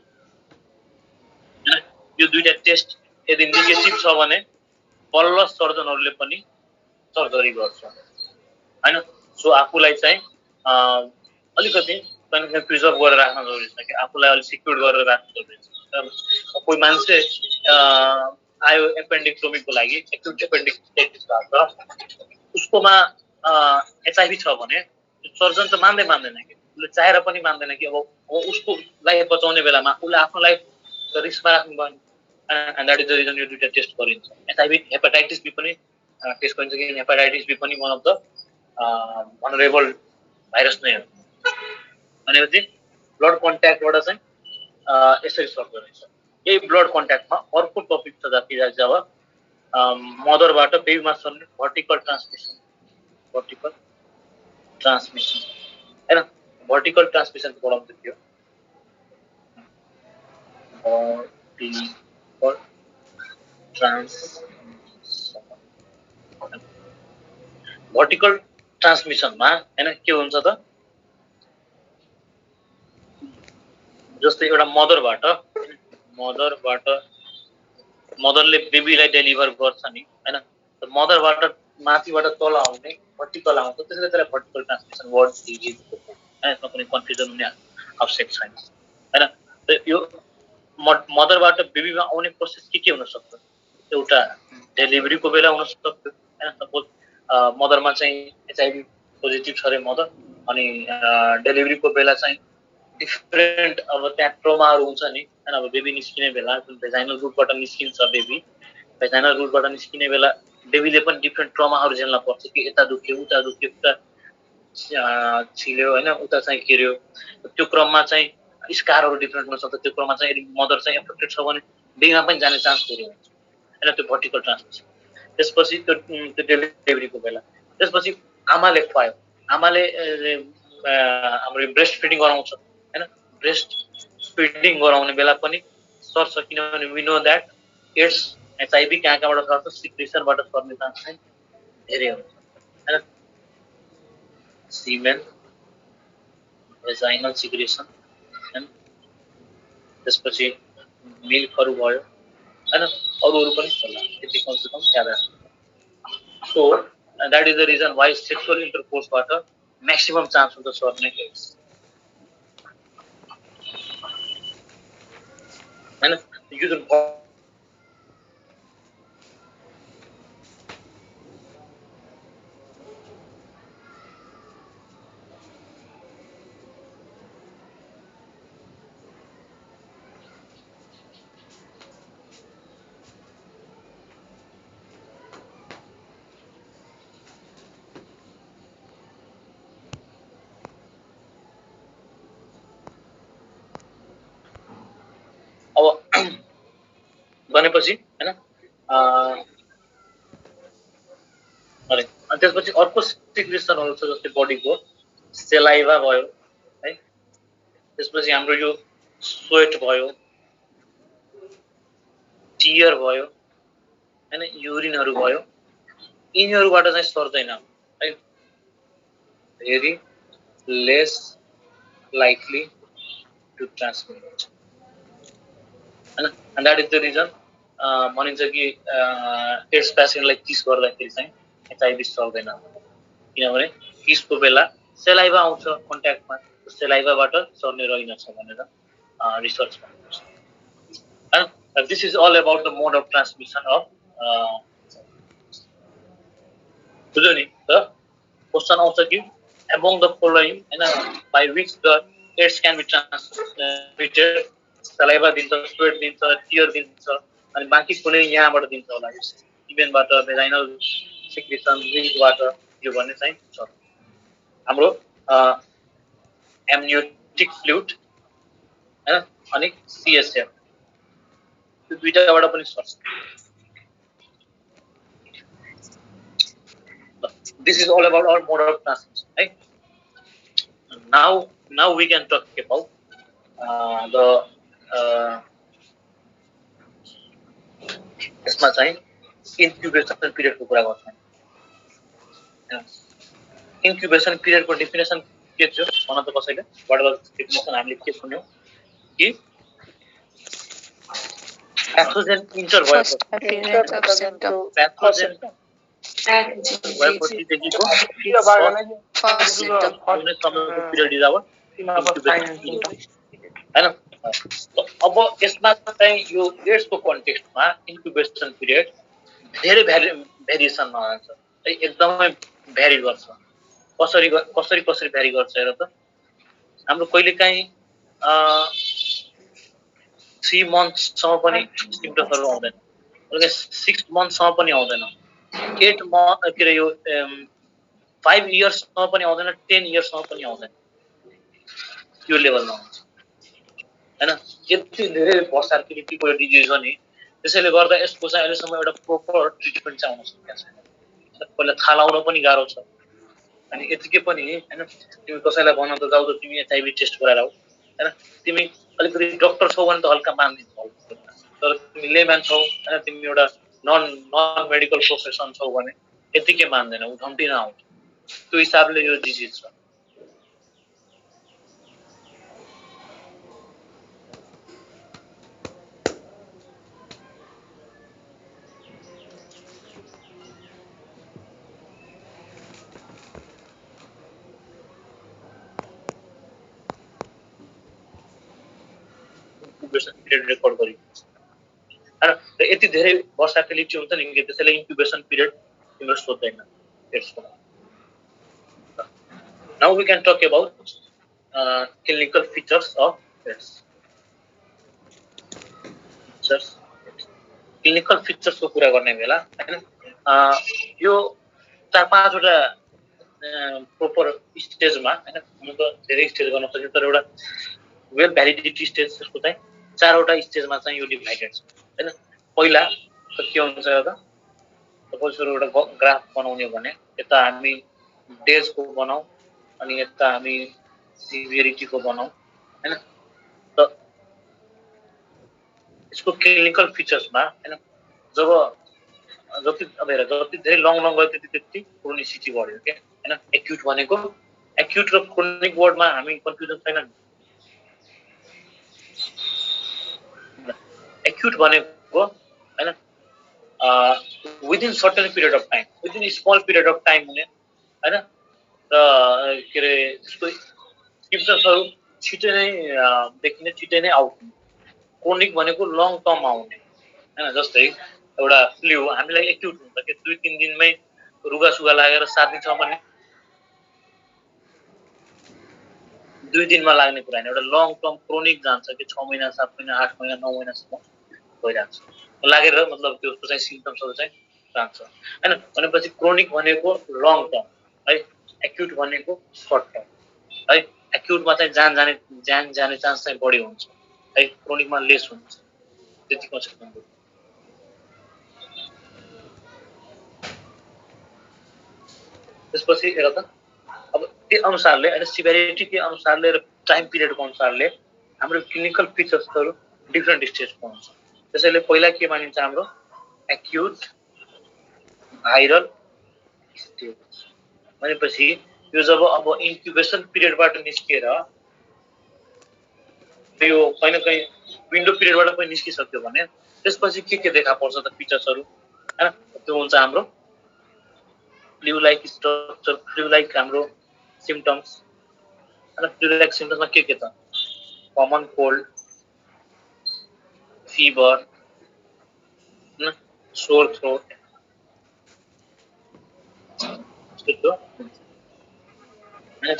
यो दुईटा टेस्ट यदि नेगेटिभ छ भने बल्ल सर्जनहरुले पनि सर्जरी गर्छ हैन। सो आफुलाई चाहिँ अलिकति प्रिजर्भ गरेर राख्न जरुरी छ कि आफुलाई अलि सिक्योर गरेर राख्न जरुरी छ। कोही मान्छे आयो एपेन्डिक्टोमीको लागि एक्युट एपेन्डिक्टाइटिस भएको उसकोमा एचआईभी छ भने सर्जन त मान्दैन कि उसले चाहेर पनि मान्दैन कि अब उसको लाइफ बचाउने बेलामा उसले आफ्नो लाइफ रिस्कमा राख्नु पर्ने and that is the reason यो दुईटा टेस्ट गरिन्छ। एचआईभी हेपाटाइटिस बी पनि टेस्ट गरिन्छ कि हेपाटाइटिस बी पनि one of the vulnerable virus नै हो भनेपछि ब्लड कन्ट्याक्टबाट चाहिँ यसरी सर्दो रहेछ। यही ब्लड कन्ट्याक्टमा अर्को टपिक छ जति जब मदरबाट बेबीमा सर्ने भर्टिकल ट्रान्समिसन हैन भर्टिकल ट्रान्समिसन पढाउँछ थियो भर्टिकल ट्रान्समिसनमा हैन के हुन्छ त जस्तै एउटा मदरले बेबीलाई डेलिभर गर्छ नि हैन मदरबाट माथिबाट तल आउने भर्टिकल आउँछ त्यसैले भर्टिकल ट्रान्समिसन वर्ड डिजिज हैन यसमा कुनै कन्फ्युजन हुने आवश्यक छैन हैन। यो मदरबाट बेबीमा आउने प्रोसेस के हुन सक्छ एउटा डेलिभरीको बेला हुन सक्छ हैन सपोज मदरमा चाहिँ एचआईभी पोजिटिभ छ रे मदर अनि डेलिभरीको बेला चाहिँ डिफरेन्ट अब त्यहाँ ट्रोमाहरु हुन्छ नि हैन अब बेबी निस्किने बेला भेजाइनल रुटबाट निस्किन्छ बेबी भेजाइनल रुटबाट निस्किने बेला बेबीले पनि डिफरेन्ट ट्रोमाहरु झेल्न पर्छ कि यता दुख्यो उता छिल्यो हैन उता चाहिँ केर्यो त्यो क्रममा चाहिँ स्कारहरु डिफरेन्ट हुन सक्छ त्यो क्रममा चाहिँ यदि मदर चाहिँ एफेक्टेड छ भने बेबीमा पनि जाने चान्स धेरै हुन्छ हैन त्यो भर्टिकल ट्रान्समिसन। त्यसपछि त्यो डेलिभरीको बेला त्यसपछि आमाले खुवायो आमाले हाम्रो ब्रेस्ट फिडिङ गराउँछ हैन ब्रेस्ट फिडिङ गराउने बेला पनि सर्छ किनभने we know that AIDS HIV कहाँबाट सर्छ सिक्रेसनबाट सर्ने चान्स चाहिँ धेरै हुन्छ हैन सीमेन भेजाइनल सिक्रेसन हैन त्यसपछि मिल्कहरु भयो हैन अरूहरु पनि होला त्यति कम से कम याद राख्नु so that is the reason why sexual intercourse बाट maximum chance हुन्छ सर्ने AIDS हैन यो जुन अब भनेपछि हैन अरे अनि त्यसपछि अर्को सिक्रेसनहरु छ जस्तै बडीको सेलाइभा भयो है त्यसपछि हाम्रो यो स्वेट भयो टियर भयो हैन युरिनहरु भयो यिनीहरुबाट चाहिँ सर्दैन है very less likely to transmit and that is the reason भनिन्छ कि एड्स पेशेन्टलाई किस गर्दाखेरि चाहिँ एचआईभी सर्दैन किनभने किसको बेला सेलाइभा आउँछ कन्ट्याक्टमा सेलाइभाबाट सर्ने रहेनछ भनेर रिसर्च भन्छ and this is all about the mode of transmission of बुझ्यो नि त क्वेशन आउँछ कि among the following by which the AIDS can be transmitted saliva दिन्छ स्वेट दिन्छ टियर दिन्छ अनि बाँकी कुनै यहाँबाट दिन्छ होला इभेनबाट भेजाइनल सिक्रेसन लिङ्कबाट यो भन्ने चाहिँ छ हाम्रो एम्नियोटिक फ्लुइड हैन अनि सीएसएफ यो दुईटाबाट पनि सर्छ this is all about our mode of transmission right now we can talk about the यसमा चाहिँ इन्क्युबेसन पिरियडको कुरा गर्छौं इन्क्युबेसन पिरियडको डेफिनेसन के थियो भन्न त कसैले व्हाट वाज डेफिनेसन हामीले के सुन्यौ कि पैथोजेन इन्टर भएको पैथोजेन भएपछि देखिको पिरियड इज आवर हैन अब यसमा चाहिँ यो एड्सको कन्टेक्स्टमा इन्क्युबेसन पिरियड धेरै भेरिएसनमा हुन्छ एकदमै भ्यारी गर्छ कसरी भ्यारी गर्छ हेर त हाम्रो कहिलेकाहीँ 3 मन्थ्ससम्म पनि सिम्पटम्सहरु आउँदैन कहिले 6 मन्थ्ससम्म पनि आउँदैन 8 मन्थ के रे यो 5 इयर्ससम्म पनि आउँदैन 10 इयर्ससम्म पनि आउँदैन यो लेभलमा हुन्छ हैन यति धेरै भर्साटिलिटीको डिजिज हो नि त्यसैले गर्दा यसको चाहिँ अहिलेसम्म एउटा प्रोपर ट्रिटमेन्ट चाहिँ आउन सकेको छैन पहिला थाहा लाउन पनि गाह्रो छ अनि यतिकै पनि हैन तिमी कसैलाई भन्न त जाऊ त तिमी एचआईभी टेस्ट गराएर आऊ हैन तिमी अलिकति डाक्टर छौ भने त हल्का मान्दिन्छौ तर तिमी लेम्यान छौ हैन तिमी एउटा नन मेडिकल प्रोफेसन छौ भने यतिकै मान्दैन उधम्टिन आउँछ त्यो हिसाबले यो डिजिज छ रेकर्ड गरिन्छ हैन यति धेरै भर्साटिलिटी हुन्छ नि कि त्यसैले इन्क्युबेसन पिरियड तिम्रो सोध्दैन त्यसको now we can talk about clinical features of AIDS clinical फिचर्सको कुरा गर्ने बेला हैन यो 4-5 वटा प्रोपर स्टेजमा हैन म त धेरै स्टेज गर्न सक्छु तर एउटा वेल भ्यालिडिटी स्टेज त्यसको चाहिँ 4 वटा स्टेजमा चाहिँ यो डिभाइडेड छ हैन पहिला त के हुन्छ त सपोज सुरु एउटा ग्राफ बनाउने भने यता हामी डेजको बनाऊ अनि यता हामी सिभियरिटीको बनाऊ हैन त यसको क्लिनिकल फिचर्समा हैन जति धेरै लङ गयो त्यति क्रोनिसिटी बढ्यो के हैन एक्युट भनेको एक्युट र क्रोनिक वर्डमा हामी कन्फ्युजन छैन एक्युट भनेको हैन within certain period of time, within small period of time हुने हैन र के रे त्यसको सिम्पटम्सहरु छिटै नै देखिने, छिटै नै आउट हुने। क्रोनिक भनेको लङ टर्ममा आउने हैन, जस्तै एउटा फ्लू हामीलाई एक्युट हुन्छ कि 2-3 दिनमै रुगा सुगा लागेर 7 दिनसम्म 2 दिनमा लाग्ने कुरा हैन, एउटा लङ टर्म क्रोनिक जान्छ कि 6 महिना 7 महिना 8 महिना 9 महिनासम्म भइरान्छ लागेर, मतलब त्यसको चाहिँ सिम्पटम्सहरु चाहिँ जान्छ हैन। भनेपछि क्रोनिक भनेको लङ टर्म है, एक्युट भनेको सर्ट टर्म है। एक्युटमा चाहिँ ज्यान जाने चान्स चाहिँ बढी हुन्छ है, क्रोनिकमा लेस हुन्छ। त्यति कन्सेप्ट हुन्छ। त्यसपछि हेर त अब त्यो अनुसारले अनि सिभिरिटी के अनुसारले र टाइम पिरियडको अनुसारले हाम्रो क्लिनिकल फिचर्सहरु डिफरेन्ट स्टेजको हुन्छ। त्यसैले पहिला के मानिन्छ हाम्रो एक्युट भाइरल स्टेज भनेपछि यो जब अब इन्क्युबेसन पिरियडबाट निस्किएर यो कहीं न कहीं विन्डो पिरियडबाट पनि निस्किसक्यो भने त्यसपछि के देखा पर्छ त फिचर्सहरु हैन। त्यो हुन्छ हाम्रो flu like structure, flu like हाम्रो सिम्पटम्स हैन। फ्लू लाइक सिम्पटम्समा के त कमन कोल्ड, फीवर हैन, सोर थ्रोट त्यस्तो हैन,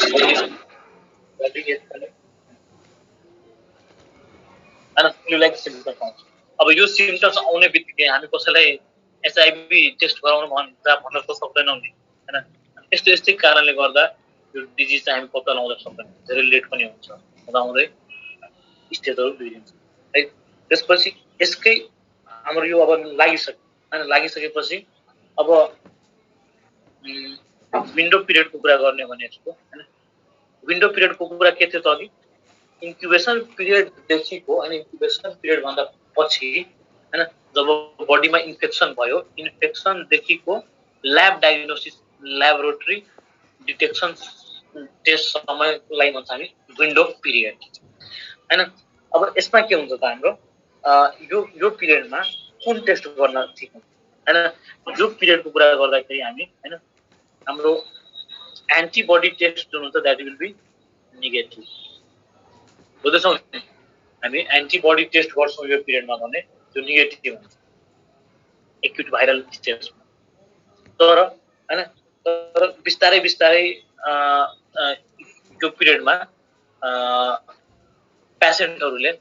फ्लू लाइक सिम्पटम्स आउँछ। अब यो सिम्पटम्स आउने बित्तिकै हामी कसैलाई एचआईभी टेस्ट गराउनु भन्न त सक्दैनौँ नि हैन। यस्तै कारणले गर्दा यो डिजिज चाहिँ हामी पत्ता लगाउन सक्दैनौँ, धेरै लेट पनि हुन्छ, हुँदै स्टेजहरु बिग्रिन्छ है। त्यसपछि यसकै हाम्रो यो अब लागिसक्यो हैन, लागिसकेपछि अब विन्डो पिरियडको कुरा गर्ने भने यसको हैन। विन्डो पिरियडको कुरा के थियो त अघि इन्क्युबेसन पिरियड देखिको अनि इन्क्युबेसन पिरियड भन्दा पछि हैन, जब बडीमा इन्फेक्सन भयो, इन्फेक्सन देखिको lab diagnosis, laboratory detection test समयलाई भन्छ हामी विन्डो पिरियड हैन। अब यसमा के हुन्छ त हाम्रो यो पिरियडमा कुन टेस्ट गर्न ठीक हुन्छ हैन। यो पिरियडको कुरा गर्दाखेरि हामी हैन हाम्रो एन्टिबडी टेस्ट जुन हुन्छ दैट विल बी नेगेटिभ। बुझ्दैछौँ हामी एन्टिबडी टेस्ट गर्छौँ यो पिरियडमा भने त्यो नेगेटिभ हुन्छ एक्युट भाइरल स्टेजमा। तर हैन तर बिस्तारै यो पिरियडमा पेशेन्टहरुले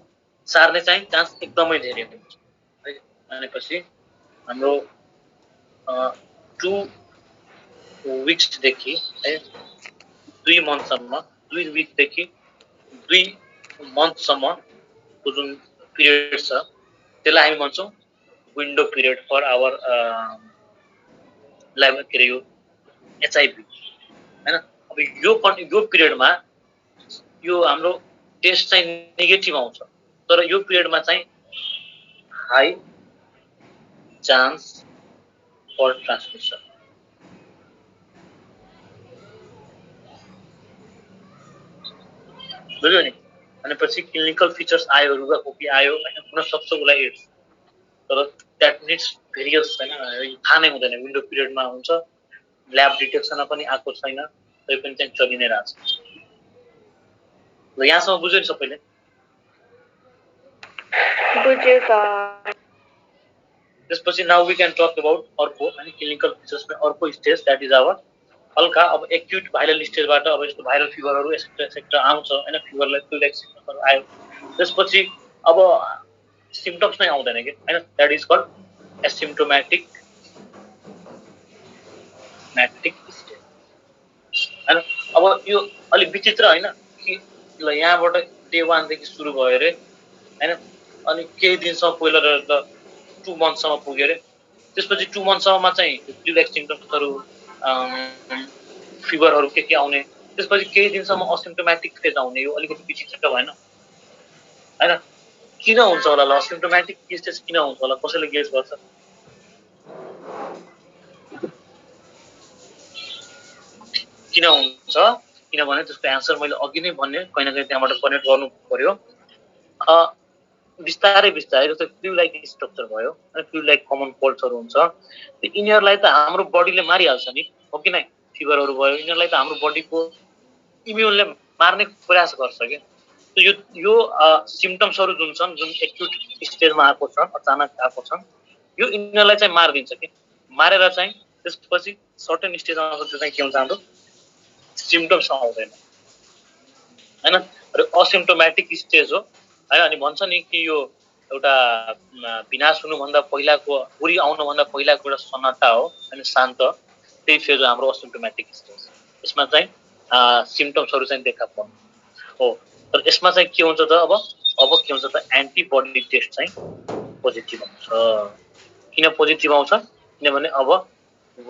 सार्ने चाहिँ चान्स एकदमै धेरै हुन्छ है। भनेपछि हाम्रो 2 विक्सदेखि है 2 मन्थसम्म, 2 विकदेखि 2 मन्थसम्मको जुन पिरियड छ त्यसलाई हामी भन्छौँ window period for our lab के यो एचआईभी हैन। अब यो पिरियडमा यो हाम्रो टेस्ट चाहिँ नेगेटिभ आउँछ, तर यो पिरियडमा चाहिँ हाई चान्स फर ट्रान्समिसन। बुझ्यो नि। भनेपछि क्लिनिकल फिचर्स आयो, रुगा खोकी आयो हैन, हुन सक्छ उसलाई एड्स, तर द्याट निड्स भेरियस हैन, थाहा नै हुँदैन विन्डो पिरियडमा हुन्छ, ल्याब डिटेक्सनमा पनि आएको छैन, तै पनि चाहिँ चलि नै रहेछ। ल यहाँसम्म बुझ्यो नि सबैले? बुझ्यो सर। त्यसपछि now we can talk about अर्को अनि क्लिनिकल फिचर्समा अर्को स्टेज दैट इज आवर हल्का अब एक्युट भाइरल स्टेजबाट अब यस्तो भाइरल फिभरहरु एक्सेट्रा आउँछ हैन। फिभरलाई फ्लू लाइक सिम्पटम्सहरु आयो, त्यसपछि अब सिम्पटम्स नै आउँदैन के हैन, that is called asymptomatic stage हैन। अब यो अलि विचित्र हैन कि ल यहाँबाट डे 1 देखि सुरु भयो रे हैन, अनि केही दिनसम्म पहिला त 2 मन्थसम्म पुग्यो रे, त्यसपछि 2 मन्थसम्ममा चाहिँ फ्लू लाइक सिम्पटम्सहरु फिभरहरु के आउने, त्यसपछि केही दिनसम्म असिम्प्टोमेटिक फेज आउने। यो अलिकति विचित्र भएन हैन? किन हुन्छ होला ल असिम्प्टोमेटिक स्टेज किन हुन्छ होला, कसैले गेस गर्छ? किन हुन्छ? किनभने त्यसको एन्सर मैले अघि नै भने कहीं न कहीं त्यहाँबाट कनेक्ट गर्नु पर्यो। बिस्तारै बिस्तारै जस्तो फ्लू लाइक स्ट्रक्चर भयो अनि फ्लू लाइक कमन कोल्ड्सहरू हुन्छ त्यो यिनीहरूलाई त हाम्रो बडीले मारिहाल्छ नि हो कि नै फिभरहरू भयो यिनीहरूलाई त हाम्रो बडीको इम्युनले मार्ने प्रयास गर्छ कि यो सिम्टम्सहरू जुन छन् जुन एक्युट स्टेजमा आएको छ अचानक आएको छ यो यिनीहरूलाई चाहिँ मारिदिन्छ कि मारेर चाहिँ त्यसपछि सर्टेन स्टेजमा आउँछ त्यो चाहिँ के हुन्छ हाम्रो सिम्टम्स आउँदैन हैन र असिम्टोमेटिक स्टेज हो है अनि भन्छ नि कि यो एउटा विनाश हुनुभन्दा पहिलाको बुढी आउनुभन्दा पहिलाको एउटा सन्नाटा हो अनि शान्त त्यही फेज हो हाम्रो असिम्टोमेटिक स्टेज यसमा चाहिँ सिम्टम्सहरू चाहिँ देखा पर्छ हो तर यसमा चाहिँ के हुन्छ त अब के हुन्छ त एन्टिबडी टेस्ट चाहिँ पोजिटिभ आउँछ किन पोजिटिभ आउँछ किनभने अब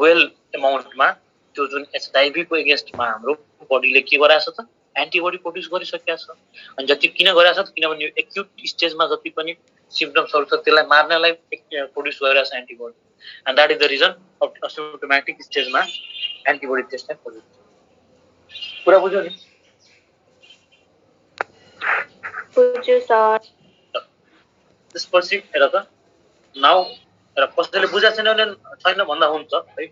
वेल एमाउन्टमा त्यो जुन एचआइभी को एगेन्स्टमा हाम्रो बडीले के गराएको छ त एन्टिबडी प्रोड्युस गरिसकेको छ अनि जति किन गरिरहेको छ किनभने यो एक्युट स्टेजमा जति पनि सिम्टम्सहरू छ त्यसलाई मार्नलाई प्रोड्युस गरिरहेको छ antibody and that is the reason of asymptomatic स्टेजमा एन्टिबडी टेस्ट चाहिँ पोजिटिभ कुरा बुझ्यो नि बुझ्यो सर त्यसपछि हेर त नाउ र कसैले बुझाएको छैन भन्दा हुन्छ है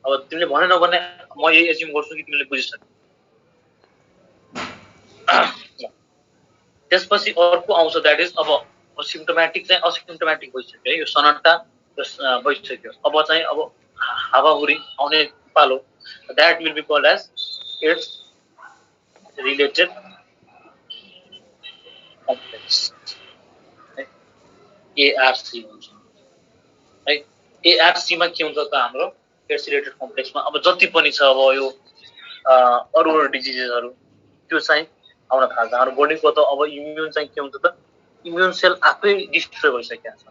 अब तिमीले भनेनौ भने म यही एज्युम गर्छु कि तिमीले बुझिसक्यौ त्यसपछि अर्को आउँछ द्याट इज अब सिम्टोमेटिक चाहिँ असिम्टोमेटिक भइसक्यो है यो सन्नाटा भइसक्यो अब चाहिँ अब हावाहुरी आउने पालो that will be called as AIDS related complex ARC हुन्छ है एआरसी मा के हुन्छ त हाम्रो एड्स रिलेटेड कम्प्लेक्समा अब जति पनि छ अब यो अरू डिजिजेसहरू त्यो चाहिँ आउन थाल्छ हाम्रो बडीको त अब इम्युन चाहिँ के हुन्छ त इम्युन सेल आफै डिस्ट्रोय भइसकेको छ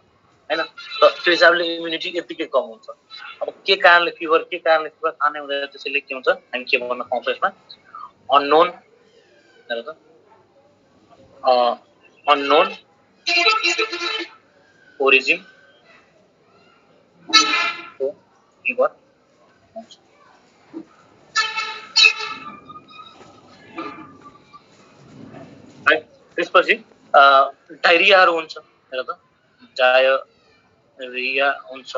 हैन त त्यो हिसाबले इम्युनिटी यतिकै कम हुन्छ अब के कारणले फिभर थाहा नै हुँदैन त्यसैले के हुन्छ हामी के भन्न पाउँछौँ यसमा अननोन हेर त अननोन ओरिजिन फिभर त्यसपछि डायरियाहरू हुन्छ हेर त डायरिया हुन्छ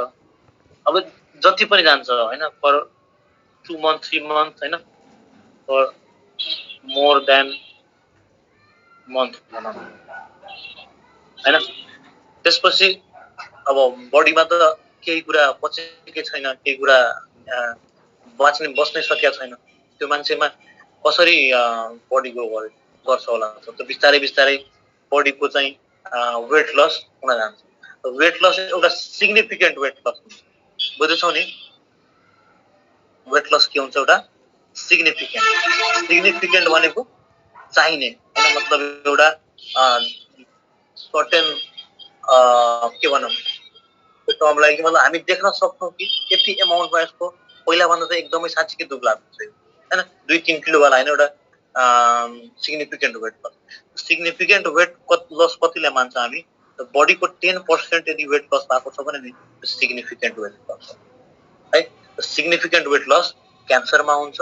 अब जति पनि जान्छ हैन फर 2 month 3 month हैन फर मोर देन मन्थ भनौँ हैन त्यसपछि अब बडीमा त केही कुरा पचेकै छैन केही कुरा बस्नै सकेको छैन त्यो मान्छेमा कसरी बडी ग्रो गर्छ होला त बिस्तारै बिस्तारै बडीको चाहिँ वेट लस हुन जान्छ वेट लस एउटा सिग्निफिकेन्ट वेट लस हुन्छ बुझ्छौ नि वेट लस के हुन्छ एउटा सिग्निफिकेन्ट भनेको चाहिने हैन मतलब एउटा सर्टेन के भनौँ टर्मलाई कि मतलब हामी देख्न सक्छौँ कि यति एमाउन्टमा यसको पहिलाभन्दा चाहिँ एकदमै साँच्चीकै दुब्ला हुन्छ हैन 2-3 किलो वाला हैन एउटा significant weight loss significant weight loss कतिले मान्छ हामी बडीको 10% यदि वेट लस भएको छ भने नि सिग्निफिकेन्ट वेट लस है सिग्निफिकेन्ट वेट लस क्यान्सरमा हुन्छ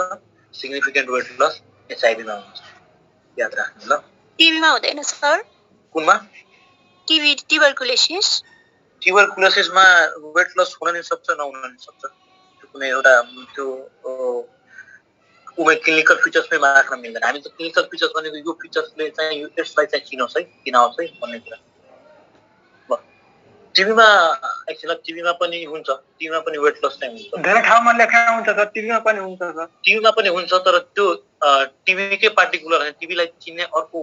सिग्निफिकेन्ट वेट लस एचआइभीमा हुन्छ याद राख्नु ल टिबीमा हुँदैन सर कुनमा ट्युबरकुलोसिसमा वेट लस हुन नि सक्छ नहुन नि सक्छ त्यो कुनै एउटा त्यो उमै क्लिनिकल फिचर्समै राख्न मिल्दैन हामी त क्लिनिकल फिचर्स भनेको यो फिचर्सले चाहिँ यो टेस्टलाई चाहिँ चिनाउँछ है किन आउँछ है भन्ने कुरा टिबीमा एक्चुअली टिबीमा पनि हुन्छ टिबीमा पनि वेट लस चाहिँ हुन्छ धेरै ठाउँमा लेखा हुन्छ सर टिबीमा पनि हुन्छ सर टिबीमा पनि हुन्छ तर त्यो टिबीकै पार्टिकुलर हैन टिबीलाई चिन्ने अर्को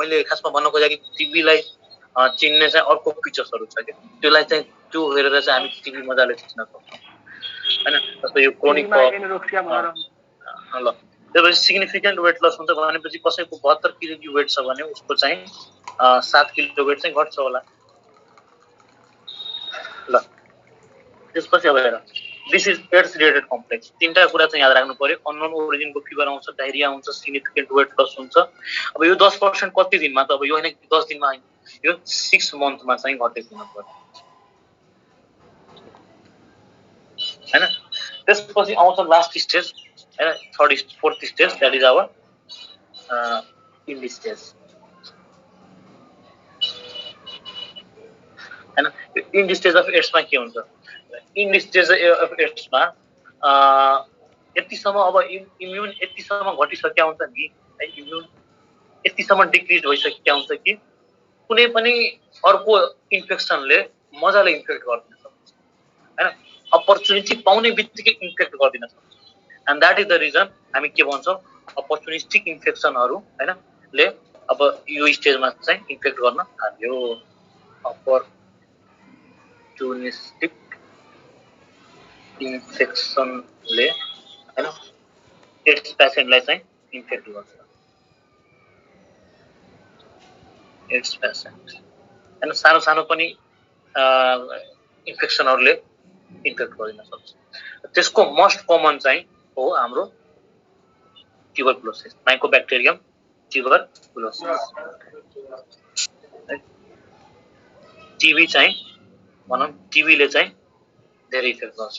मैले खासमा भन्न खोजेको कि टिबीलाई चिन्ने चाहिँ अर्को फिचर्सहरू छ के त्यसलाई चाहिँ त्यो हेरेर चाहिँ हामी टिबी मजाले चिन्न सक्छौँ हैन जस्तो यो क्रोनिक ल त्यसपछि सिग्निफिकेन्ट वेट लस हुन्छ भनेपछि कसैको 72 किलो वेट छ भने उसको चाहिँ 7 किलो वेट चाहिँ घट्छ होला ल त्यसपछि अब हेर this is AIDS related complex तीनटा कुरा चाहिँ याद राख्नु पर्यो अननोन ओरिजिनको फिभर आउँछ डायरिया हुन्छ सिग्निफिकेन्ट वेट लस हुन्छ अब यो 10% कति दिनमा त अब यो हैन 10 दिनमा हैन यो 6 मन्थमा चाहिँ घटेको हुनु पर्यो हैन त्यसपछि आउँछ लास्ट स्टेज हैन fourth stage that is our end stage in stage of एड्समा के हुन्छ? इन स्टेज अफ एड्समा यतिसम्म अब इम्युन यतिसम्म घटिसक्या हुन्छ नि, इम्युन यतिसम्म डिक्रिज भइसकेका हुन्छ कि कुनै पनि अर्को इन्फेक्सनले मजाले इन्फेक्ट गरिदिन सक्छ हैन, अपर्चुनिटी पाउने बित्तिकै इन्फेक्ट गरिदिन सक्छ। And that is the reason हामी के भन्छौँ, अपर्चुनिस्टिक इन्फेक्सनहरू हैन ले अब यो स्टेजमा चाहिँ इन्फेक्ट गर्न थाल्यो। अपर्चुनिस्टिक इन्फेक्सनले हैन एड्स पेसेन्टलाई चाहिँ इन्फेक्ट गर्छ। एड्स पेसेन्ट हैन सानो सानो पनि इन्फेक्सनहरूले इन्फेक्ट गरिन सक्छ। त्यसको मोस्ट कमन चाहिँ हो हाम्रो ट्युबरकुलोसिस, माइकोब्याक्टेरियम ट्युबरकुलोसिस। टिबी चाहिँ भनौँ टिबीले चाहिँ धेरै इफेक्ट गर्छ।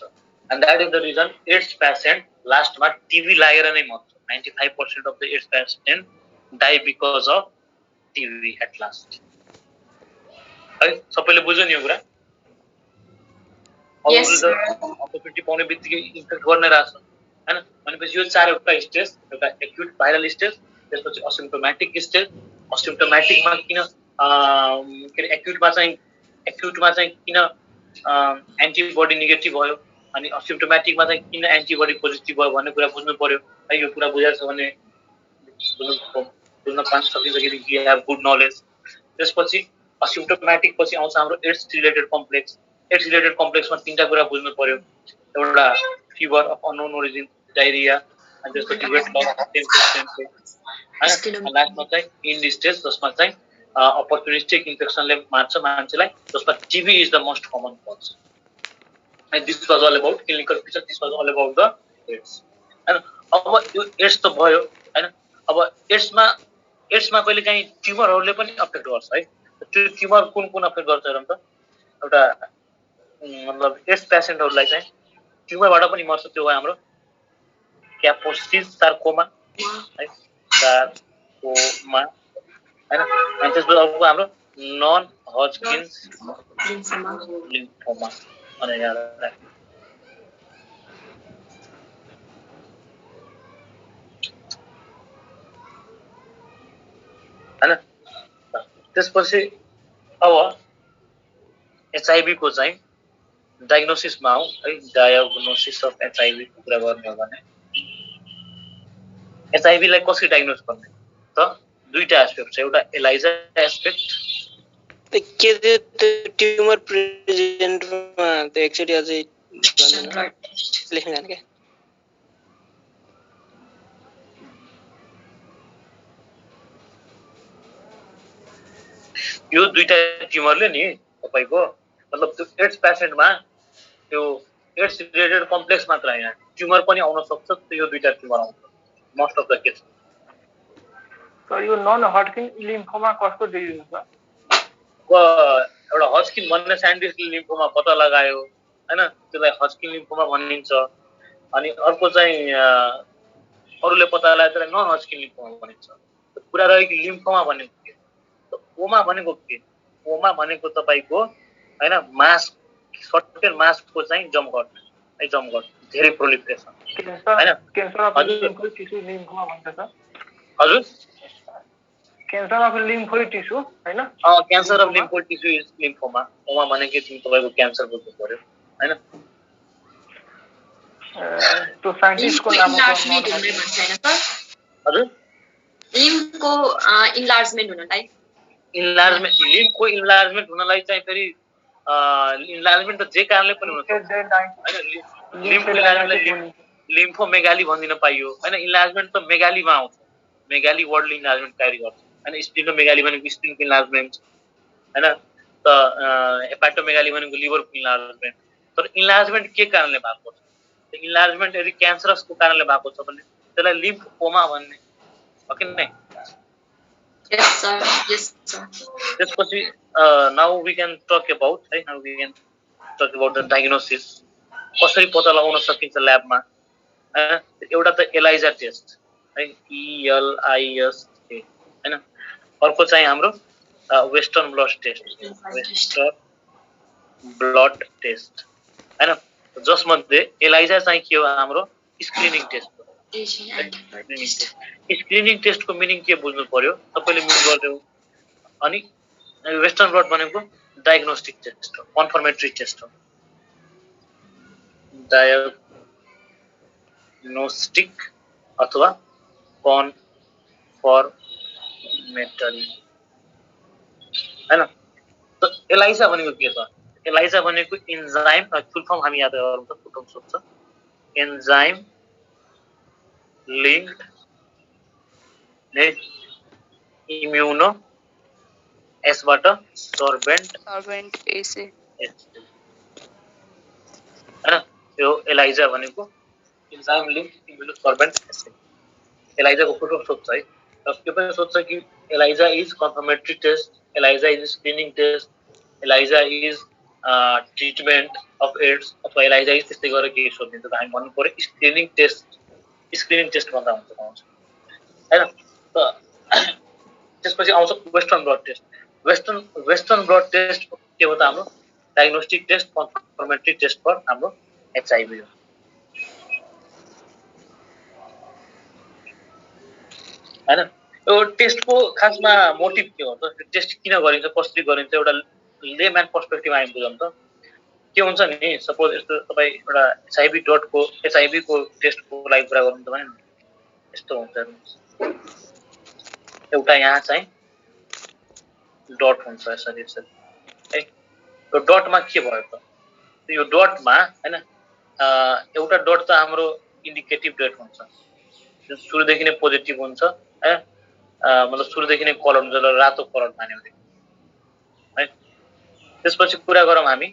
And that is the reason AIDS patient लास्टमा टिबी लागेर नै मर्छ। 95% of the AIDS patient die because of TB at last. है सबैले बुझ्यो नि यो कुरा? अपर्चुनिटी पाउने बित्तिकै इन्फेक्ट गर्ने रहेछ हैन। भनेपछि यो चारवटा स्टेज, एउटा एक्युट भाइरल स्टेज, त्यसपछि असिम्प्टोमेटिक स्टेज, असिम्प्टोमेटिकमा किन के अरे एक्युटमा चाहिँ किन एन्टिबडी नेगेटिभ भयो अनि असिम्प्टोमेटिकमा चाहिँ किन एन्टिबडी पोजिटिभ भयो भन्ने कुरा बुझ्नु पर्यो है। यो कुरा बुझाएको छ भने बुझ्न सकिसकेदेखि यु हेभ गुड नलेज। त्यसपछि असिम्प्टोमेटिक पछि आउँछ हाम्रो AIDS related complex. AIDS related कम्प्लेक्समा तीनटा कुरा बुझ्नु पर्यो, एउटा fever of unknown origin, diarrhoea, अनि त्यसपछि वेट लस, टेम्परेचर, लास्टमा चाहिँ इन्ड स्टेज जसमा चाहिँ अपर्चुनिस्टिक इन्फेक्सनले मार्छ मान्छेलाई, जसमा TB is the most common cause. And this was all about clinical picture, this was all about the AIDS हैन। अब यो एड्स त भयो हैन। अब एड्समा कहिले काहीँ ट्युमरहरूले पनि अफेक्ट गर्छ है। त्यो ट्युमर कुन अफेक्ट गर्छ हेरौँ त। एउटा मतलब एड्स पेसेन्टहरूलाई चाहिँ ट्युमरबाट पनि मर्छ। त्यो हो हाम्रो क्यापोसिस सार्कोमा है, सार्कोमा हैन। अनि त्यसपछि अर्को हाम्रो नन हजकिन्स लिम्फोमा भनेर याद राख्नु हैन। त्यसपछि अब एचआईभी को चाहिँ डायग्नोसिसमा आउँ है। डायग्नोसिस अफ एचआईभी को कुरा गर्ने हो भने एचआईभीलाई कसरी डायग्नोस गर्ने त? दुईटा एस्पेक्ट छ, एउटा एलाइजा एस्पेक्ट के त्यो ट्युमर प्रेजेन्टमा त्यो एक्चुअली अझै लेख्न जाने के यो दुईटा ट्युमरले नि तपाईको मतलब त्यो एड्स पेसेन्टमा त्यो एड्स रिलेटेड कम्प्लेक्स मात्र हैन, ट्युमर पनि आउन सक्छ। त्यो यो दुईटा ट्युमर आउँछ most of the case. Sir यो नन हजकिन लिम्फोमा कस्तो डिजिज हो? एउटा हजकिन भन्ने साइन्टिस्टले लिम्फोमा पत्ता लगायो हैन, त्यसलाई हजकिन लिम्फोमा भनिन्छ। अनि अर्को चाहिँ अरूले पत्ता लगायो त्यसलाई नन हजकिन लिम्फोमा भनिन्छ। कुरा रह्यो कि लिम्फोमा भनेको के, ओमा भनेको के? ओमा भनेको तपाईको हैन मास, सर्टेन मासको चाहिँ जमघट है, जमघट धेरै प्रोलिफरेसन हैन। Cancer of lymphoid tissue lymphoma भन्छ सर। हजुर क्यान्सर अफ लिम्फोइड टिस्यु हैन? Cancer of lymphoid tissue is lymphoma. ओमा भनेको चाहिँ तपाईको क्यान्सर बुझ्नु पर्यो हैन। त्यो साइन्टिस्टको नाम हजुर लिम्फको इन्लार्जमेन्ट हुनलाई लिम्फको इन्लार्जमेन्ट हुनलाई चाहिँ फेरि इन्लार्जमेन्ट त जे कारणले पनि हुन सक्छ हैन। लिम्फको इन्लार्जमेन्टलाई लिम्फोमेगाली भनिदिन पाइयो हैन। इन्लार्जमेन्ट त मेगालीमा आउँछ, मेगाली वर्डले इन्लार्जमेन्ट क्यारी गर्छ हैन। स्प्लिनोमेगाली भनेको स्प्लिनको इन्लार्जमेन्ट हैन, त हेपाटोमेगाली भनेको लिभरको इन्लार्जमेन्ट। तर इन्लार्जमेन्ट के कारणले भएको छ? इन्लार्जमेन्ट यदि क्यान्सरसको कारणले भएको छ भने त्यसलाई लिम्फोमा भन्ने हो कि नै? Yes sir, yes sir. त्यसपछि now we can talk about है, now we can talk about the diagnosis. कसरी पत्ता लगाउन सकिन्छ ल्याबमा हैन? एउटा त एलाइजा टेस्ट है, ELISA हैन। अर्को चाहिँ हाम्रो western blood test, western blood test हैन, जसमध्ये एलाइजा चाहिँ के हो हाम्रो स्क्रिनिङ टेस्ट हो। स्क्रिनिङ टेस्टको मिनिङ के बुझ्नु पर्यो तपाईले मिन गर्दियौ। अनि वेस्टर्न ब्लड भनेको डायग्नोस्टिक टेस्ट हो, कन्फर्मेटरी टेस्ट हो। डायग्नोस्टिक अथवा कन्फर्मेटरी हैन। त एलाइजा भनेको के छ? एलाइजा भनेको एन्जाइम, फुल फर्म हामी याद गरौँ त, फुल फर्म सोध्छ एन्जाइम लिङ्क्ड इम्युनो एसबाट सोर्बेन्ट एसे हैन। यो एलाइजा भनेको enzyme linked immuno sorbent assay. एलाइजाको फुल फर्म सोध्छ है। र के पनि सोध्छ कि ELISA is confirmatory test, ELISA is screening test, ELISA is treatment of AIDS, अथवा एलाइजा इज त्यस्तै गरेर के सोधिन्छ त हामी भन्नु पर्यो स्क्रिनिङ टेस्ट। स्क्रिनिङ टेस्ट भन्दा हुन्छ हैन। त त्यसपछि आउँछ western blood test. Western blood test के हो त हाम्रो diagnostic test, confirmatory test for हाम्रो एचआईभी हो हैन। यो टेस्टको खासमा मोटिभ के हो त? टेस्ट किन गरिन्छ, कसरी गरिन्छ, एउटा लेम्यान पर्सपेक्टिभमा हामी बुझौँ त। के हुन्छ नि, सपोज यस्तो तपाईँ एउटा एचआईभी को टेस्टको लागि कुरा गर्नु त भने यस्तो हुन्छ। एउटा यहाँ चाहिँ डट हुन्छ यसरी यसरी है। यो डटमा के भयो त? यो डटमा हैन एउटा डट त हाम्रो इन्डिकेटिभ डट हुन्छ, जुन सुरुदेखि नै पोजिटिभ हुन्छ है। मतलब सुरुदेखि नै कलर हुन्छ, रातो कलर मान्यो भने है। त्यसपछि कुरा गरौँ हामी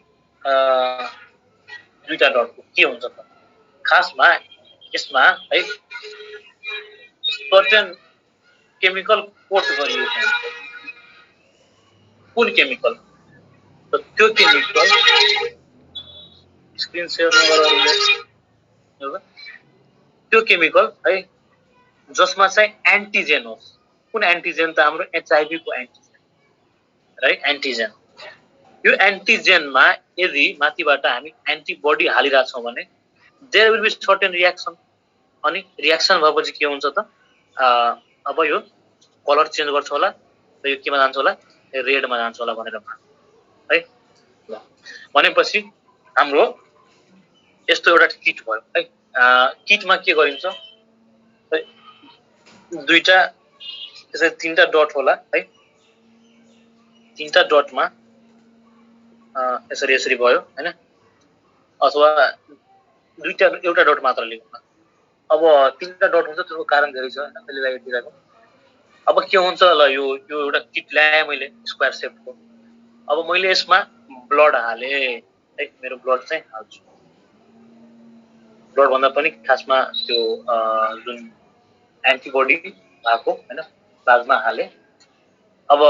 दुईटा डटको के हुन्छ त? खासमा यसमा है सर्टेन केमिकल कोट गरिएको हुन्छ। कुन केमिकल? त त्यो केमिकल स्क्रिन सेयर नगर्नु। त्यो केमिकल है जसमा चाहिँ एन्टिजेन हो। कुन एन्टिजेन त? हाम्रो एचआईभी को एन्टिजेन राइट, एन्टिजेन। यो एन्टिजेनमा यदि माथिबाट हामी एन्टिबडी हालिरहेको छौँ भने there will be certain reaction. अनि रियाक्सन भएपछि के हुन्छ त? अब यो कलर चेन्ज गर्छ होला र यो केमा जान्छ होला, रेडमा जान्छ होला भनेर है। भनेपछि हाम्रो यस्तो एउटा किट भयो है। किटमा के गरिन्छ? दुईटा त्यसै तीनटा डट होला है। तीनटा डटमा यसरी यसरी भयो हैन, अथवा दुईटा एउटा डट मात्र लेख्नु। अब तीनटा डट हुन्छ, त्यसको कारण धेरै छ त्यसले लागि दिएको। अब के हुन्छ ल, यो एउटा किट ल्याएँ मैले स्क्वायर सेपको। अब मैले यसमा ब्लड हाले है, मेरो ब्लड चाहिँ हाल्छु। ब्लड भन्दा पनि खासमा त्यो जुन एन्टिबडी भएको हैन प्लाज्मा हाले। अब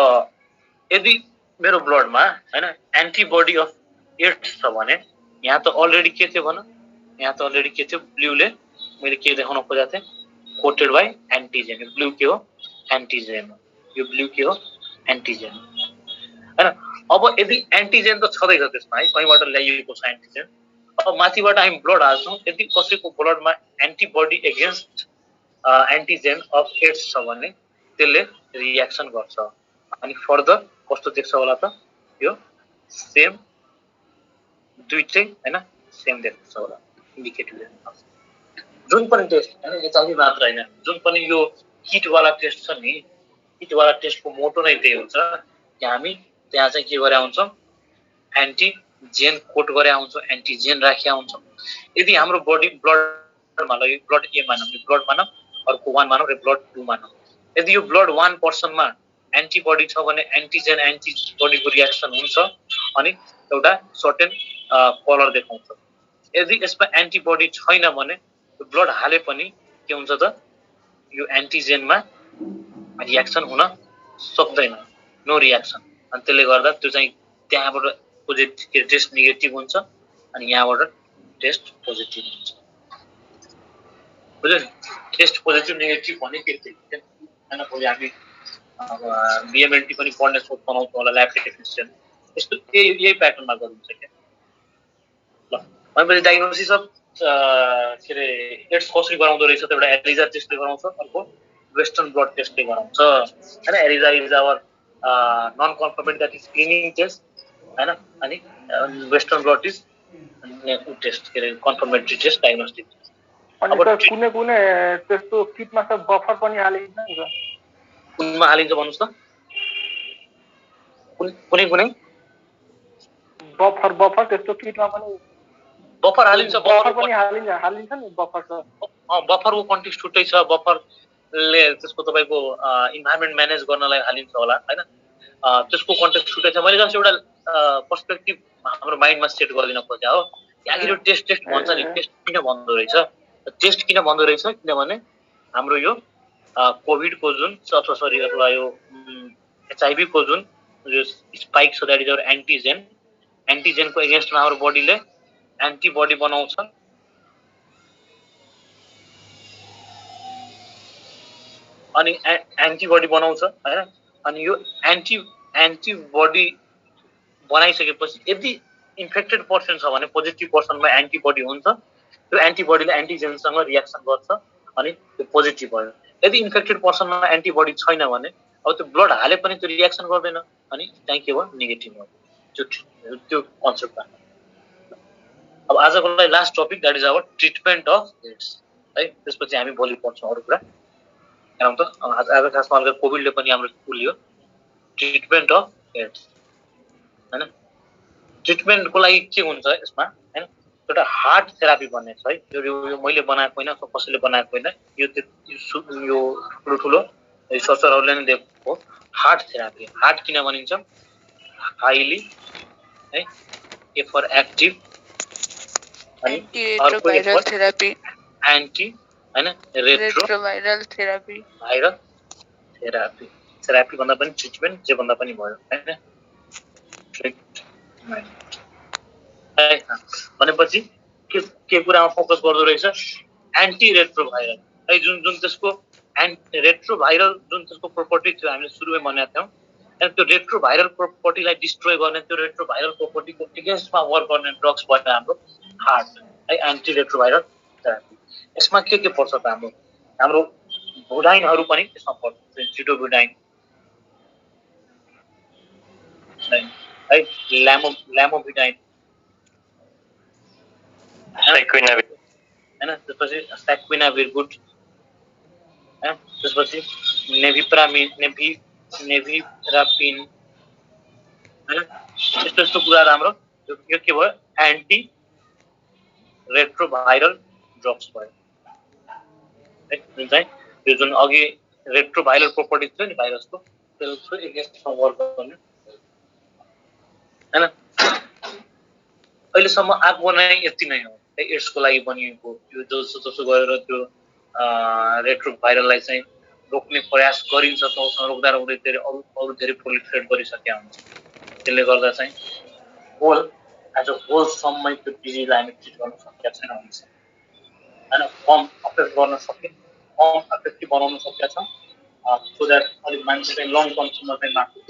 यदि मेरो ब्लडमा हैन एन्टिबडी अफ एड्स छ भने यहाँ त अलरेडी के थियो भन, यहाँ त अलरेडी के थियो, ब्लूले मैले के देखाउन खोजेको थिएँ, कोटेड बाइ एन्टिजेन। यो ब्लू के हो? एन्टिजेन हो। यो ब्लू के हो? एन्टिजेन हैन। अब यदि एन्टिजेन त छँदैछ त्यसमा है, कहीँबाट ल्याइएको छ एन्टिजेन। अब माथिबाट हामी ब्लड हाल्छौँ, यदि कसैको ब्लडमा antibody against antigen of AIDS छ भने त्यसले रियाक्सन गर्छ। अनि फर्दर कस्तो देख्छ होला त? यो सेम दुईटै हैन सेम देख्छ होला, इन्डिकेटिभ देख्छ। जुन पनि टेस्ट हैन एचआईभी मात्र हैन, जुन पनि यो किटवाला टेस्ट छ नि, किटवाला टेस्टको मोटो नै त्यही हुन्छ कि हामी त्यहाँ चाहिँ के गरे हुन्छौँ, एन्टिजेन कोट गरे हुन्छौँ, एन्टिजेन राखेका हुन्छौँ। यदि हाम्रो बडी ब्लडमा लग्यो, ब्लड ए मानौँ, ब्लड मानौँ, अर्को 1 मानौँ र ब्लड 2 मानौँ। यदि यो ब्लड 1 पर्सनमा एन्टिबडी छ भने एन्टिजेन एन्टिबडीको रियाक्सन हुन्छ अनि एउटा सर्टेन कलर देखाउँछ। यदि यसमा एन्टिबडी छैन भने ब्लड हाले पनि के हुन्छ त? यो एन्टिजेनमा रियाक्सन हुन सक्दैन, नो रियाक्सन। अनि त्यसले गर्दा त्यो चाहिँ त्यहाँबाट पोजिटिभ टेस्ट नेगेटिभ हुन्छ अनि यहाँबाट टेस्ट पोजिटिभ हुन्छ। बुझ्यो नि? टेस्ट पोजिटिभ नेगेटिभ भने के थियो हैन? भोलि हामी बिएमएलटी पनि पढ्ने सोच बनाउँछौँ होला, ल्याब टेक्निसियन यस्तो यही प्याटर्नमा गरिन्छ क्या। ल भनेपछि डायग्नोसिस अफ के अरे एड्स कसरी गराउँदो रहेछ त एउटा एलिजा टेस्टले गराउँछ, अर्को वेस्टर्न ब्लड टेस्टले गराउँछ होइन। ELISA is our non confirmant that is cleaning test होइन, अनि वेस्टर्न ब्लड इज टेस्ट के अरे कन्फर्मेटरी टेस्ट डायग्नोस्टिक। अनि कुनै कुनै त्यस्तो किटमा त बफर पनि हालिन्छ नि त। कुनमा हालिन्छ भन्नुहोस् त? कुनै कुनै बफर त्यस्तो किटमा पनि बफर हालिन्छ। बफर पनि हालिन्छ नि बफर त। बफरको कन्टेक्स्ट छुट्टै छ। बफरले त्यसको तपाईँको इन्भाइरोमेन्ट म्यानेज गर्नलाई हालिन्छ होला होइन, त्यसको कन्टेक्स्ट छुट्टै छ। मैले जस्तो एउटा पर्सपेक्टिभ हाम्रो माइन्डमा सेट गरिदिन खोजेँ हो कि आखिर यो टेस्ट भन्छ नि, टेस्ट किन भन्दो रहेछ? टेस्ट किन भन्दो रहेछ किनभने हाम्रो यो कोभिडको जुन अथवा यो एचआइभीको जुन स्पाइक छ द्याट इज अवर एन्टिजेनको एगेन्स्टमा हाम्रो बडीले एन्टिबडी बनाउँछ। अनि एन्टिबडी बनाउँछ होइन। अनि यो एन्टिबडी बनाइसकेपछि यदि इन्फेक्टेड पर्सन छ भने पोजिटिभ पर्सनमा एन्टिबडी हुन्छ, त्यो एन्टिबडीले एन्टिजेनसँग रियाक्सन गर्छ अनि त्यो पोजिटिभ भयो। यदि इन्फेक्टेड पर्सनमा एन्टिबडी छैन भने अब त्यो ब्लड हाले पनि त्यो रियाक्सन गर्दैन अनि चाहिँ के भयो, नेगेटिभ भयो। त्यो कन्सेप्ट भयो। अब आजको लागि last topic that is our treatment of AIDS है। त्यसपछि हामी भोलि पढ्छौँ अरू कुरा। हेरौँ त आज खासमा हल्का कोभिडले पनि हाम्रो उल्यो ट्रिटमेन्ट अफ एड्स होइन। ट्रिटमेन्टको लागि के हुन्छ यसमा होइन, एउटा हार्ट थेरापी भन्ने छ है। यो मैले बनाएको होइन, कसैले बनाएको होइन, यो ठुलो रिसर्चरहरूले नै दिएको हो। हार्ट थेरापी, हार्ट किन भनिन्छ? हाइली है ए फर एक्टिभ अनि अर्को थेरापी एन्टी होइन रेट्रोभाइरल थेरापी भन्दा पनि ट्रिटमेन्ट जे भन्दा पनि भयो होइन। भनेपछि के कुरामा फोकस गर्दो रहेछ? एन्टी रेट्रोभाइरल है। जुन त्यसको रेट्रोभाइरल जुन त्यसको प्रोपर्टी थियो हामीले सुरुमै भनेका थियौँ, त्यो रेट्रोभाइरल प्रोपर्टीलाई डिस्ट्रोय गर्ने, त्यो रेट्रोभाइरल प्रोपर्टीको एगेन्स्टमा वर्क गर्ने ड्रग्स भयो हाम्रो हार्ट है, एन्टी रेट्रोभाइरल थेरापी। यसमा के पर्छ त? हाम्रो भुडाइनहरू पनि यसमा पर्छ, सिटोभुडाइन है, ल्यामोभिडाइन होइन, त्यसपछि स्याक्विनाभिर-गुड होइन, त्यसपछि नेभिरापिन होइन। यस्तो कुराहरू हाम्रो यो के भयो? एन्टी रेट्रोभाइरल ड्रग्स भयो है। जुन चाहिँ यो जुन अघि रेट्रोभाइरल प्रोपर्टी थियो नि भाइरसको, त्यसको एगेन्स्टमा वर्क गर्ने होइन। अहिलेसम्म आएको नै यति नै हो एड्सको लागि बनिएको। यो जसो गरेर त्यो रेट्रोभाइरललाई चाहिँ रोक्ने प्रयास गरिन्छ, त उसमा रोक्दा अरू धेरै प्रोलिफरेट गरिसकेका हुन्छ। त्यसले गर्दा चाहिँ एज अ होलसम्मै त्यो डिजिजलाई हामी ट्रिट गर्न सकेका छैनौँ होइन। कम अफेक्ट गर्न सक्यो, कम इफेक्टिभ बनाउन सकेका छौँ सो द्याट अलिक मान्छे चाहिँ लङ टर्मसम्म चाहिँ माथि।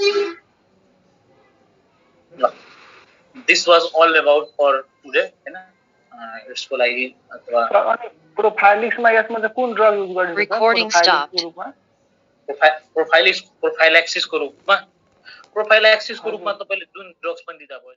This was all about for today होइन। यसको लागि अथवा प्रोफाइलिक्समा यसमा चाहिँ कुन ड्रग युज गरिन्छ? प्रोफाइलेक्सिसको रूपमा तपाईँले जुन ड्रग्स पनि दिँदा भयो।